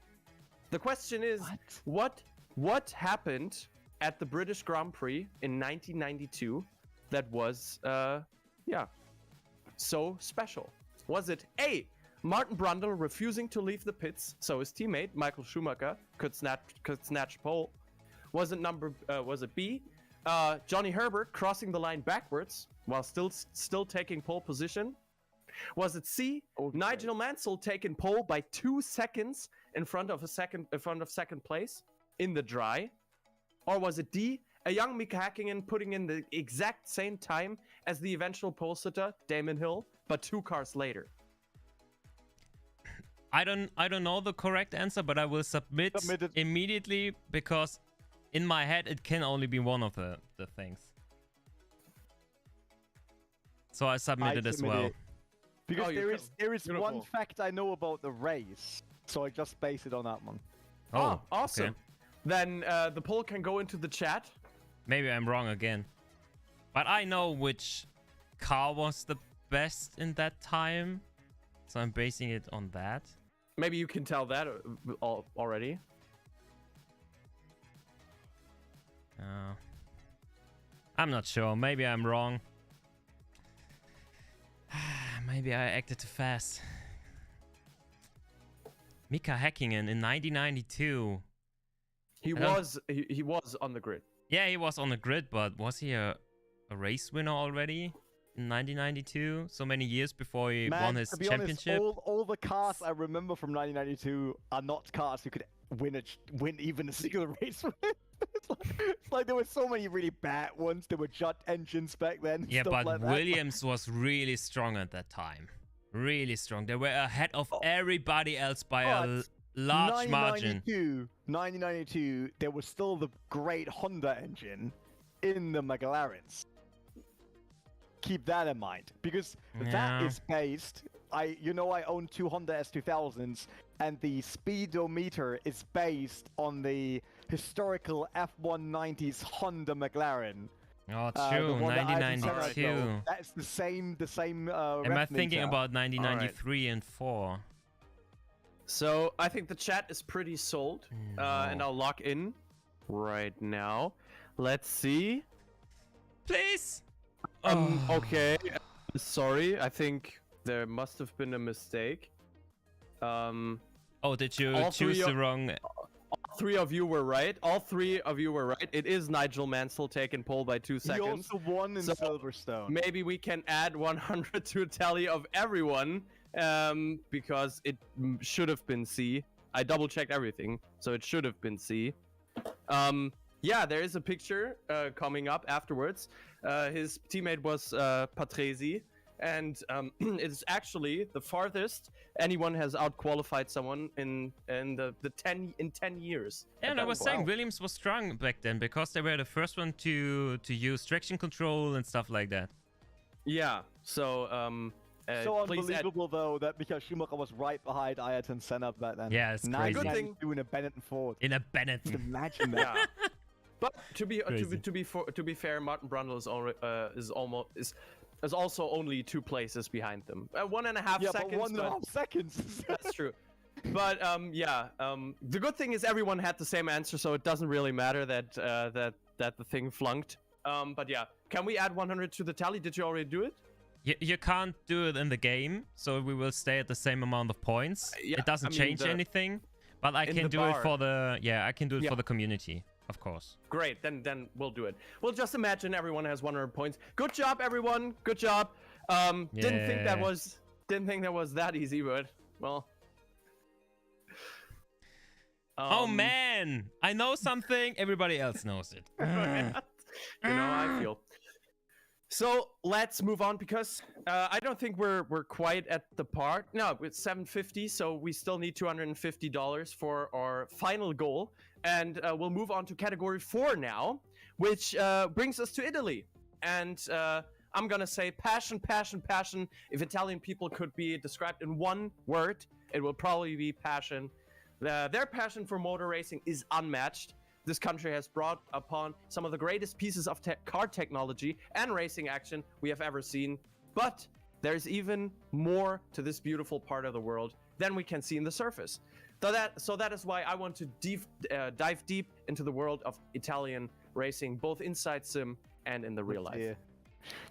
The question is, what happened at the British Grand Prix in 1992 that was, so special? Was it A, Martin Brundle refusing to leave the pits so his teammate Michael Schumacher could snatch pole? Was it B, Johnny Herbert crossing the line backwards while still taking pole position? Was it C, Nigel Mansell taking pole by 2 seconds in front of second place in the dry? Or was it D, a young Mika Häkkinen putting in the exact same time as the eventual pole sitter Damon Hill, but 2 cars later? I don't know the correct answer, but I will submit Submitted. immediately because in my head it can only be one of the things. So I submitted as well. Because Oh, there is one beautiful. fact I know about the race, so I just base it on that one. Oh, awesome. okay. Then the poll can go into the chat. Maybe I'm wrong again. But I know which car was the best in that time. So I'm basing it on that. Maybe you can tell that already. I'm not sure. Maybe I'm wrong. Maybe I acted too fast. Mika Häkkinen in 1992. He was on the grid. Yeah, he was on the grid, but was he a race winner already in 1992? So many years before he won his to be championship? honest, all the cars I remember from 1992 are not cars who could win even a single race. It's like there were so many really bad ones. There were Judd engines back then. Yeah, stuff but like that. Williams was really strong at that time. Really strong. They were ahead of everybody else by a large margin. 1992, there was still the great Honda engine in the McLarens. Keep that in mind, because that Yeah. is based I own 2 Honda S2000s, and the speedometer is based on the historical F190s Honda McLaren. Oh, The true. one that Ayrton Senna 1992. drove. That's the same. Am I ref thinking meter. about 1993 and 4? So I think the chat is pretty sold, and I'll lock in right now. Let's see. Please. Okay. Sorry, I think there must have been a mistake. Oh, did you all choose three the of- wrong? All 3 of you were right. All 3 of you were right. It is Nigel Mansell taking pole by 2 He seconds. also won in So, Silverstone. Maybe we can add 100 to a tally of everyone, because it should have been C. I double checked everything, so it should have been C. Yeah, there is a picture coming up afterwards. His teammate was Patrese, and it's actually the farthest anyone has outqualified someone in 10 years. Yeah, and I was saying Williams was strong back then because they were the first one to use traction control and stuff like that. Yeah, so So please add- unbelievable though that because Schumacher was right behind Ayrton Senna back then. Yeah, it's Now crazy. Good thing- doing a Benetton Ford. In a Bennett. Imagine that. yeah. But to be fair, Martin Brundle is also only 2 places behind them. 1.5 Yeah, seconds. but 1.5 seconds. That's true. But the good thing is everyone had the same answer, so it doesn't really matter that the thing flunked. But yeah, can we add 100 to the tally? Did you already do it? You can't do it in the game, so we will stay at the same amount of points. Yeah, it doesn't I mean, change anything, but I in can the do it bar. for the I can do it Yeah. for the community, of course. Great, then we'll do it. We'll just imagine everyone has 100 points. Good job, everyone. Good job. Didn't think that was that easy, but well. Oh man, I know something. Everybody else knows it. You know how I feel. So let's move on because I don't think we're quite at the part. No, it's 750, so we still need $250 for our final goal, and we'll move on to category 4 now, which brings us to Italy. And I'm gonna say passion, passion, passion. If Italian people could be described in one word, it will probably be passion. Their passion for motor racing is unmatched. This country has brought upon some of the greatest pieces of car technology and racing action we have ever seen. But there's even more to this beautiful part of the world than we can see in the surface. So that is why I want to dive deep into the world of Italian racing, both inside sim and in the real life. Yeah.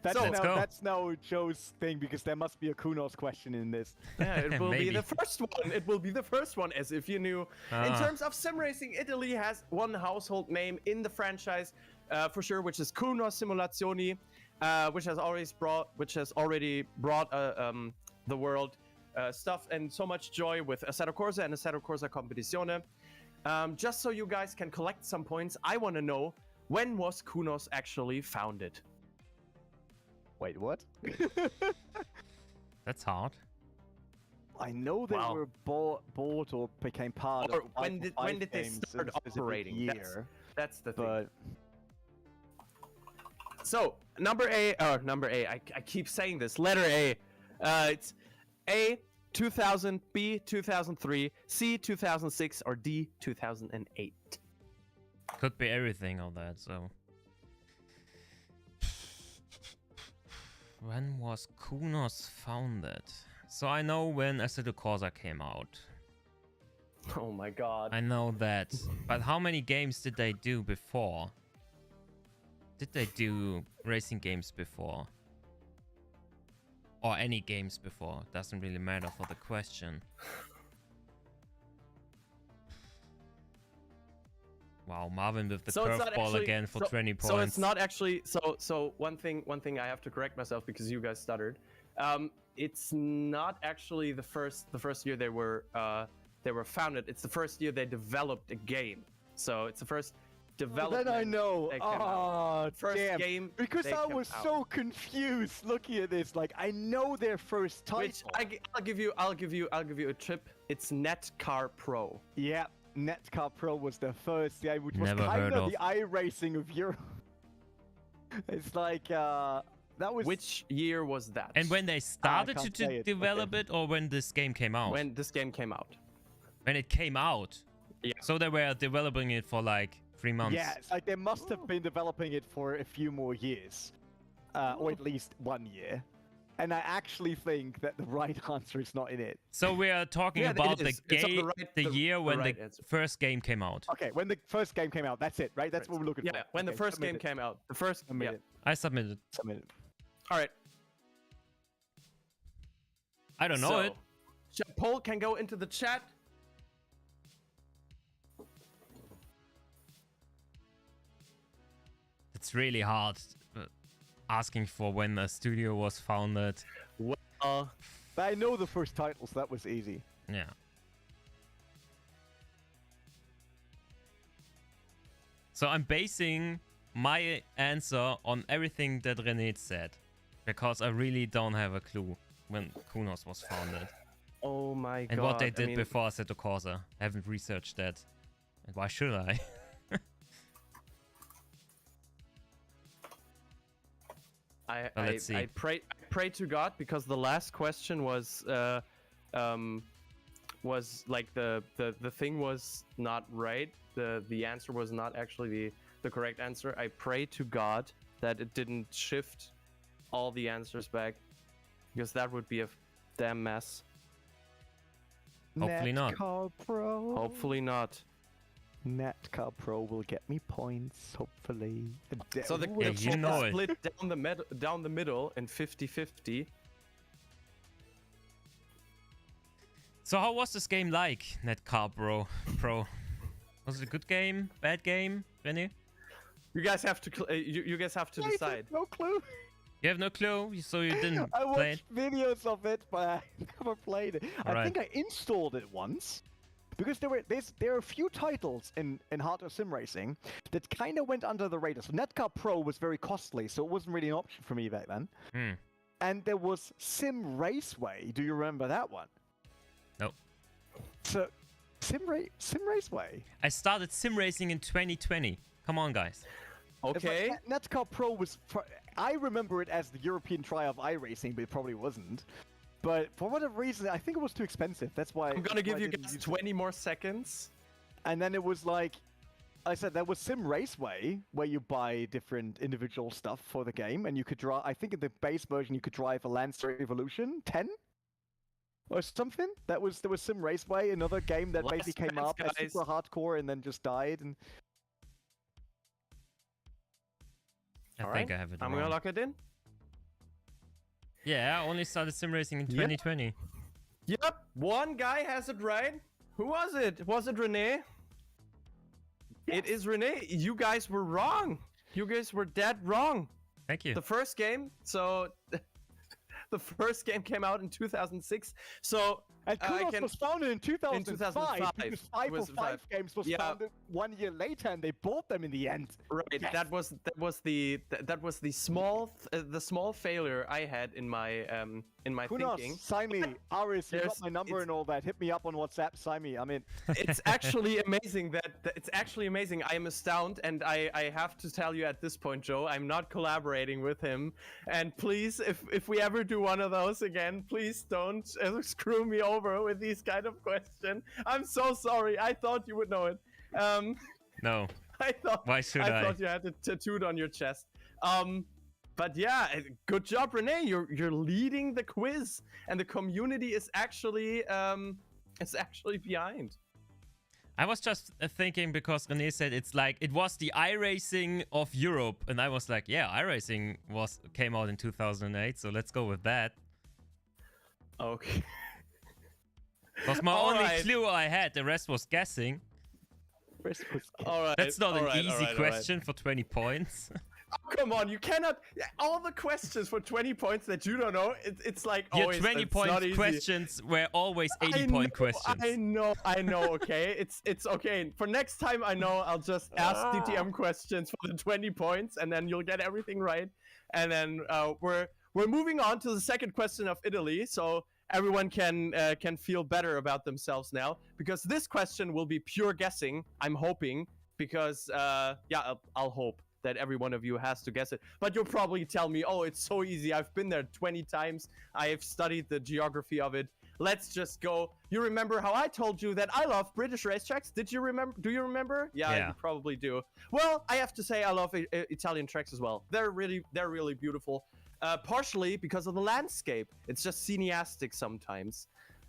That's now Joe's thing because there must be a Kunos question in this. Yeah, it will be Maybe. the first one. It will be the first one, as if you knew. In terms of sim racing, Italy has one household name in the franchise, for sure, which is Kunos Simulazioni, which has already brought the world stuff and so much joy with Assetto Corsa and Assetto Corsa Competizione. Just so you guys can collect some points, I want to know, when was Kunos actually founded? Wait, what? That's hard. I know they Wow. were bought or became part Or of when did they games start in a specific operating? year, That's the thing. but So, number A, I keep saying this, letter A. It's A, 2000, B, 2003, C, 2006, or D, 2008. Could be everything of that, so. When was Kunos founded? So I know when Assetto Corsa came out. Oh my god. I know that. But how many games did they do before? Did they do racing games before? Or any games before? Doesn't really matter for the question. Wow, Marvin with the So it's not curveball actually- again for so- 20 points. So it's not actually, so one thing I have to correct myself because you guys stuttered. It's not actually the first year they were founded. It's the first year they developed a game. So it's the first development. then I know. they came out. Oh, First damn. game Because they I came was out. so confused looking at this. Like I know their first title. Which I'll give you a tip. It's Netcar Pro. Yeah, Netcar Pro was the first. Yeah, which was Never kind heard of of. the iRacing of Europe. It's like That was Which year was that? And when they started can't to say it. develop Okay. it, or when this game came out? When this game came out. When it came out. Yeah. So they were developing it for like 3 months. Yeah, it's like they must have been developing it for a few more years, or at least 1 year. And I actually think that the right answer is not in it. So we are talking Yeah, it about the is. It's on the game, right- the the- year the when right the answer. first game came out. Okay, when the first game came out, that's it, right? That's what we're looking for. Yeah, when the Okay, first submit game it. came out. The first. Submit Yeah. it. I submitted. Submit it. All right. I don't know it. Poll can go into the chat. It's really hard asking for when the studio was founded. Well, I know the first titles. That was easy. Yeah. So I'm basing my answer on everything that René said, because I really don't have a clue when Kunos was founded oh my god. and what they I did mean, before Assetto Corsa. I haven't researched that. And why should I? Let's see. I pray to God, because the last question was like the thing was not right. The answer was not actually the correct answer. I pray to God that it didn't shift all the answers back, because that would be a damn mess. Hopefully not. NetCar Pro. Hopefully not. NetCar Pro will get me points, hopefully. So the Yeah, you know it. split down the middle in 50-50. So how was this game like, NetCar Pro? Was it a good game? Bad game, René? You guys have to you guys have to decide. No clue. You have no clue, so you didn't I play it? watched videos of it, but I never played it. I Alright. think I installed it once. Because there are a few titles in hardware sim racing that kind of went under the radar. So NetCar Pro was very costly, so it wasn't really an option for me back then. Hmm. And there was Sim Raceway. Do you remember that one? No. So Sim Raceway. I started sim racing in 2020. Come on, guys. It's Okay. like NetCar Pro was. I remember it as the European try of iRacing, but it probably wasn't. But for whatever reason, I think it was too expensive. That's why. I'm gonna give why I you didn't guys use it. 20 more seconds. And then it was like, I said there was Sim Raceway, where you buy different individual stuff for the game, and you could drive. I think in the base version you could drive a Lancer Evolution 10 or something. There was Sim Raceway, another game that Last basically came chance, up as guys. super hardcore and then just died. And I All think right. I have it I'm wrong. gonna lock it in. Yeah, I only started sim racing in Yep. 2020. Yep. One guy has it right. Who was it? Was it René? It is René. You guys were wrong. You guys were dead wrong. Thank you. The first game. So the first game came out in 2006. So And I Kunos can- was founded in 2005, 2005. because It 505 was Games was Yeah. founded 1 year later, and they bought them in the end. right, Yes. that was the small failure I had in my Kunos, thinking. sign me. Aris, you got There's- my number it's- and all that. Hit me up on WhatsApp. Sign me. I'm in. It's actually amazing it's actually amazing. I am astounded, and I have to tell you at this point, Joe, I'm not collaborating with him. And please, if we ever do one of those again, please don't screw me over with these kind of questions. I'm so sorry. I thought you would know it. No. I thought. Why should I I? thought you had it tattooed on your chest. But yeah, good job, René. You're leading the quiz, and the community is actually behind. I was just thinking, because René said it's like it was the iRacing of Europe, and I was like, yeah, iRacing came out in 2008, so let's go with that. Okay. Was my All only right. clue I had. The rest was guessing. All right. That's not all an right, easy all right, all right. question for 20 points. Oh, come on, you cannot. All the questions for 20 points that you don't know, it's like Your always. 20 it's point not easy. questions were always I 80 know, point questions. I know. Okay, it's okay. For next time, I know I'll just ask DTM questions for the 20 points, and then you'll get everything right. And then we're moving on to the second question of Italy, so everyone can feel better about themselves now, because this question will be pure guessing. I'm hoping, because I'll hope that every one of you has to guess it. But you'll probably tell me, oh, it's so easy. I've been there 20 times. I have studied the geography of it. Let's just go. You remember how I told you that I love British racetracks? Did you remember? Do you remember? Yeah, you probably do. Well, I have to say I love Italian tracks as well. They're really beautiful. Partially because of the landscape. It's just cineastic sometimes.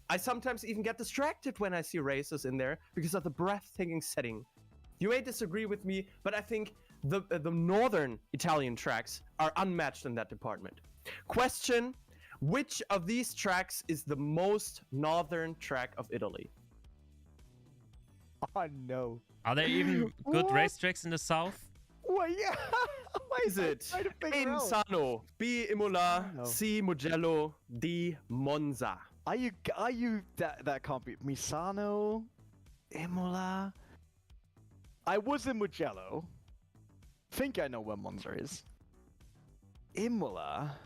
I sometimes even get distracted when I see races in there because of the breathtaking setting. You may disagree with me, but I think the northern Italian tracks are unmatched in that department. Question: which of these tracks is the most northern track of Italy? Oh no. Are there even good racetracks in the south? Well, yeah. Is it A. Misano, B. Imola, C. Mugello, D. Monza? Are you that can't be Misano, Imola? I was in Mugello. Think I know where Monza is. Imola.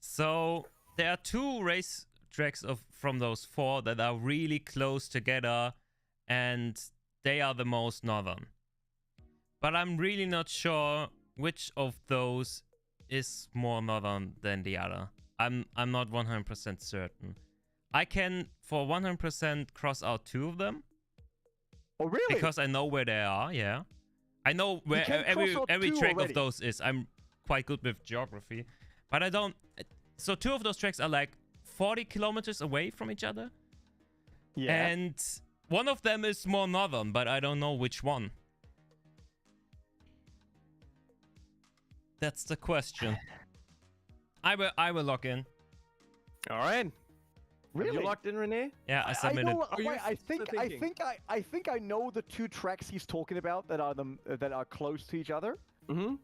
So there are two race tracks from those four that are really close together, and they are the most northern. But I'm really not sure which of those is more northern than the other. I'm not 100% certain. I can for 100% cross out two of them. Oh really? Because I know where they are. Yeah, I know where every track of those is. I'm quite good with geography, but I don't. So two of those tracks are like 40 kilometers away from each other. Yeah. And one of them is more northern, but I don't know which one. That's the question. I will log in. All right. Really? Are you locked in, Renee? Yeah, I submitted. I think I know the two tracks he's talking about that are close to each other. Mm-hmm.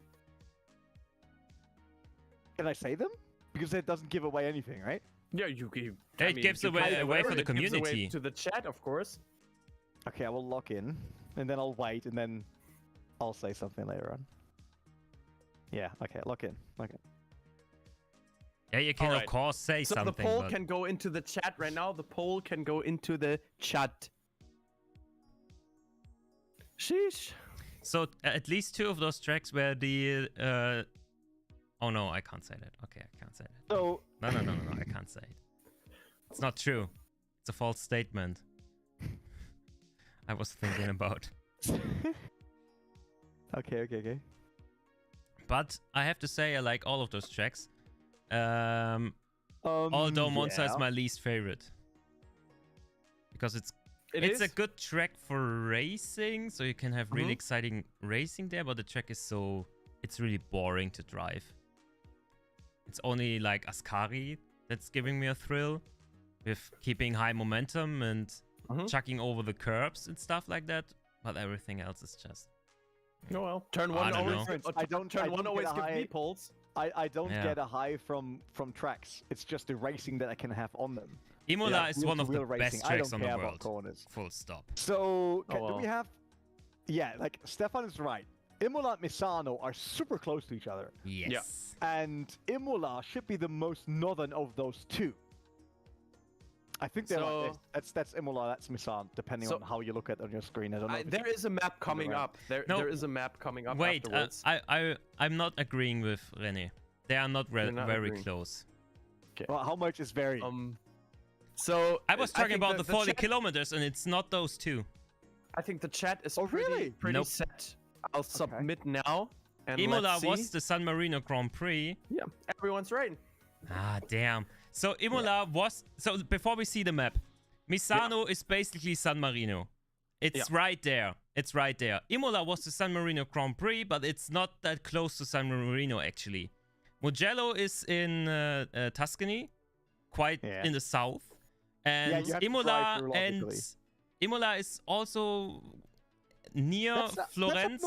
Can I say them? Because it doesn't give away anything, right? Yeah, it gives away for the community. Gives away to the chat, of course. Okay, I will lock in, and then I'll wait, and then I'll say something later on. Yeah, okay, lock in. Okay. Yeah, you can of course say something. So the poll can go into the chat right now. The poll can go into the chat. Sheesh. So at least two of those tracks where the oh no, I can't say that. Okay, I can't say that. So no, I can't say it. It's not true. It's a false statement. I was thinking about. Okay. But I have to say I like all of those tracks. Although Monza is my least favorite. Because it's a good track for racing, so you can have really exciting racing there, but the track is it's really boring to drive. It's only like Ascari that's giving me a thrill with keeping high momentum and chucking over the curbs and stuff like that, but everything else is just... Oh well, turn one always give me polls. I don't get a high from tracks. It's just the racing that I can have on them. Imola is one of the best tracks on the world. Full stop. So, do we have... Yeah, like, Stefan is right. Imola and Misano are super close to each other. Yes. Yeah. And Imola should be the most northern of those two. I think they're like this. That's Imola, that's Misano, depending on how you look at it on your screen. I don't know. There is a map coming up. There is a map coming up afterwards. I'm not agreeing with René. They are not very close. Okay. Well, how much is very? So I was talking about the 40 kilometers, and it's not those two. I think the chat is pretty set. I'll submit now. And Imola was the San Marino Grand Prix. Yeah, everyone's right. Ah, damn. So Imola was... So before we see the map, Misano is basically San Marino. It's right there. It's right there. Imola was the San Marino Grand Prix, but it's not that close to San Marino, actually. Mugello is in Tuscany, quite in the south. And Imola is also near Florence,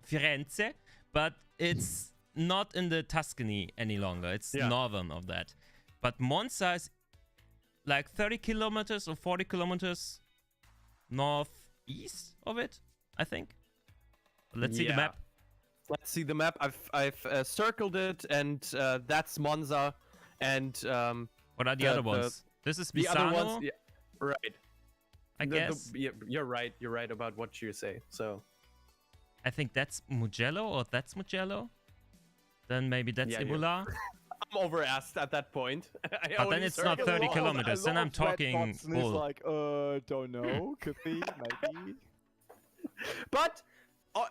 Firenze, but it's not in the Tuscany any longer. It's northern of that. But Monza is like 30 kilometers or 40 kilometers northeast of it, I think. Let's see the map. Let's see the map. I've circled it, and that's Monza. And what are the other ones? This is Misano. The other ones, right. I guess. You're right. You're right about what you say. So I think that's Mugello or that's Mugello. Then maybe that's Imola. I'm over-asked at that point. But then it's not 30 kilometers. Then I'm talking bull. Like, don't know. Could be, maybe. But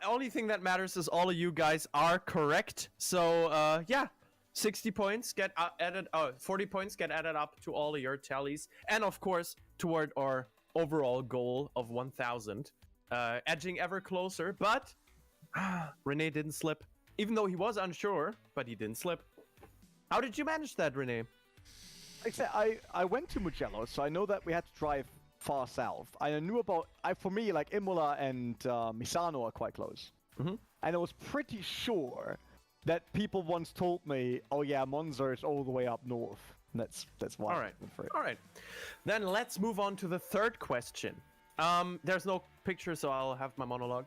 only thing that matters is all of you guys are correct. So, yeah. 60 points get added, 40 points get added up to all of your tallies. And of course, toward our overall goal of 1,000. Edging ever closer, but Rene didn't slip. Even though he was unsure, but he didn't slip. How did you manage that, Rene? I went to Mugello, so I know that we had to drive far south. I knew about, for me, like Imola and Misano are quite close. And I was pretty sure that people once told me, oh yeah, Monza is all the way up north. That's why. All right. Then let's move on to the third question. There's no picture, so I'll have my monologue.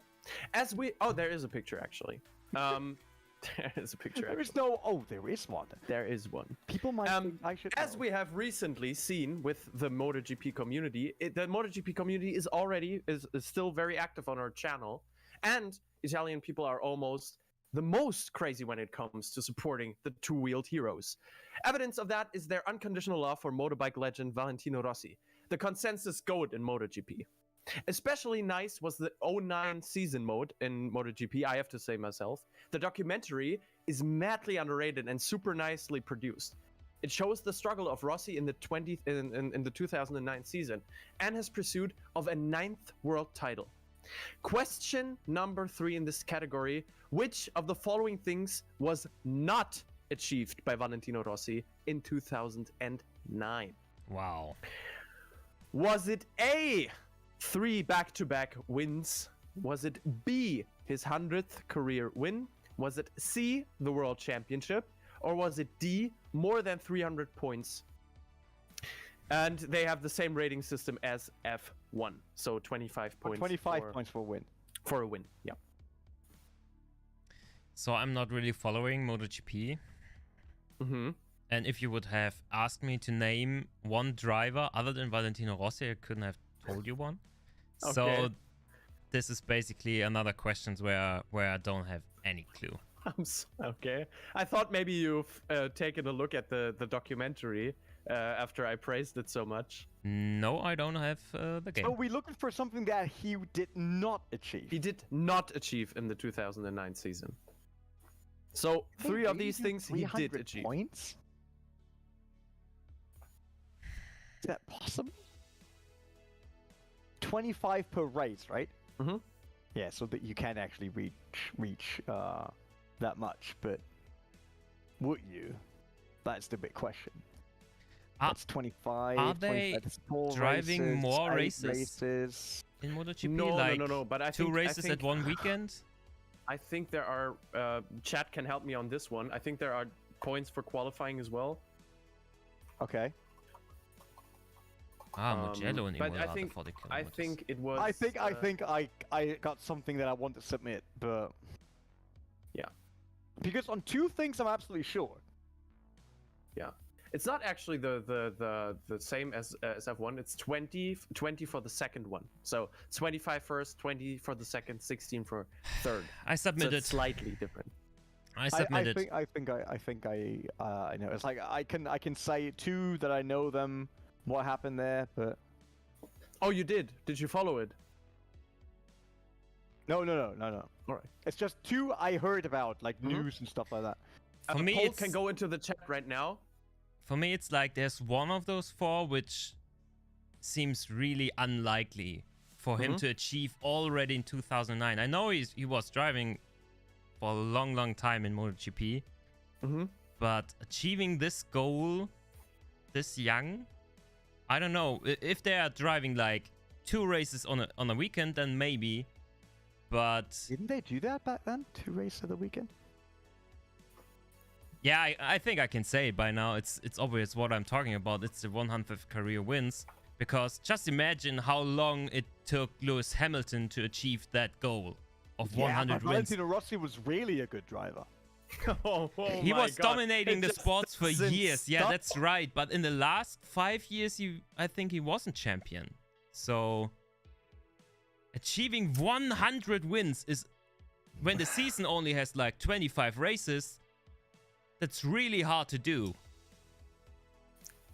There is a picture actually. There is a picture. There is no. Oh, there is one. There is one. People might think I should. As we have recently seen with the MotoGP community, the MotoGP community is still very active on our channel, and Italian people are almost the most crazy when it comes to supporting the two-wheeled heroes. Evidence of that is their unconditional love for motorbike legend Valentino Rossi, the consensus GOAT in MotoGP. Especially nice was the 09 season mode in MotoGP, I have to say myself. The documentary is madly underrated and super nicely produced. It shows the struggle of Rossi in the 2009 season and his pursuit of a 9th world title. Question number 3 in this category: which of the following things was not achieved by Valentino Rossi in 2009? Wow. Was it A, 3 back-to-back wins? Was it B, his 100th career win? Was it C, the World Championship? Or was it D, more than 300 points? And they have the same rating system as F1, so 25 points. 25 points for a win. For a win, yeah. So I'm not really following MotoGP. And if you would have asked me to name one driver other than Valentino Rossi, I couldn't have told you one. Okay. So this is basically another question where I don't have any clue. Okay. I thought maybe you've taken a look at the documentary after I praised it so much. No, I don't have the game. So we're looking for something that he did not achieve. He did not achieve in the 2009 season. So 3 of these things he did achieve. Points? Is that possible? 25 per race, right? Yeah, so that you can actually reach that much, but would you? That's the big question. That's 25. Are they driving races, more races in MotoGP? No. But I think 2 races at one weekend? I think there are. Chat can help me on this one. I think there are points for qualifying as well. Okay. Mugello and Imola, I think it was. I think I got something that I want to submit, but yeah, because on 2 things I'm absolutely sure. Yeah, it's not actually the same as F1. It's 20 for the second one. So 25 first, 20 for the second, 16 for third. I submitted. So it's slightly different. I submitted. I think I know. It's like I can say 2 that I know them. What happened there, but... Oh, you did? Did you follow it? No. All right. It's just 2 I heard about, like news and stuff like that. For me, poll can go into the chat right now. For me, it's like there's one of those 4 which seems really unlikely for him to achieve already in 2009. I know he was driving for a long time in MotoGP, but achieving this goal this young... I don't know. If they are driving like 2 races on a weekend, then maybe. But didn't they do that back then? 2 races of the weekend? Yeah, I think I can say it by now. It's obvious what I'm talking about. It's the 100th career wins. Because just imagine how long it took Lewis Hamilton to achieve that goal of 100 wins. Valentino Rossi was really a good driver. He was dominating the sports for years. Yeah, that's right. But in the last 5 years, I think he wasn't champion. So achieving 100 wins is, when the season only has like 25 races, that's really hard to do.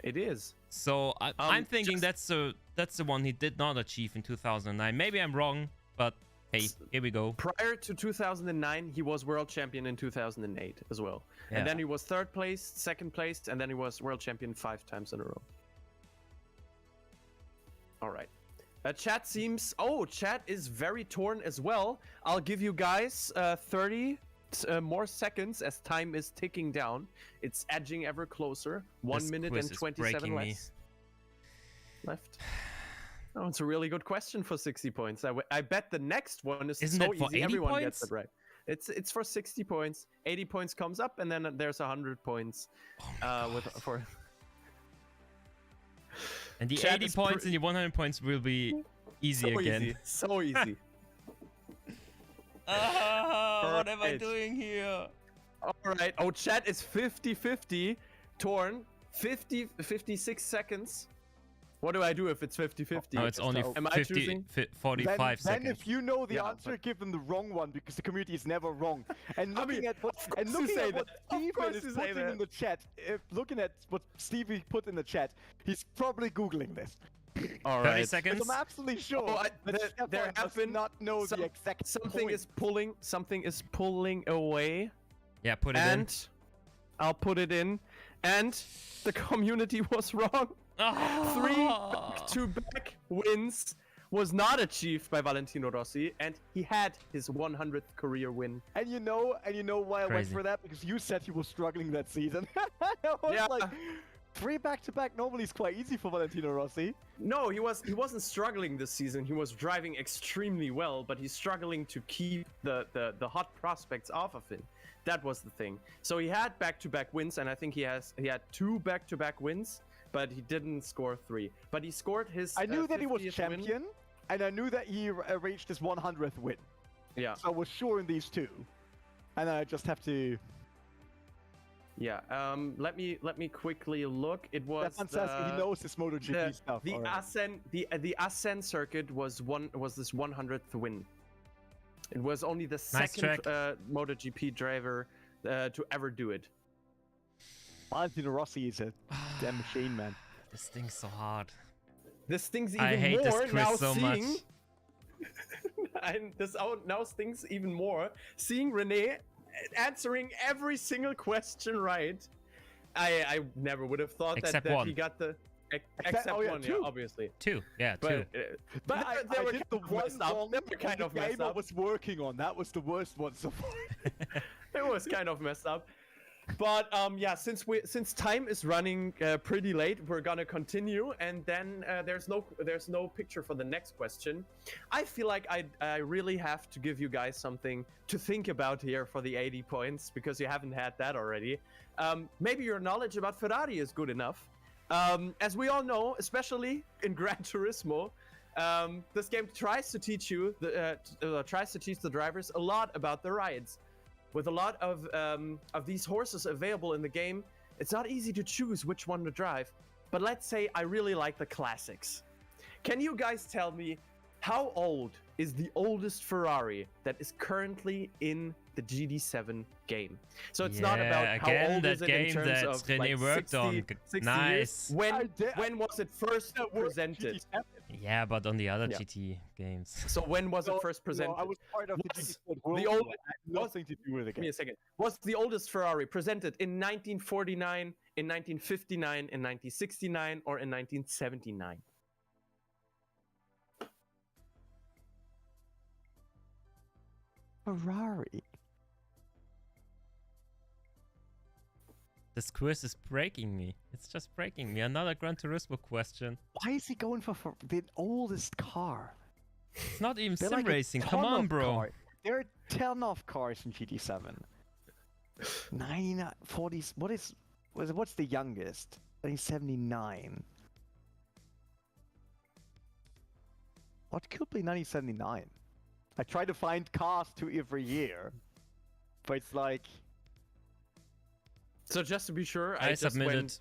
It is. So I'm thinking that's the one he did not achieve in 2009. Maybe I'm wrong, but hey, here we go. Prior to 2009, he was world champion in 2008 as well. Yeah. And then he was 3rd place, 2nd place, and then he was world champion 5 times in a row. All right. Chat seems... Oh, chat is very torn as well. I'll give you guys 30 more seconds as time is ticking down. It's edging ever closer. 1 minute and 27 left. Oh, it's a really good question for 60 points. I bet the next one is Isn't so it for easy. 80 Everyone points? gets it right. It's for 60 points. 80 points comes up, and then there's 100 points. For and the Chat 80 is points and the 100 points will be easy so again. easy. So easy. What am I Right. doing here? All right. Oh, chat is 50-50. Torn. 56 seconds. What do I do if it's 50-50? No, it's only Am I 50, choosing? 45 then seconds. if you know the Yeah, answer, give them the wrong one, because the community is never wrong. And I mean, looking at what of course you say that. Of Steven course is you say putting that. in the chat, looking at what Stevie put in the chat, he's probably googling this. All 30 right. seconds. I'm absolutely sure Oh, that there Stefan have does been not know the exact something point. is pulling. Something is pulling away. Yeah, put it in. And I'll put it in. And the community was wrong. 3 back-to-back wins was not achieved by Valentino Rossi, and he had his 100th career win. And you know why I went Crazy. for that? Because you said he was struggling that season. I was Yeah. like, 3 back-to-back normally is quite easy for Valentino Rossi. No, he wasn't struggling this season. He was driving extremely well, but he's struggling to keep the hot prospects off of him. That was the thing. So he had back-to-back wins, and I think he had 2 back-to-back wins, but he didn't score 3. But he scored his. I knew that he was 50th champion, win. and I knew that he reached his 100th win. Yeah. So I was sure in these 2. And I just have to... Yeah. Let me quickly look. It was. Stefan says he knows his MotoGP stuff. The already. Assen circuit was this 100th win. It was only the Nice second track. MotoGP driver to ever do it. Valentino Rossi is a damn machine, man. This thing's so hard. This stings even I hate more this quiz now so seeing. much. And this now stings even more seeing Renee answering every single question right. I never would have thought Except that one. he got the except oh, yeah, one, 2. yeah, obviously. 2. Yeah, 2. But, But they I were did kind the of one messed up. wrong They were kind on of the messed game I up. was working on. That was the worst one so far. It was kind of messed up. But yeah, since time is running pretty late, we're gonna continue, and then there's no picture for the next question. I feel like I really have to give you guys something to think about here for the 80 points, because you haven't had that already. Maybe your knowledge about Ferrari is good enough. As we all know, especially in Gran Turismo, this game tries to teach the drivers a lot about the rides. With a lot of these horses available in the game, it's not easy to choose which one to drive. But let's say I really like the classics. Can you guys tell me how old is the oldest Ferrari that is currently in the GT7 game? So it's not about how old is it in terms of René like worked 60, on. 60 Nice. years. When was it first presented? Yeah, but on the other Yeah. GT games. So when was it first presented? I was part of the Was GT Sport World the Tour. old- It had nothing to do with the Give me game. a second. Was the oldest Ferrari presented in 1949, in 1959, in 1969, or in 1979? Ferrari. This quiz is breaking me. It's just breaking me. Another Gran Turismo question. Why is he going for the oldest car? It's not even They're sim like a racing. ton Come on, of bro. car- There are 10 of cars in GT7. 40s. What's the youngest? I think 79. What could be 1979? I try to find cars to every year, but it's like So just to be sure, I just submitted. went.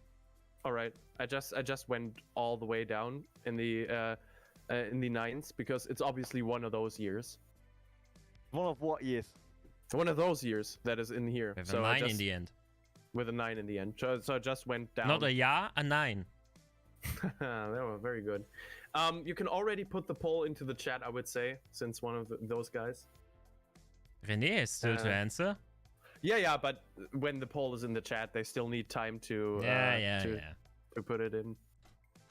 All right, I just went all the way down in the in the 9s, because it's obviously one of those years. One of what years? One of those years that is in here. With so a 9 just, in the end. With a 9 in the end. So it just went down. Not a yeah, a 9. They were very good. You can already put the poll into the chat, I would say, since one of those guys. René is still to answer. Yeah, but when the poll is in the chat, they still need time to to put it in.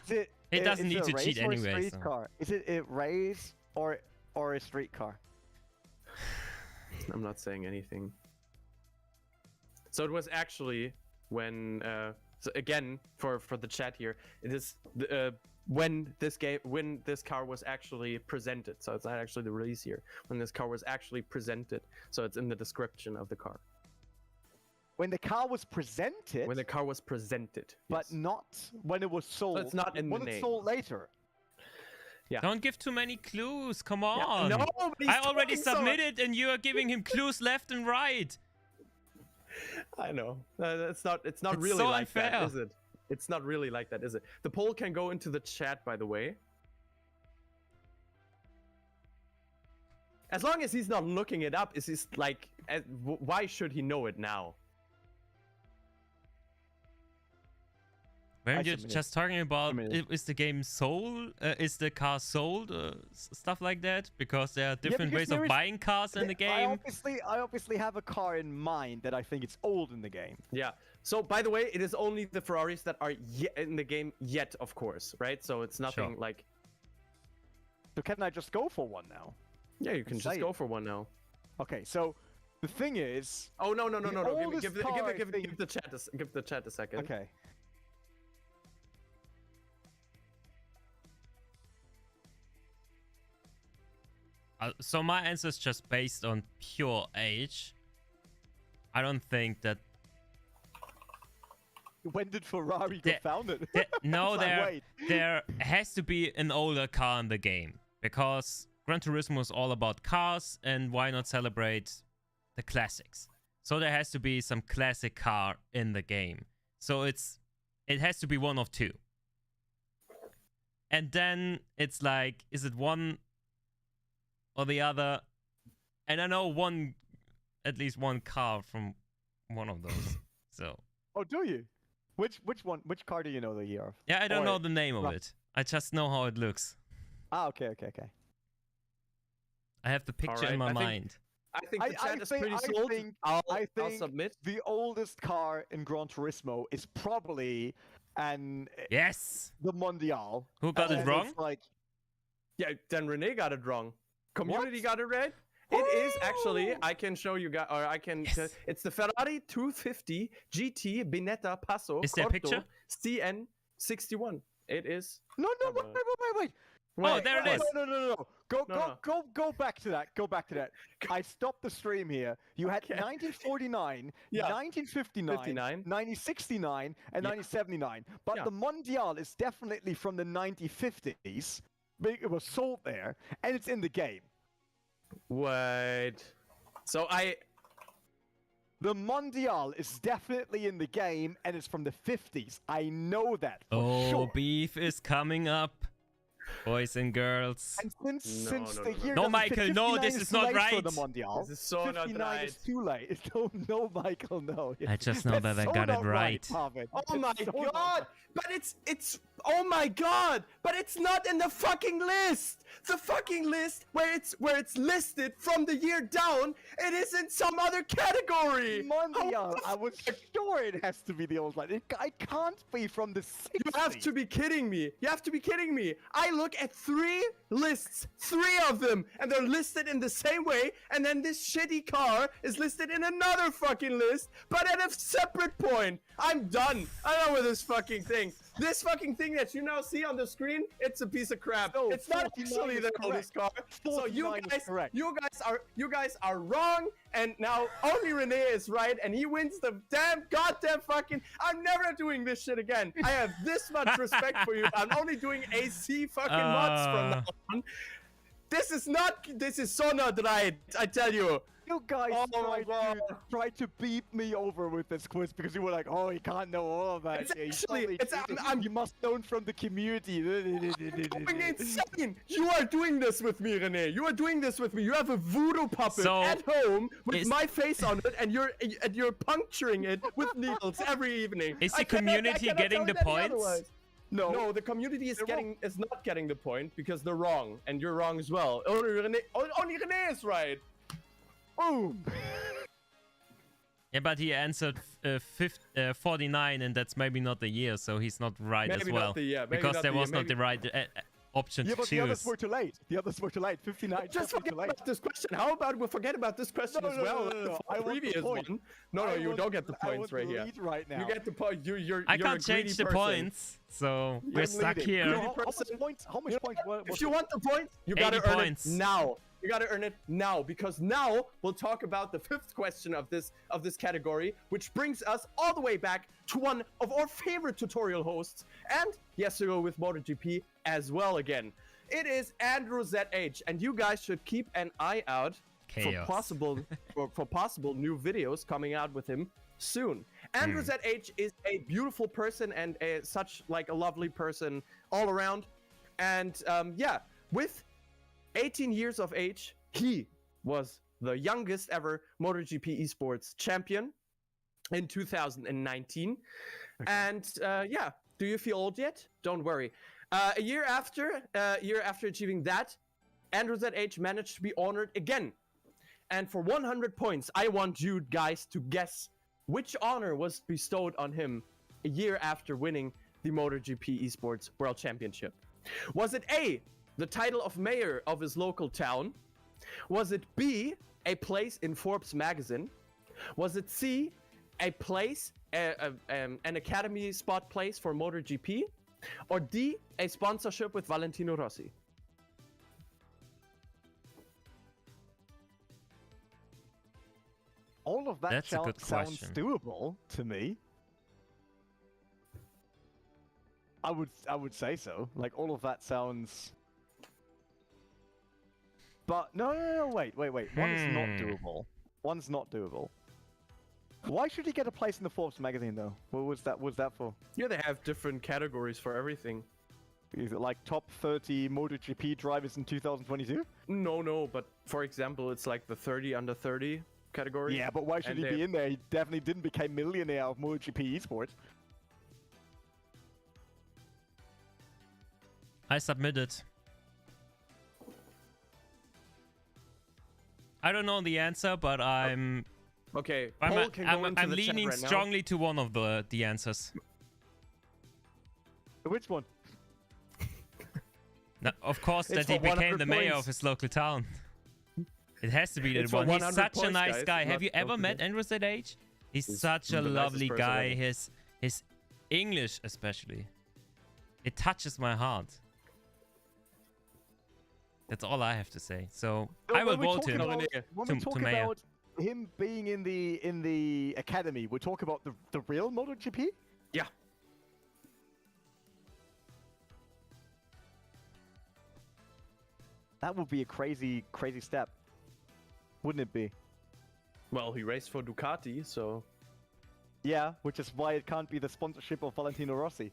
It doesn't need to cheat anyway. Street car? Is it a race or a street car? I'm not saying anything. So it was actually when so again for the chat here, it is when this car was actually presented. So it's not actually the release year. When this car was actually presented. So it's in the description of the car. When the car was presented? When the car was presented. But yes. not when it was sold. So it's not in the name. When it's sold later. Yeah. Don't give too many clues. Come on. Yeah, no, I already submitted and you are giving him clues left and right. I know. It's not It's really so like unfair. that, is it? It's not really like that, is it? The poll can go into the chat, by the way. As long as he's not looking it up, is he's like, why should he know it now? Weren't you just talking about is the game sold? Is the car sold? Stuff like that? Because there are different ways of buying cars in the game. I obviously have a car in mind that I think it's old in the game. Yeah. So, by the way, it is only the Ferraris that are in the game yet, of course, right? So it's nothing like... So can I just go for one now? Yeah, you can just go for one now. Okay, so the thing is... Oh, no. Give the chat a second. Okay. So my answer is just based on pure age. I don't think that... When did Ferrari get founded? No, there has to be an older car in the game. Because Gran Turismo is all about cars, and why not celebrate the classics? So there has to be some classic car in the game. So it has to be one of two. And then it's like, is it one or the other? And I know at least one car from one of those. So. Oh, do you? Which one? Which car do you know the year of? Yeah, I don't know the name of it. I just know how it looks. Ah, okay. I have the picture in my mind. I think the chat is pretty sold. I'll submit. The oldest car in Gran Turismo is probably the Mondial. Who got it wrong? Yeah, then René got it wrong. Community got it right. It is actually, I can show you guys, or I can, it's the Ferrari 250 GT Binetta Passo Is there a picture? CN61. It is. No, wait. Oh, there it is. No. Go back to that. Go back to that. I stopped the stream here. You had 1949, 1959, 1969, and 1979. But the Mondial is definitely from the 1950s. It was sold there, and it's in the game. Wait. So The Mondial is definitely in the game, and it's from the 50s. I know that for sure. Beef is coming up. Boys and girls. And since the year no, Michael, no, this is not right. For the Mondial. This is so not right. 59 is too late. No, Michael, no. I just know that I got it right. Oh my god! But it's oh my god! But it's not in the fucking list. The fucking list where it's listed from the year down. It is in some other category. Mondial. I was sure it has to be the old one. It can't be from the 60s. You have to be kidding me. I look at 3 lists, 3 of them, and they're listed in the same way, and then this shitty car is listed in another fucking list, but at a separate point. I'm done. I'm done with this fucking thing. This fucking thing that you now see on the screen, it's a piece of crap. No, it's not actually the oldest car. So you guys are wrong, and now only René is right, and he wins the goddamn fucking. I'm never doing this shit again. I have this much respect for you. I'm only doing AC fucking mods from now on. This is so not right, I tell you. You guys Oh my tried to beat me over with this quiz because you were like, "Oh, he can't know all of that." It's Yeah, actually, you must know from the community. going insane! You are doing this with me, Rene. You are doing this with me. You have a voodoo puppet at home with my face on it, and you're puncturing it with needles every evening. Is the community getting the points? No, the community is not getting the point because they're wrong, and you're wrong as well. Only Rene is right. Boom. Yeah, but he answered 49, and that's maybe not the year, so he's not right Maybe as well. not the year. Because there was not the right option to choose. The others were too late. 59. Just forget about this question. How about we forget about this question as well? The previous one. No, you don't get the points right here. Right now. You get the point. I can't change the points, so we're stuck here. How much points? If you want the points, you gotta earn it now. You gotta earn it now, because now we'll talk about the 5th question of this category, which brings us all the way back to one of our favorite tutorial hosts, and yes, to go with MotoGP as well again. It is Andrew ZH, and you guys should keep an eye out for possible new videos coming out with him soon. Andrew ZH is a beautiful person and such like a lovely person all around, and yeah, with 18 years of age, he was the youngest ever MotoGP Esports champion in 2019. Okay. And yeah, do you feel old yet? Don't worry. A year after achieving that, Andrew ZH managed to be honored again. And for 100 points, I want you guys to guess which honor was bestowed on him a year after winning the MotoGP Esports World Championship. Was it A, the title of mayor of his local town? Was it B, a place in Forbes magazine? Was it C, a place, an academy spot place for MotoGP? Or D, a sponsorship with Valentino Rossi? All of that sounds doable to me. I would say so. Like, all of that sounds... But no, wait. One's not doable. Why should he get a place in the Forbes magazine though? What was that for? Yeah, they have different categories for everything. Is it like top 30 MotoGP drivers in 2022? No, but for example, it's like the 30 under 30 category. Yeah, but why should he be in there? He definitely didn't become millionaire of MotoGP Esports. I submitted. I don't know the answer, but I'm... Okay, I'm leaning strongly to one of the answers. Which one? No, of course, that he became the mayor of his local town. It has to be that one. He's such a nice guy. Have you ever met Andrew ZH? He's such a lovely guy. His English, especially. It touches my heart. That's all I have to say. So I will vote him when we talk about him being in the academy, we talk about the real MotoGP? Yeah. That would be a crazy step, wouldn't it be? Well, he raced for Ducati, so... Yeah, which is why it can't be the sponsorship of Valentino Rossi.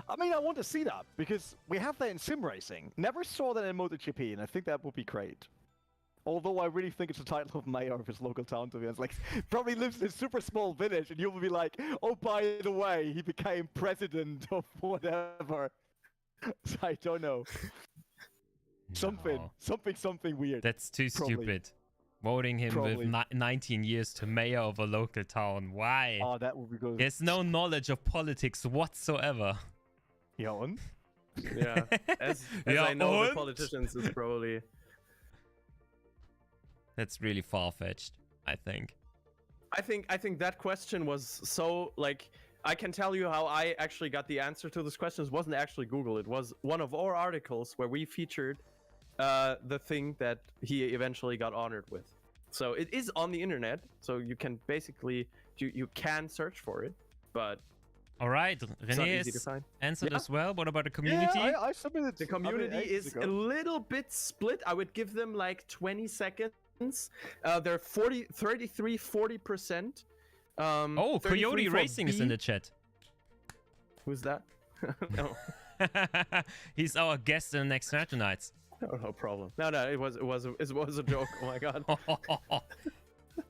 I mean, I want to see that, because we have that in Simracing. Never saw that in MotoGP, and I think that would be great. Although I really think it's the title of mayor of his local town, to be honest. Like, probably lives in a super small village, and you will be like, oh, by the way, he became president of whatever. So I don't know. No. Something weird. That's too stupid. Voting him with 19 years to mayor of a local town. Why? Oh, that would be good. There's no knowledge of politics whatsoever. Yeah, and? Yeah, as I know, the politicians is probably... That's really far-fetched, I think. I think that question was so, like, I can tell you how I actually got the answer to this question. It wasn't actually Google. It was one of our articles where we featured the thing that he eventually got honored with. So it is on the internet. So you can basically, you can search for it. But All right, It's not René easy to is find. answered Yeah. as well. What about the community? Yeah, I submitted. The community is a little bit split. I would give them like 20 seconds. They're 33, 40%. Oh, 33 Coyote for Racing is in B. the chat. Who's that? No. He's our guest in the next Night Nights. No problem. No, it was a joke. Oh my god.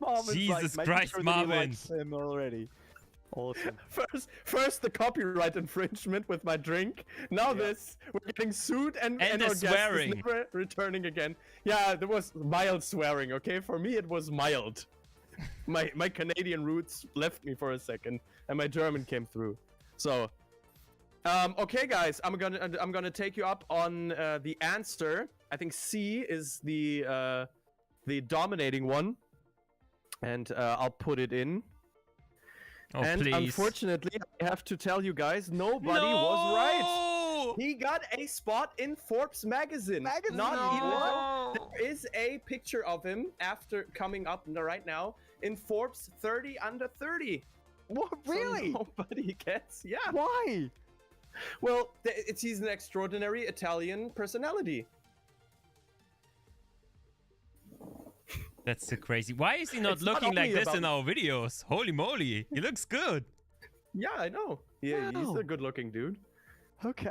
Marvin's Jesus making Christ, sure that he Marvin. likes him already. Awesome. First the copyright infringement with my drink. Now this, we're getting sued and the our swearing. guest is never returning again. Yeah, there was mild swearing. Okay, for me it was mild. My Canadian roots left me for a second, and my German came through. So, okay, guys, I'm gonna take you up on the answer. I think C is the dominating one, and I'll put it in. Oh, And please. unfortunately, I have to tell you guys, nobody was right. He got a spot in Forbes magazine. Not even. There is a picture of him after coming up right now in Forbes 30 under 30. What? So Really? nobody gets. Yeah. Why? Well, he's an extraordinary Italian personality. That's so crazy. Why is he not It's not looking like only this about- in our videos? Holy moly, he looks good. Yeah, I know. Yeah, he's Wow. a good-looking dude. Okay.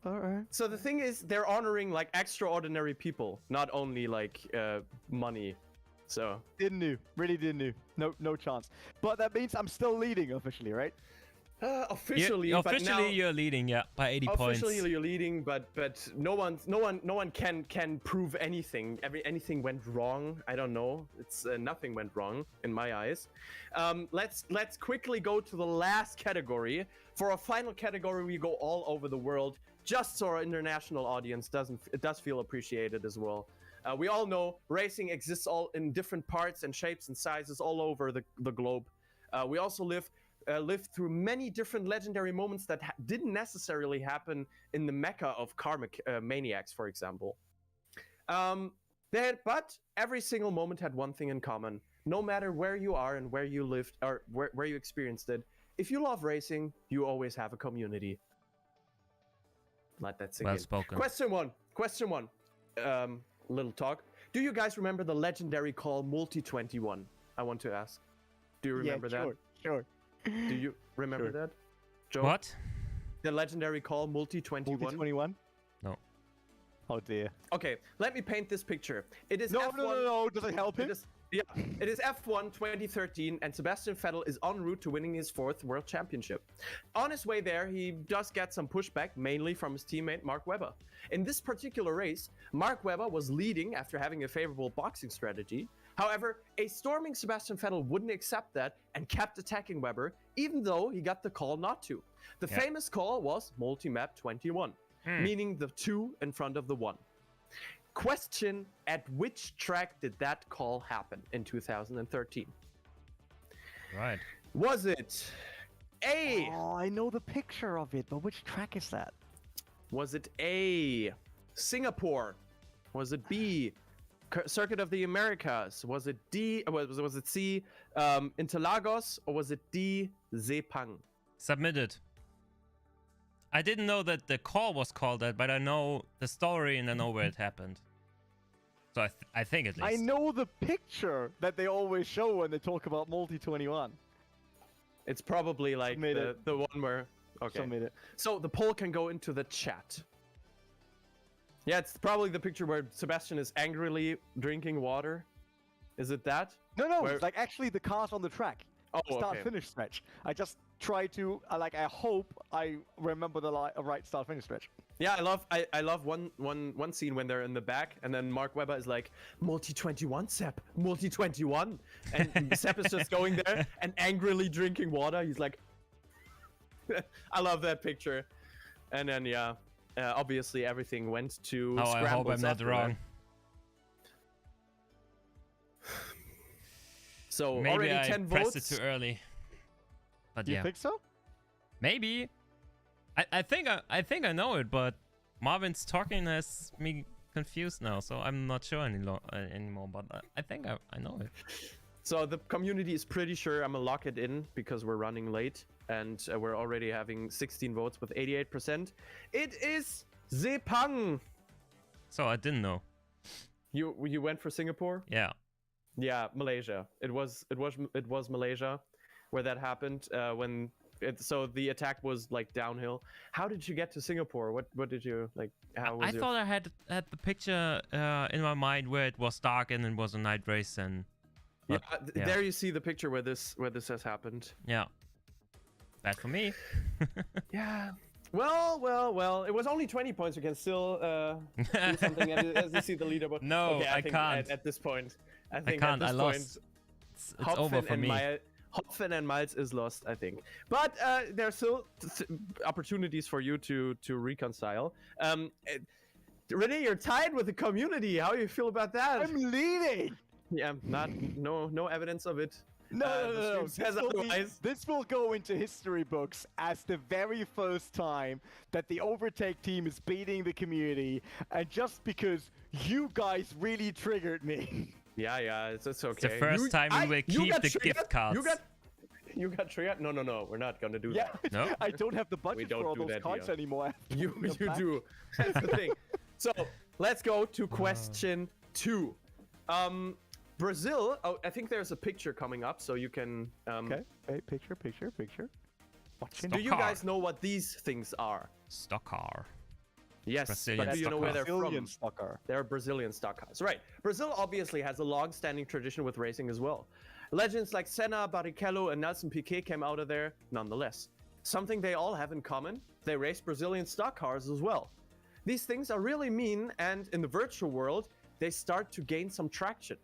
All right. So the thing is, they're honoring like extraordinary people, not only like money. So Didn't know. Really didn't know. No chance. But that means I'm still leading officially, right? officially, Yeah, but officially now, you're leading, yeah, by 80 points. officially you're leading, but no one can prove anything. Anything went wrong. I don't know. It's nothing went wrong in my eyes. Let's quickly go to the last category. For a final category, we go all over the world, just so our international audience does feel appreciated as well. We all know racing exists all in different parts and shapes and sizes all over the globe. We also live through many different legendary moments that didn't necessarily happen in the mecca of car maniacs, for example. But every single moment had one thing in common. No matter where you are and where you lived or where you experienced it, if you love racing, you always have a community. Let that sink Well in. spoken. Question one. Little talk. Do you guys remember the legendary call Multi-21? I want to ask. Do you remember that? Sure. Do you remember Sure. that? Joe? What? The legendary call Multi-21? Multi-21? No. Oh dear. Okay, let me paint this picture. It is No, F1. no. Does it help him? It is F1 2013, and Sebastian Vettel is en route to winning his 4th world championship. On his way there, he does get some pushback, mainly from his teammate Mark Webber. In this particular race, Mark Webber was leading after having a favorable boxing strategy. However, a storming Sebastian Vettel wouldn't accept that and kept attacking Webber, even though he got the call not to. The famous call was Multi-Map 21, meaning the 2 in front of the 1. Question, at which track did that call happen in 2013? Right. Was it A? Oh, I know the picture of it, but which track is that? Was it A, Singapore? Was it B, Circuit of the Americas? Was it D? Was it C, Interlagos? Or was it D, Sepang? Submitted. I didn't know that the call was called that, but I know the story and I know where it happened. So I think at least. I know the picture that they always show when they talk about Multi-21. It's probably like Submitted. the one where. Okay. Submit it. So the poll can go into the chat. Yeah, it's probably the picture where Sebastian is angrily drinking water. Is it that? No, Where- it's like actually the cars on the track. Oh, okay. Start-finish stretch. I just try to, I hope I remember the right start-finish stretch. Yeah, I love one scene when they're in the back, and then Mark Webber is like, Multi-21, Sepp, Multi-21, and Sepp is just going there and angrily drinking water. He's like, I love that picture. And then obviously everything went to Oh, I hope scrambles I'm not after wrong. that. So Maybe already I 10 pressed votes. it too early. But Do you yeah, think so? maybe. I think I know it, but Marvin's talking has me confused now, so I'm not sure anymore. But I think I know it. So the community is pretty sure I'm gonna lock it in because we're running late and we're already having 16 votes with 88%. It is Sepang. So I didn't know. You went for Singapore? Yeah. Yeah, Malaysia. It was Malaysia where that happened. So the attack was like downhill. How did you get to Singapore? What did you like? How was I thought I had the picture in my mind where it was dark and it was a night race and. But, yeah, there you see the picture where this has happened. Yeah. Bad for me. Yeah. Well. It was only 20 points. You can still do something as you see the leaderboard. No, okay, I can't. At this point, I can't. I lost. It's over for me. Hopfen and Miles is lost, I think. But there's still opportunities for you to reconcile. Renee, you're tied with the community. How do you feel about that? I'm leading. Yeah, no evidence of it. No. This will go into history books as the very first time that the OverTake team is beating the community, and just because you guys really triggered me. Yeah, it's okay. It's the first time we will keep the gift cards. You got triggered? No, we're not gonna do that. No? I don't have the budget for all those cards anymore. You do. That's the thing. So let's go to question 2. Brazil. Oh, I think there's a picture coming up, so you can. Okay. Hey, picture. Do you guys know what these things are? Stock car. Yes, Brazilian but do you know where they're Brazilian from? stock car. They're Brazilian stock cars, right? Brazil obviously has a long-standing tradition with racing as well. Legends like Senna, Barrichello, and Nelson Piquet came out of there nonetheless. Something they all have in common: they race Brazilian stock cars as well. These things are really mean, and in the virtual world, they start to gain some traction.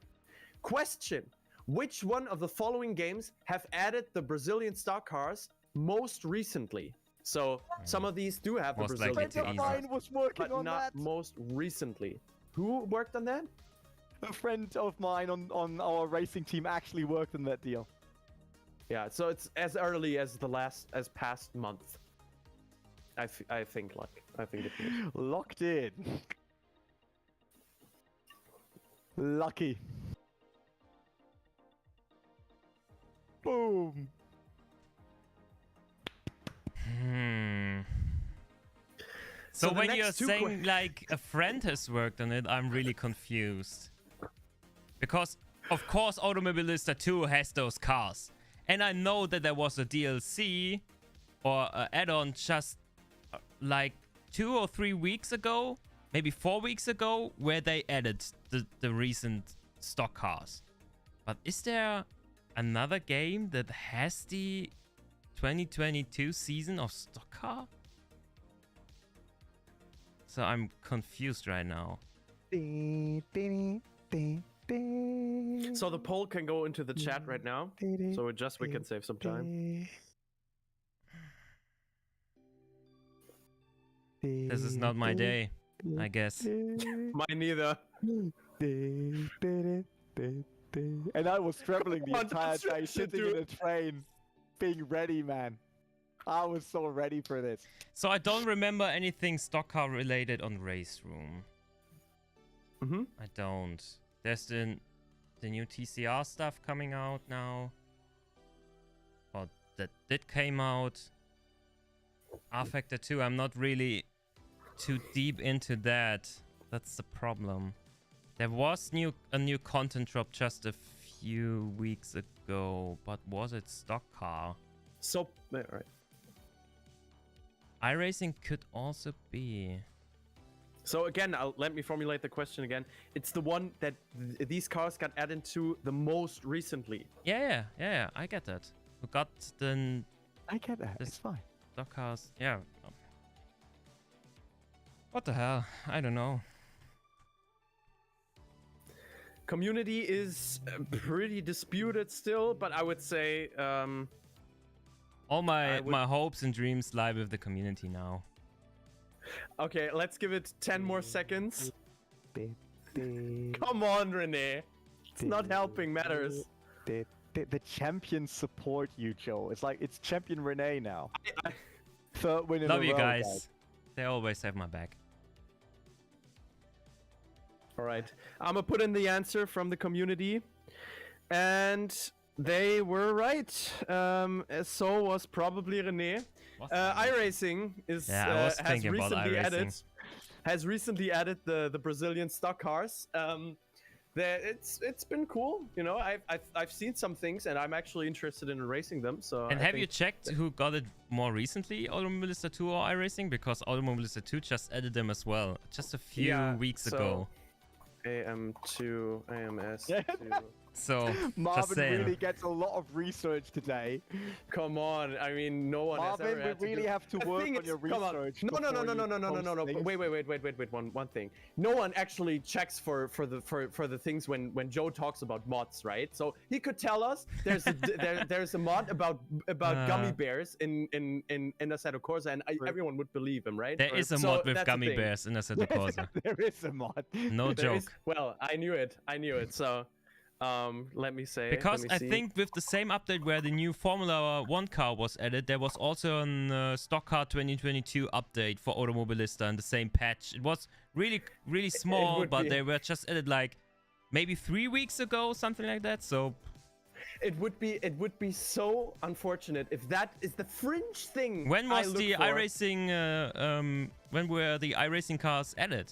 Question: which one of the following games have added the Brazilian stock cars most recently? So some of these do have the Most Brazilian likely to stock easy. cars, Mine was working but on not that. most recently. Who worked on that? A friend of mine on our racing team actually worked on that deal. Yeah, so it's as early as past month. I think it is. Locked in. Lucky. Boom. So the when next you're two saying like a friend has worked on it, I'm really confused. Because of course Automobilista 2 has those cars. And I know that there was a DLC or an add-on just like 2 or 3 weeks ago, maybe 4 weeks ago, where they added the recent stock cars. But is there another game that has the 2022 season of stock car? So I'm confused right now. So the poll can go into the chat right now. So we can save some time. This is not my day, I guess. Mine neither. And I was traveling the entire day, sitting in a train, being ready, man. I was so ready for this. So I don't remember anything stock car related on Race Room. I don't. There's the new TCR stuff coming out now. Or that did came out. R-Factor 2, I'm not really too deep into that. That's the problem. There was a new content drop just a few weeks ago, but was it stock car? So, right. iRacing could also be. So again, let me formulate the question again. It's the one that these cars got added to the most recently. Yeah, I get that. Who got the I get that. It's fine. stock cars? Yeah. What the hell? I don't know. Community is pretty disputed still, but I would say all my hopes and dreams lie with the community now. Okay, let's give it 10 more seconds. Come on, Renee. It's not helping matters. The champions support you, Joe. It's like it's champion Renee now. Third win in a row. Love you guys. They always have my back. All right. I'm gonna put in the answer from the community. And they were right. So was probably René. iRacing is has recently added the Brazilian stock cars. It's been cool. You know, I've seen some things, and I'm actually interested in racing them. So. And have you checked who got it more recently, Automobilista 2 or iRacing? Because Automobilista 2 just added them as well, just a few weeks ago. AM2, AMS2. So Marvin really gets a lot of research today. Come on, I mean, no one Marvin, has ever had we really have to work on your research. No. Wait. One thing. No one actually checks for the things when Joe talks about mods, right? So he could tell us there's a mod about gummy bears in Assetto Corsa, and everyone would believe him, right? There is a mod with gummy bears in Assetto Corsa. There is a mod. No joke. Well, I knew it. So. Let me say. Because I think with the same update where the new Formula 1 car was added, there was also a Stock Car 2022 update for Automobilista in the same patch. It was really small, but they were just added like maybe 3 weeks ago, something like that. So it would be so unfortunate if that is the fringe thing. When was the iRacing? When were the iRacing cars added?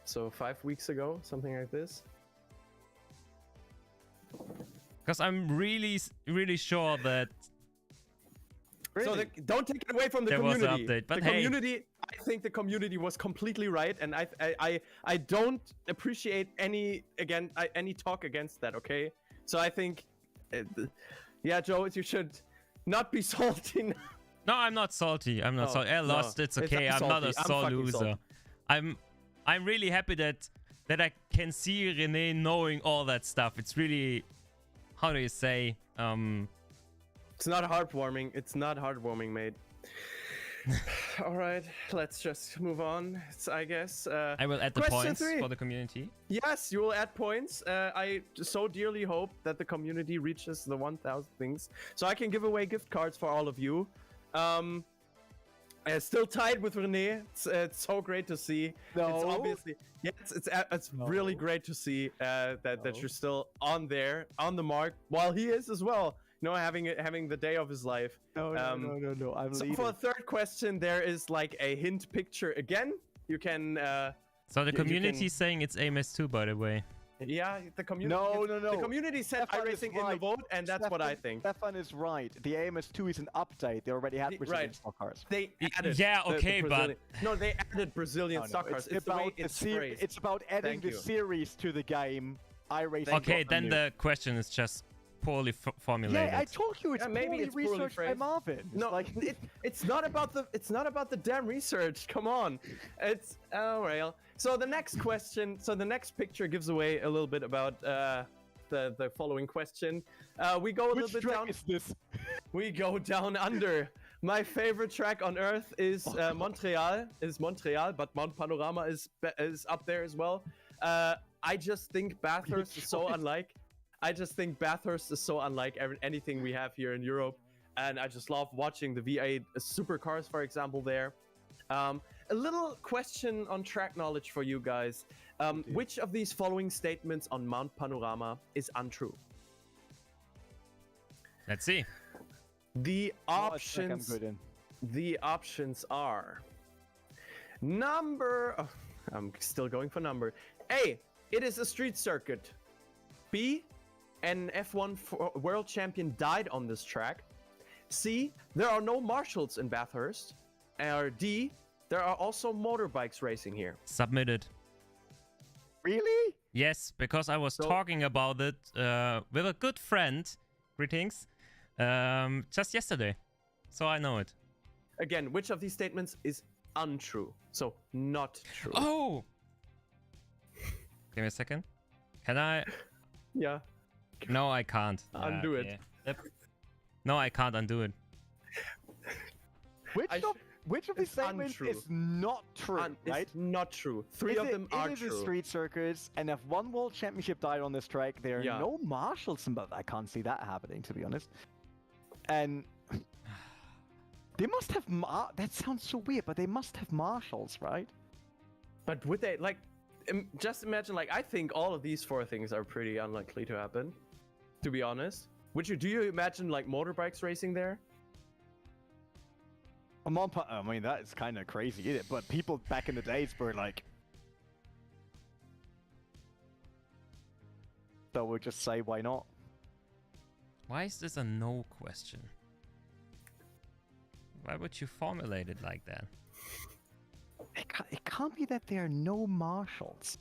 So 5 weeks ago, something like this. Because I'm really sure that. So don't take it away from the community. There was an update, but community. I think the community was completely right, and I don't appreciate any talk against that. Okay, so I think, yeah, Joe, you should not be salty. No, I'm not salty. I'm not salty. I lost. It's okay. I'm not a sore loser. I'm really happy that I can see René knowing all that stuff. It's really, how do you say? It's not heartwarming. It's not heartwarming, mate. All right, let's just move on. I guess. I will add the points for the community. Yes, you will add points. I so dearly hope that the community reaches the 1,000 things, so I can give away gift cards for all of you. Still tied with René. It's so great to see. No. It's obviously, yes, it's really great to see that you're still on the mark, while he is as well. You know, having the day of his life. No. I'm leading. So for the third question, there is like a hint picture again. You can. So the community is saying it's AMS2, by the way. Yeah, the community. No. The community said iRacing in the vote, and that's what I think. Stefan is right. The AMS2 is an update. They already had Brazilian stock cars. They added. Yeah, okay, but no, they added Brazilian stock cars. It's about it's about adding the series to the game. iRacing. Okay, then the question is just poorly formulated. Yeah, I told you it's poorly researched by Marvin. No, like it's not about the damn research. Come on, it's well. So the next question, the next picture gives away a little bit about the following question. We go a little bit down. Which track is this? We go down under. My favorite track on Earth is Montreal. But Mount Panorama is up there as well. I just think Bathurst is so unlike. Anything we have here in Europe, and I just love watching the V8 supercars, for example. There. A little question on track knowledge for you guys. Which of these following statements on Mount Panorama is untrue? Let's see. The options are number. Oh, I'm still going for number. A. It is a street circuit. B. An F1 world champion died on this track. C. There are no marshals in Bathurst. Or D. There are also motorbikes racing here. Submitted. Really? Yes, because I was talking about it with a good friend. Greetings. Just yesterday. So I know it. Again, which of these statements is untrue? So not true. Oh! Give me a second. Can I? Yeah. No, I can't. Undo it. Yep. No, I can't undo it. Which of these statements is not true, right? It's not true. Three of them are true. It is a street circuit, and if one world championship died on this track, there are no marshals, but I can't see that happening, to be honest. And they must have that sounds so weird, but they must have marshals, right? But would they, like, just imagine, like, I think all of these four things are pretty unlikely to happen. to be honest. Do you imagine like motorbikes racing there? I mean, that is kind of crazy, isn't it? But people back in the days were like... So we'll just say, why not? Why is this a no question? Why would you formulate it like that? It can't be that there are no marshals.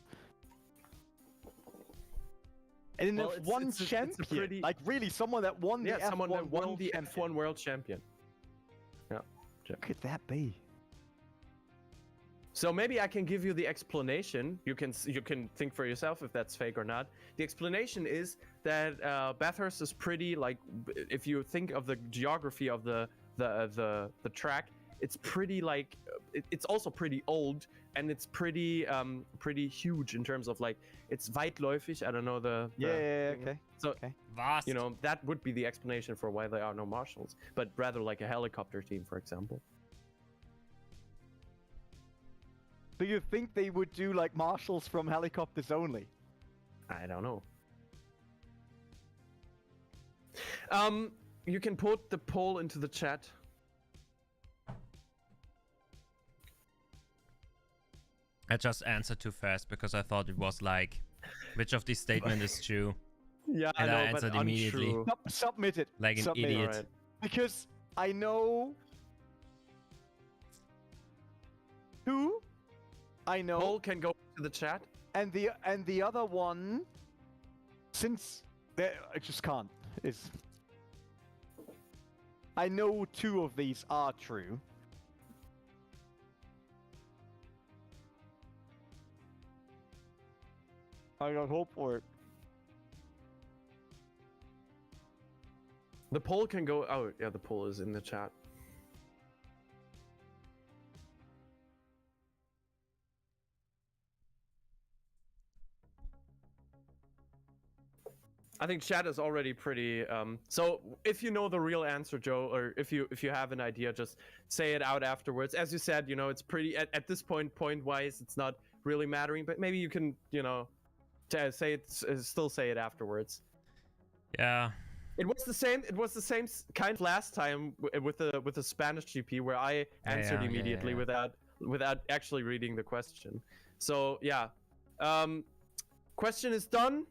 And Well, if one champion, like really someone that won the F1 someone that won world the champion. F1 world champion. Yeah. What could that be? So maybe I can give you the explanation. You can think for yourself if that's fake or not. The explanation is that Bathurst is pretty, like, if you think of the geography of the track, it's pretty like it's also pretty old, and it's pretty huge in terms of like it's weitläufig. I don't know the okay. So okay. Vast. you know that would be the explanation for why there are no marshals, but rather like a helicopter team, for example. Do you think they would do like marshals from helicopters only? I don't know. You can put the poll into the chat. I just answered too fast because I thought it was like, which of these statements is true? Yeah, And I know, I answered but immediately. untrue. Submit it. Like an Submit it. idiot. Alright. Because I know... Who? I know. Poll can go to the chat. And the other one, since I just can't. Is I know two of these are true. I got hope for it. The poll can go. Oh, yeah, the poll is in the chat. I think chat is already pretty. So if you know the real answer, Joe, or if you have an idea, just say it out afterwards. As you said, you know, it's pretty at this point-wise, it's not really mattering. But maybe you can, you know, say it, still say it afterwards. Yeah. It was the same. It was the same kind of last time with the Spanish GP where I answered immediately without actually reading the question. So yeah, question is done.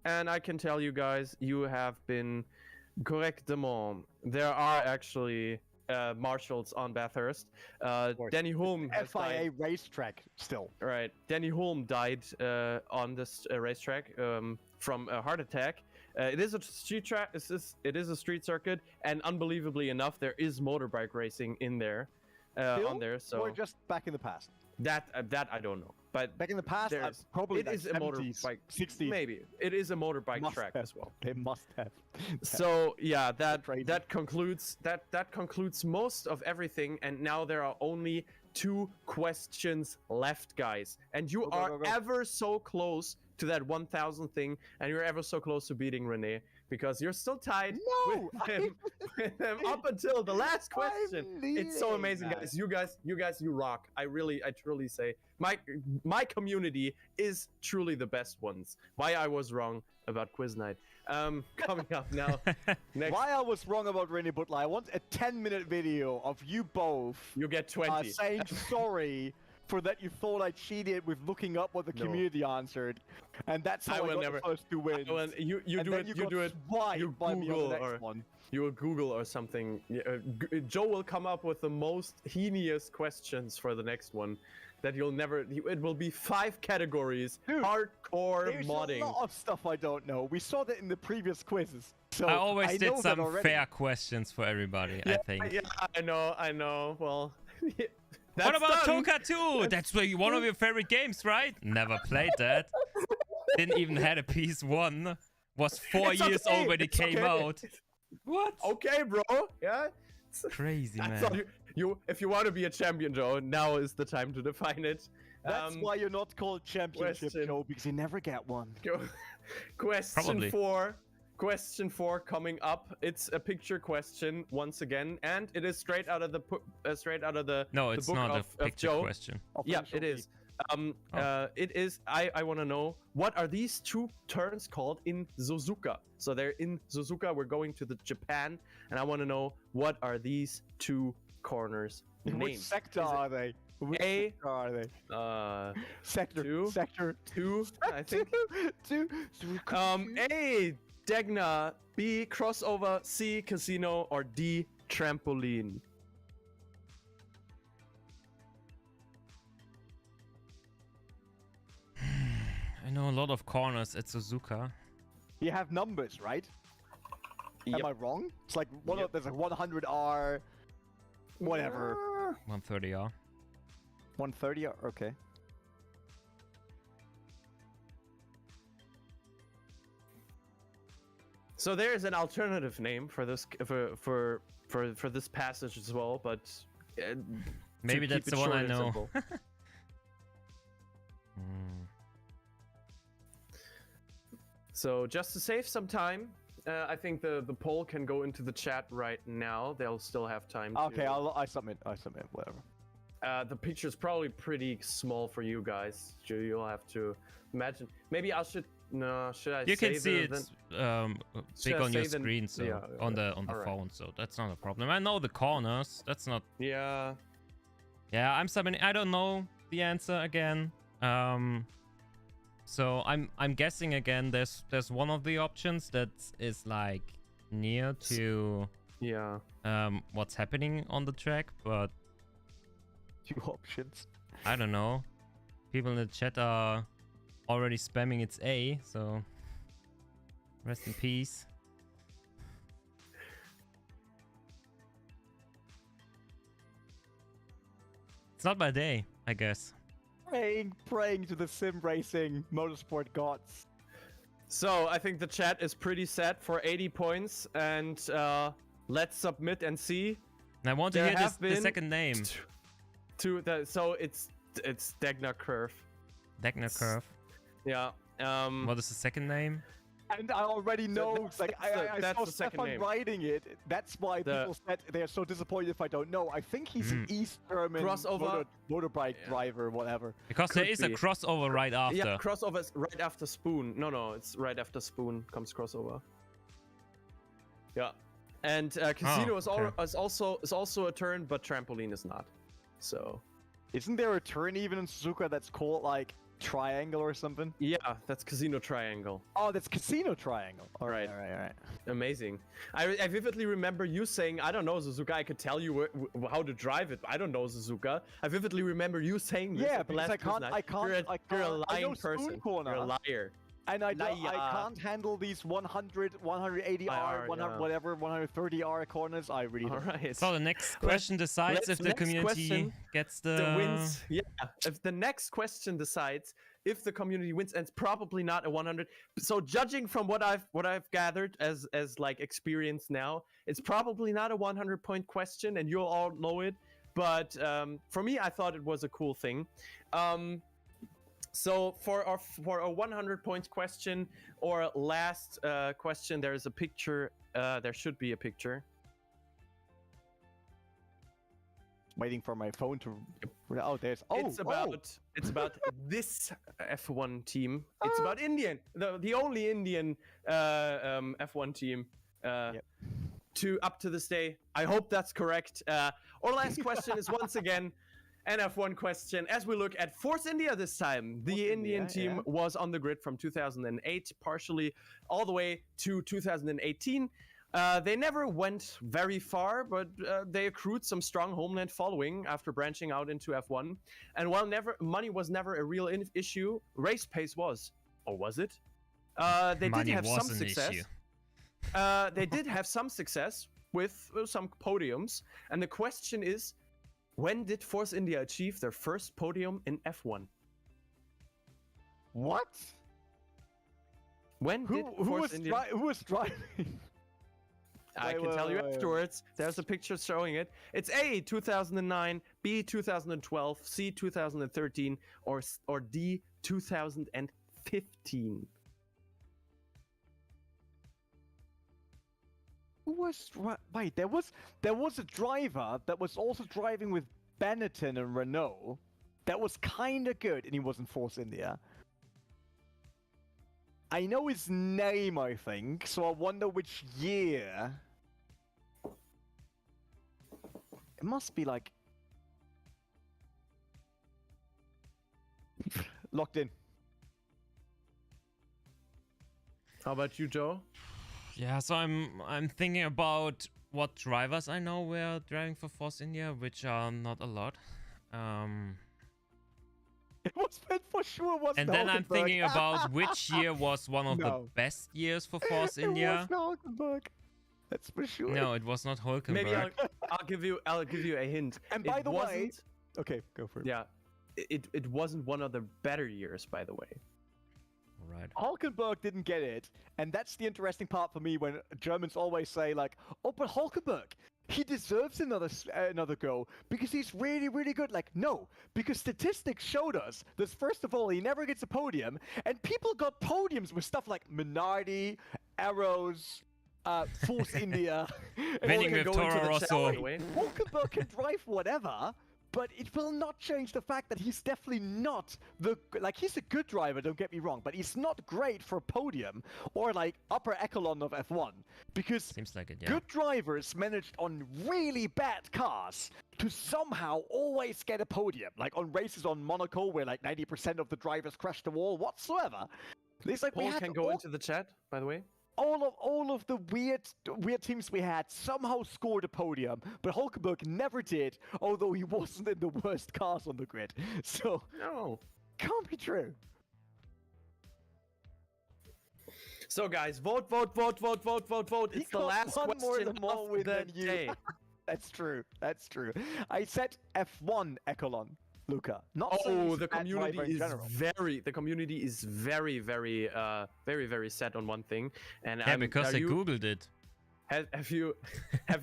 And I can tell you guys, you have been correctement. There are actually marshals on Bathurst. Danny Hulme has FIA died. racetrack still. Right. Danny Hulme died on this racetrack from a heart attack. It is a street track. It is a street circuit, and unbelievably enough, there is motorbike racing in there, on there. So or just back in the past. that I don't know. But Back in the past, there's- probably it like is a 70s, motorbike. 60s. Maybe it is a motorbike Must track have. as well. They must have. So yeah, Crazy. that concludes most of everything, and now there are only 2 questions left, guys. And you are ever so close to that 1,000 thing, and you're ever so close to beating Renee, because you're still tied No, with him up until the last question. It's so amazing, guys. You guys, you rock. I truly say my community is truly the best ones. Why I was wrong about quiz night. Coming up now. Next, Why I was wrong about Rennie Butler. I want a 10-minute video of you both you get 20. saying sorry for that you thought I cheated with looking up what the community answered, and that's how I got the first 2 wins. You And do then it. you You got do it. swiped You by me on the Google next or one. you will Google or something. Joe will come up with the most heinous questions for the next one. That you'll never. It will be 5 categories. Dude, Hardcore There's modding. a lot of stuff I don't know. We saw that in the previous quizzes. So I always know did that some already. fair questions for everybody, I think. Yeah, I know. Well, What that's about done. TOCA 2? That's one of your favorite games, right? Never played that. Didn't even had a PS1. Was 4 It's years okay, old when it it's came okay. out. What? Okay, bro. Yeah. Crazy, That's man. all you. If you want to be a champion, Joe, now is the time to define it. That's why you're not called championship, question. Joe, because you never get one. Question Probably. 4. Question 4 coming up. It's a picture question once again, and it is straight out of the No, the it's book not of a picture Joe. question. Yeah, Officially. it is. It is. I want to know, what are these 2 turns called in Suzuka? So they're in Suzuka. We're going to the Japan, and I want to know, what are these 2 corners named? Which sector are they? Which A, sector are they? Sector 2, sector 2, I think. 2. A, Degna. B, crossover. C, casino. Or D, trampoline. I know a lot of corners at Suzuka. You have numbers, right? Yep. Am I wrong? It's like Yep. there's like 100R, whatever. 130R. 130R. Okay. So there is an alternative name for this for this passage as well, but Maybe to that's keep the it one short I and know. simple. So just to save some time, I think the poll can go into the chat right now. They'll still have time. Okay, to... I submit. Whatever. The picture's probably pretty small for you guys. So you'll have to imagine. Maybe I should. No, should I? You say can see the, it's Should big I on your say the- screen, so yeah, on the alright. phone, so that's not a problem. I know the corners. That's not. Yeah. Yeah, I'm submitting. I don't know the answer again. So I'm guessing again. There's one of the options that is like near to Yeah. what's happening on the track, but 2 options. I don't know. People in the chat are already spamming it's A, so rest in peace. It's not my day, I guess. Praying to the sim racing motorsport gods. So I think the chat is pretty set for 80 points, and let's submit and see. And I want to There hear have the been second name. So it's Degna Curve. Degner Curve. Yeah. What is the second name? And I already know, that's- like, I that's saw the second Stefan name. writing it. That's why people said they are so disappointed if I don't know. I think he's an East German Crossover. motorbike driver, whatever. Because there Could is a be. crossover right after. Yeah, crossover is right after Spoon. No, it's right after Spoon comes crossover. Yeah, and Casino Oh, is, okay. is also a turn, but trampoline is not. So Isn't there a turn even in Suzuka that's called like Triangle or something? yeah, that's Casino Triangle. Oh, that's Casino Triangle. All Right. right. Amazing. I vividly remember you saying, I don't know Suzuka. I could tell you how to drive it. I don't know Suzuka. I vividly remember you saying this. Yeah, at the because last quiz night. You're a I know lying Spoon person. Corner. You're a liar. And I Liar. can't handle these 100, 180R, IR, 100, yeah. whatever, 130R corners. I really All don't. right. So the next question decides if the next community question, gets the wins. Yeah. If the next question decides if the community wins, and it's probably not a 100. So judging from what I've gathered as like experience now, it's probably not a 100-point question, and you'll all know it. But for me, I thought it was a cool thing. So for a 100 points question or last question, there is a picture. There should be a picture. Waiting for my phone to. Oh, there's. Oh, It's about this F1 team. It's about the only Indian F1 team up to this day. I hope that's correct. Our last question is once again an F1 question. As we look at Force India this time, the Indian team was on the grid from 2008, partially all the way to 2018. They never went very far, but they accrued some strong homeland following after branching out into F1. And while money was never a real issue, race pace was. Or was it? They Money did have was some an success. issue. They did have some success with some podiums. And the question is, when did Force India achieve their first podium in F1? What? When did Force India... Who was driving? I can tell you afterwards. There's a picture showing it. It's A, 2009, B, 2012, C, 2013, or D, 2015. Who was wait? There was a driver that was also driving with Benetton and Renault that was kind of good, and he was in Force India. I know his name, I think, so I wonder which year. It must be like... Locked in. How about you, Joe? Yeah, so I'm thinking about what drivers I know were driving for Force India, which are not a lot. It was for sure wasn't And then I'm Hulkenberg. thinking about which year was one of the No. best years for Force It India. wasn't Hulkenberg. That's for sure. No, it was not Hulkenberg. Maybe I'll give you a hint. And by the way, wasn't- okay, go for it. yeah, it wasn't one of the better years, by the way. Right. Hulkenberg didn't get it, and that's the interesting part for me when Germans always say like, "Oh, but Hulkenberg, he deserves another go because he's really, really good." Like, no, because statistics showed us that first of all, he never gets a podium, and people got podiums with stuff like Minardi, Arrows, Force India. Winning can with go into Toro the chat, Rosso. by the way. Hulkenberg can drive whatever, but it will not change the fact that he's definitely not he's a good driver, don't get me wrong, but he's not great for podium or like upper echelon of F1 because Seems like it, yeah. good drivers managed on really bad cars to somehow always get a podium, like on races on Monaco where like 90% of the drivers crash the wall whatsoever. It's like we Paul had can go into the chat, by the way. all of the weird teams we had somehow scored a podium, but Hulkenberg never did, although he wasn't in the worst cars on the grid. So No. can't be true. So guys, vote, vote, vote, vote, vote, vote, vote. He It's the got last one more question than more of win the than you. day. That's true. That's true. I said F1 echelon, Luca. Not saying Oh, he's the a bad community driver in is general. very set on one thing. And Yeah, because I googled it. have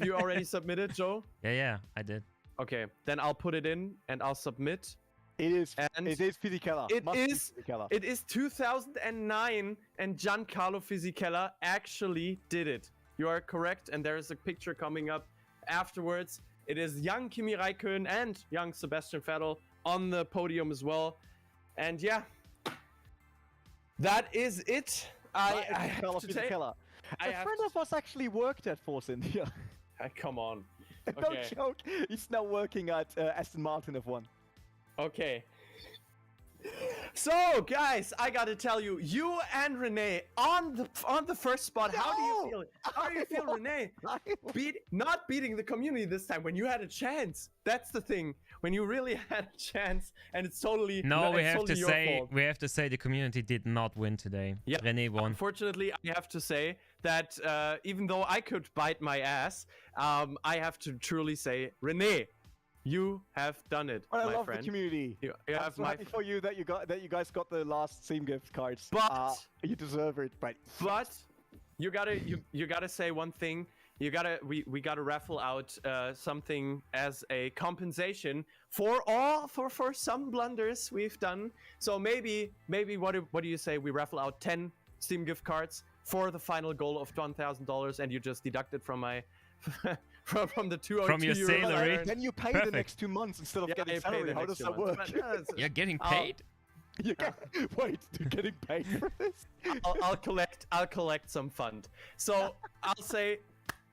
you already submitted, Joe? Yeah, I did. Okay, then I'll put it in and I'll submit. It is And Fisichella. It Must be is Fisichella. it is 2009 and Giancarlo Fisichella actually did it. You are correct, and there is a picture coming up afterwards. It is young Kimi Räikkönen and young Sebastian Vettel on the podium as well. And yeah, that is it. I have to say, Fisichella. I A have friend to- of us actually worked at Force India. come on. Don't Okay. joke. He's now working at Aston Martin F1. Okay. So, guys, I gotta tell you, you and Renee on the first spot. How do you No! feel? How do you feel, Renee? I Not beating the community this time when you had a chance. That's the thing. When you really had a chance, and it's totally No, we it's have totally to your say fault. the community did not win today. Yeah, René won. Unfortunately, I have to say that even though I could bite my ass, I have to truly say, Renee, you have done it, But I my love friend. the community. You I'm have so my happy for you that you guys got the last Steam gift cards. But- You deserve it. But But you gotta say one thing. We gotta raffle out something as a compensation for some blunders we've done. So maybe what do you say we raffle out 10 Steam gift cards for the final goal of $1,000, and you just deduct it from my from the 202 From your euros I salary. earned. then you pay Perfect. the next 2 months instead of Yeah, getting I pay salary. the How next does 2 that months. work? But, You're getting I'll- paid? You get, wait, you're getting paid for this? I'll collect some fund. So I'll say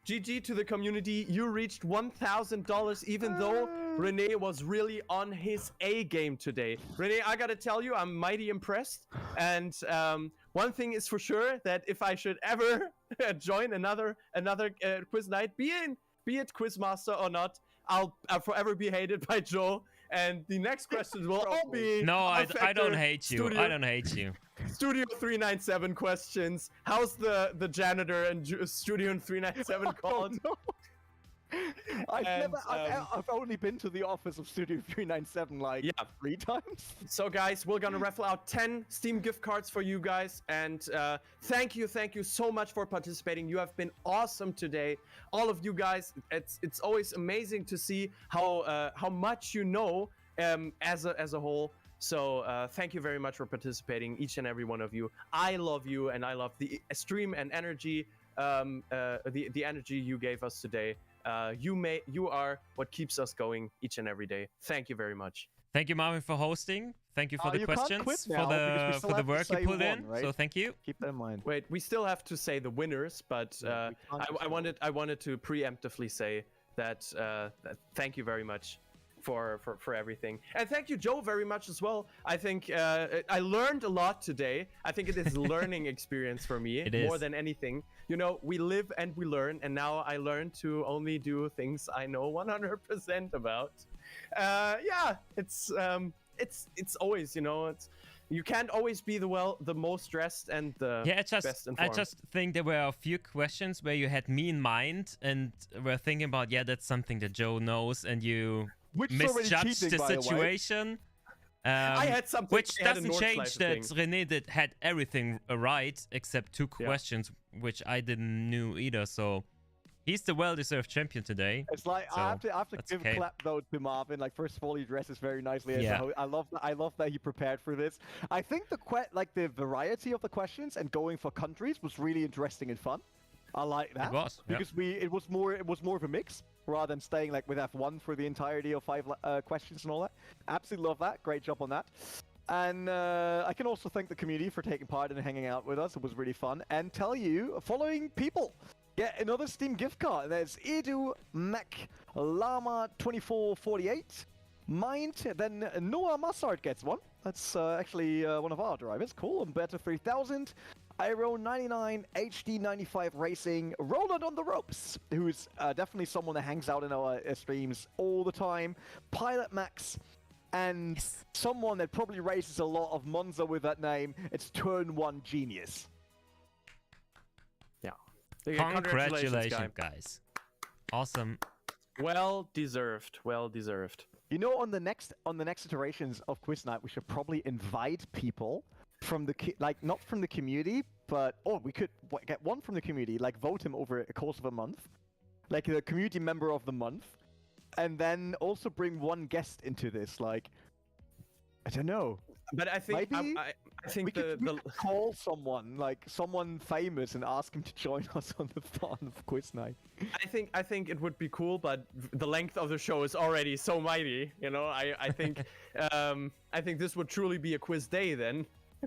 GG to the community. You reached $1,000 even though Renee was really on his A game today. Renee, I gotta tell you, I'm mighty impressed. And one thing is for sure, that if I should ever join another quiz night, be it Quizmaster or not, I'll forever be hated by Joe. And the next questions will all be No, I Factor don't hate you. Studio- I don't hate you. Studio 397 questions. How's the janitor and Studio 397 called? Oh, no. And, I've only been to the office of Studio 397 like Yeah. 3 times. So guys, we're gonna raffle out 10 Steam gift cards for you guys, and thank you so much for participating. You have been awesome today, all of you guys. It's always amazing to see how much you know as a whole. So thank you very much for participating, each and every one of you. I love you, and I love the stream and energy, the energy you gave us today. You are what keeps us going each and every day. Thank you very much. Thank you, Marvin, for hosting. Thank you for the You can't questions, quit now, because we still for the have to work you say put in. one, right? So thank you. Keep that in mind. Wait, we still have to say the winners, but I wanted to preemptively say that thank you very much for everything, and thank you, Joe, very much as well. I think I learned a lot today. I think it is a learning experience for me more than anything. You know, we live and we learn, and now I learned to only do things I know 100% about. Yeah, it's always, you know, you can't always be the most dressed and the best informed. I just think there were a few questions where you had me in mind and were thinking about, yeah, that's something that Joe knows, and you misjudged the situation. I had something, which doesn't change that René had everything right except 2 questions, which I didn't know either. So he's the well-deserved champion today. It's like so I have to give a clap though to Marvin. Like, first of all, he dresses very nicely as a host. I love that he prepared for this. I think the variety of the questions and going for countries was really interesting and fun. I like that. It was because it was more of a mix rather than staying like with F1 for the entirety of 5 questions and all that. Absolutely love that. Great job on that. And I can also thank the community for taking part and hanging out with us. It was really fun. And tell you, following people get another Steam gift card. There's Edu Mac Llama 2448. Mind. Then Noah Massard gets one. That's actually one of our drivers. Cool. Umberto 3000. Iro 99, HD 95 Racing, Roland on the Ropes, who's definitely someone that hangs out in our streams all the time, Pilot Max, and someone that probably races a lot of Monza with that name. It's Turn 1 Genius. Yeah. Congratulations, guys. Awesome. Well deserved. Well deserved. You know, on the next iterations of Quiz Night, we should probably invite people from the not from the community, but we could get one from the community, like vote him over a course of a month, like the community member of the month, and then also bring one guest into this. Like, I don't know, but I think maybe I think we could call someone, like someone famous, and ask him to join us on the fun of Quiz Night. I think it would be cool, but the length of the show is already so mighty. You know, I think I think this would truly be a quiz day then.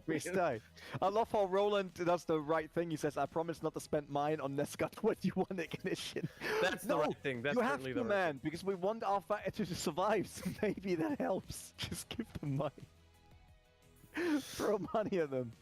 I love how Roland does the right thing. He says, "I promise not to spend mine on NASCAR 21 Ignition." That's the right thing. That's certainly the right man, because we want our fighter to survive. So maybe that helps. Just give them money. Throw money at them.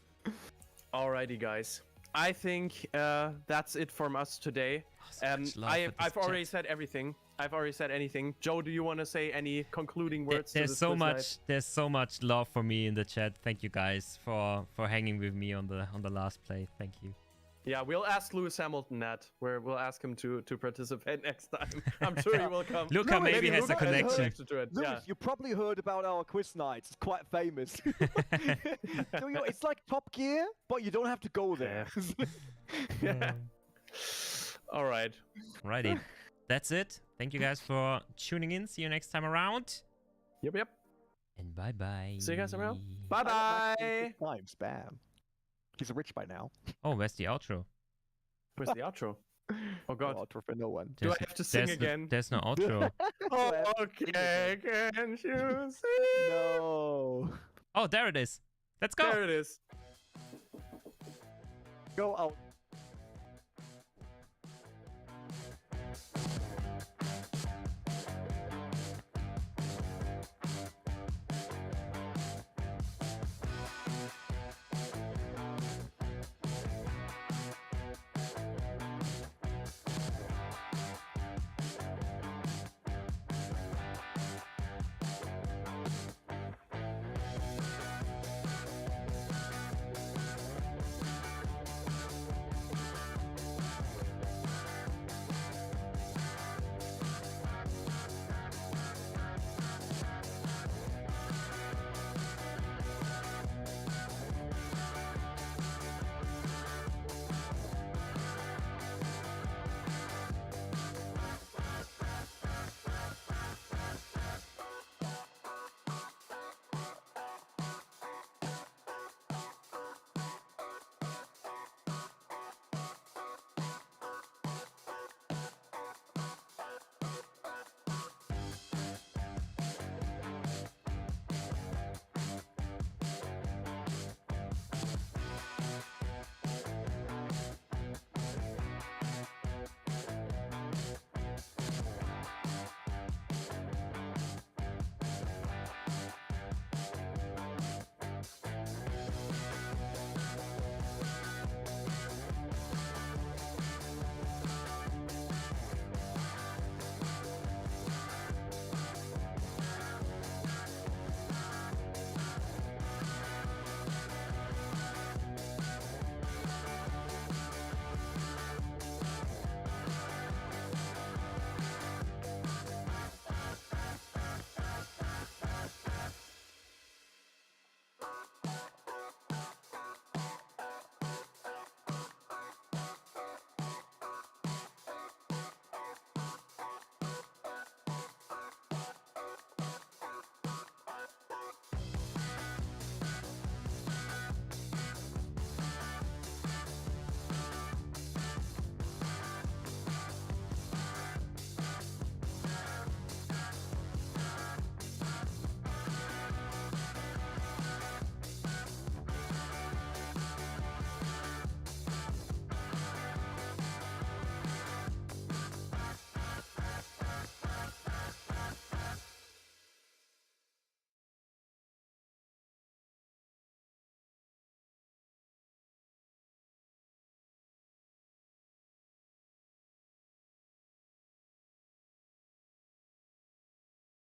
Alrighty, guys. I think that's it from us today. I've already said everything. I've already said anything. Joe, do you want to say any concluding words? There's so much love for me in the chat. Thank you guys for hanging with me on the last play. Thank you. Yeah, we'll ask Lewis Hamilton that. We'll ask him to participate next time. I'm sure he will come. Luca maybe has a connection. Lewis, you probably heard about our quiz nights. It's quite famous. It's like Top Gear, but you don't have to go there. Yeah. All right. Alrighty. That's it. Thank you guys for tuning in. See you next time around. Yep. And bye-bye. See you guys around. Bye-bye. Spam. He's rich by now. Oh, where's the outro? Where's the outro? Oh god. No outro for no one. Do I have to sing again? There's no outro. Okay, can't you see? No. Oh, there it is. Let's go. There it is. Go out.